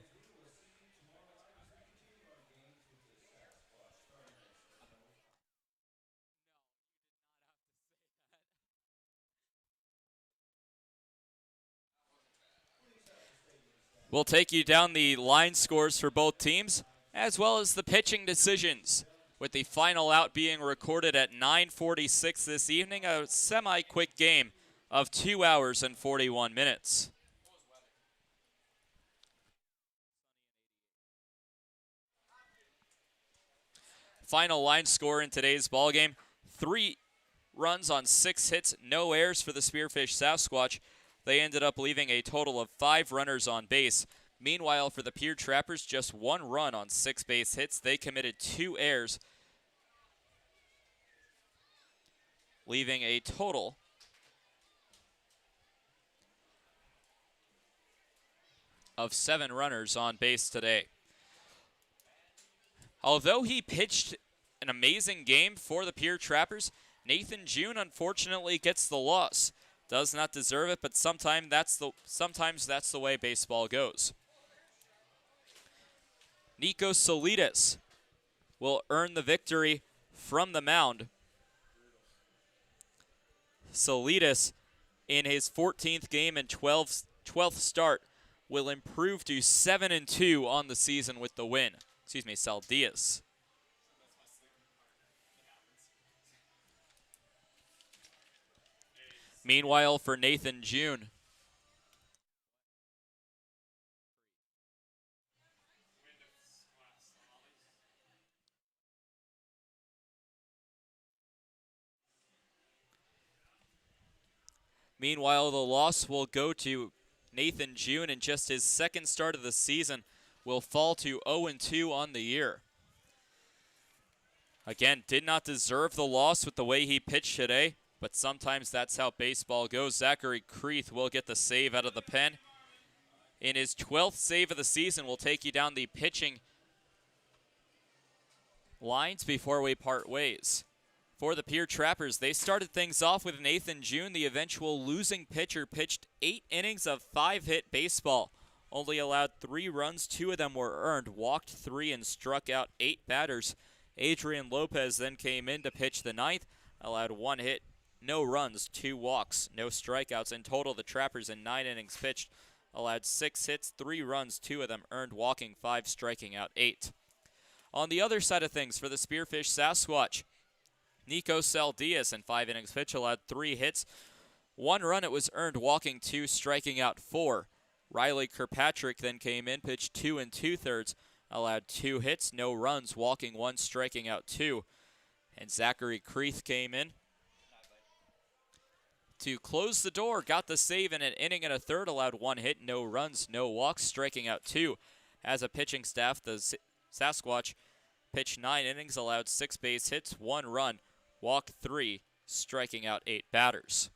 We'll take you down the line scores for both teams, as well as the pitching decisions, with the final out being recorded at 9:46 this evening, a semi-quick game of 2 hours and 41 minutes. Final line score in today's ballgame, 3 runs on 6 hits, no errors for the Spearfish Sasquatch. They ended up leaving a total of 5 runners on base. Meanwhile, for the Pierre Trappers, just 1 run on 6 base hits. They committed 2 errors, leaving a total of 7 runners on base today. Although he pitched an amazing game for the Pierre Trappers, Nathan June unfortunately gets the loss. Does not deserve it, but sometimes that's the way baseball goes. Nico Solidas will earn the victory from the mound. Solidas, in his 14th game and 12th start, will improve to 7-2 on the season with the win. Excuse me, Saldias. Meanwhile, for Nathan June, Meanwhile, the loss will go to Nathan June, and just his second start of the season will fall to 0-2 on the year. Again, did not deserve the loss with the way he pitched today, but sometimes that's how baseball goes. Zachary Creeth will get the save out of the pen. In his 12th save of the season, we'll take you down the pitching lines before we part ways. For the Pierre Trappers, they started things off with Nathan June, the eventual losing pitcher, pitched 8 innings of 5-hit baseball. Only allowed 3 runs, 2 of them were earned, walked 3 and struck out 8 batters. Adrian Lopez then came in to pitch the 9th, allowed 1 hit, no runs, 2 walks, no strikeouts. In total, the Trappers in 9 innings pitched allowed 6 hits, 3 runs, 2 of them earned, walking 5, striking out 8. On the other side of things, for the Spearfish Sasquatch, Nico Saldias in 5 innings pitched allowed 3 hits, 1 run, it was earned, walking 2, striking out 4. Riley Kirkpatrick then came in, pitched 2 2/3, allowed 2 hits, no runs, walking 1, striking out 2. And Zachary Creeth came in to close the door, got the save in an inning and a third, allowed 1 hit, no runs, no walks, striking out 2. As a pitching staff, the Sasquatch pitched 9 innings, allowed 6 base hits, 1 run, walked 3, striking out 8 batters.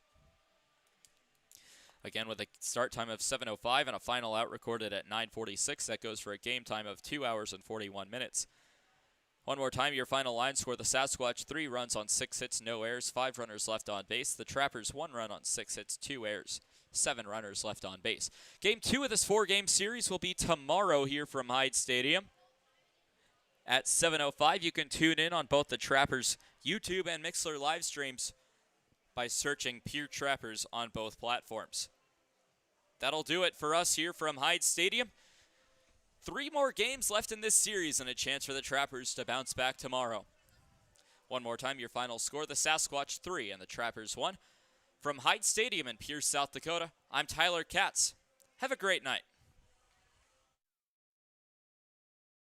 Again, with a start time of 7:05 and a final out recorded at 9:46, that goes for a game time of 2 hours and 41 minutes. One more time, your final line score: the Sasquatch 3 runs on 6 hits, no errors, 5 runners left on base. The Trappers 1 run on 6 hits, 2 errors, 7 runners left on base. Game 2 of this 4-game series will be tomorrow here from Hyde Stadium at 7:05. You can tune in on both the Trappers YouTube and Mixler live streams by searching Pierre Trappers on both platforms. That'll do it for us here from Hyde Stadium. 3 more games left in this series and a chance for the Trappers to bounce back tomorrow. One more time, your final score: the Sasquatch 3 and the Trappers 1. From Hyde Stadium in Pierce, South Dakota, I'm Tyler Katz. Have a great night.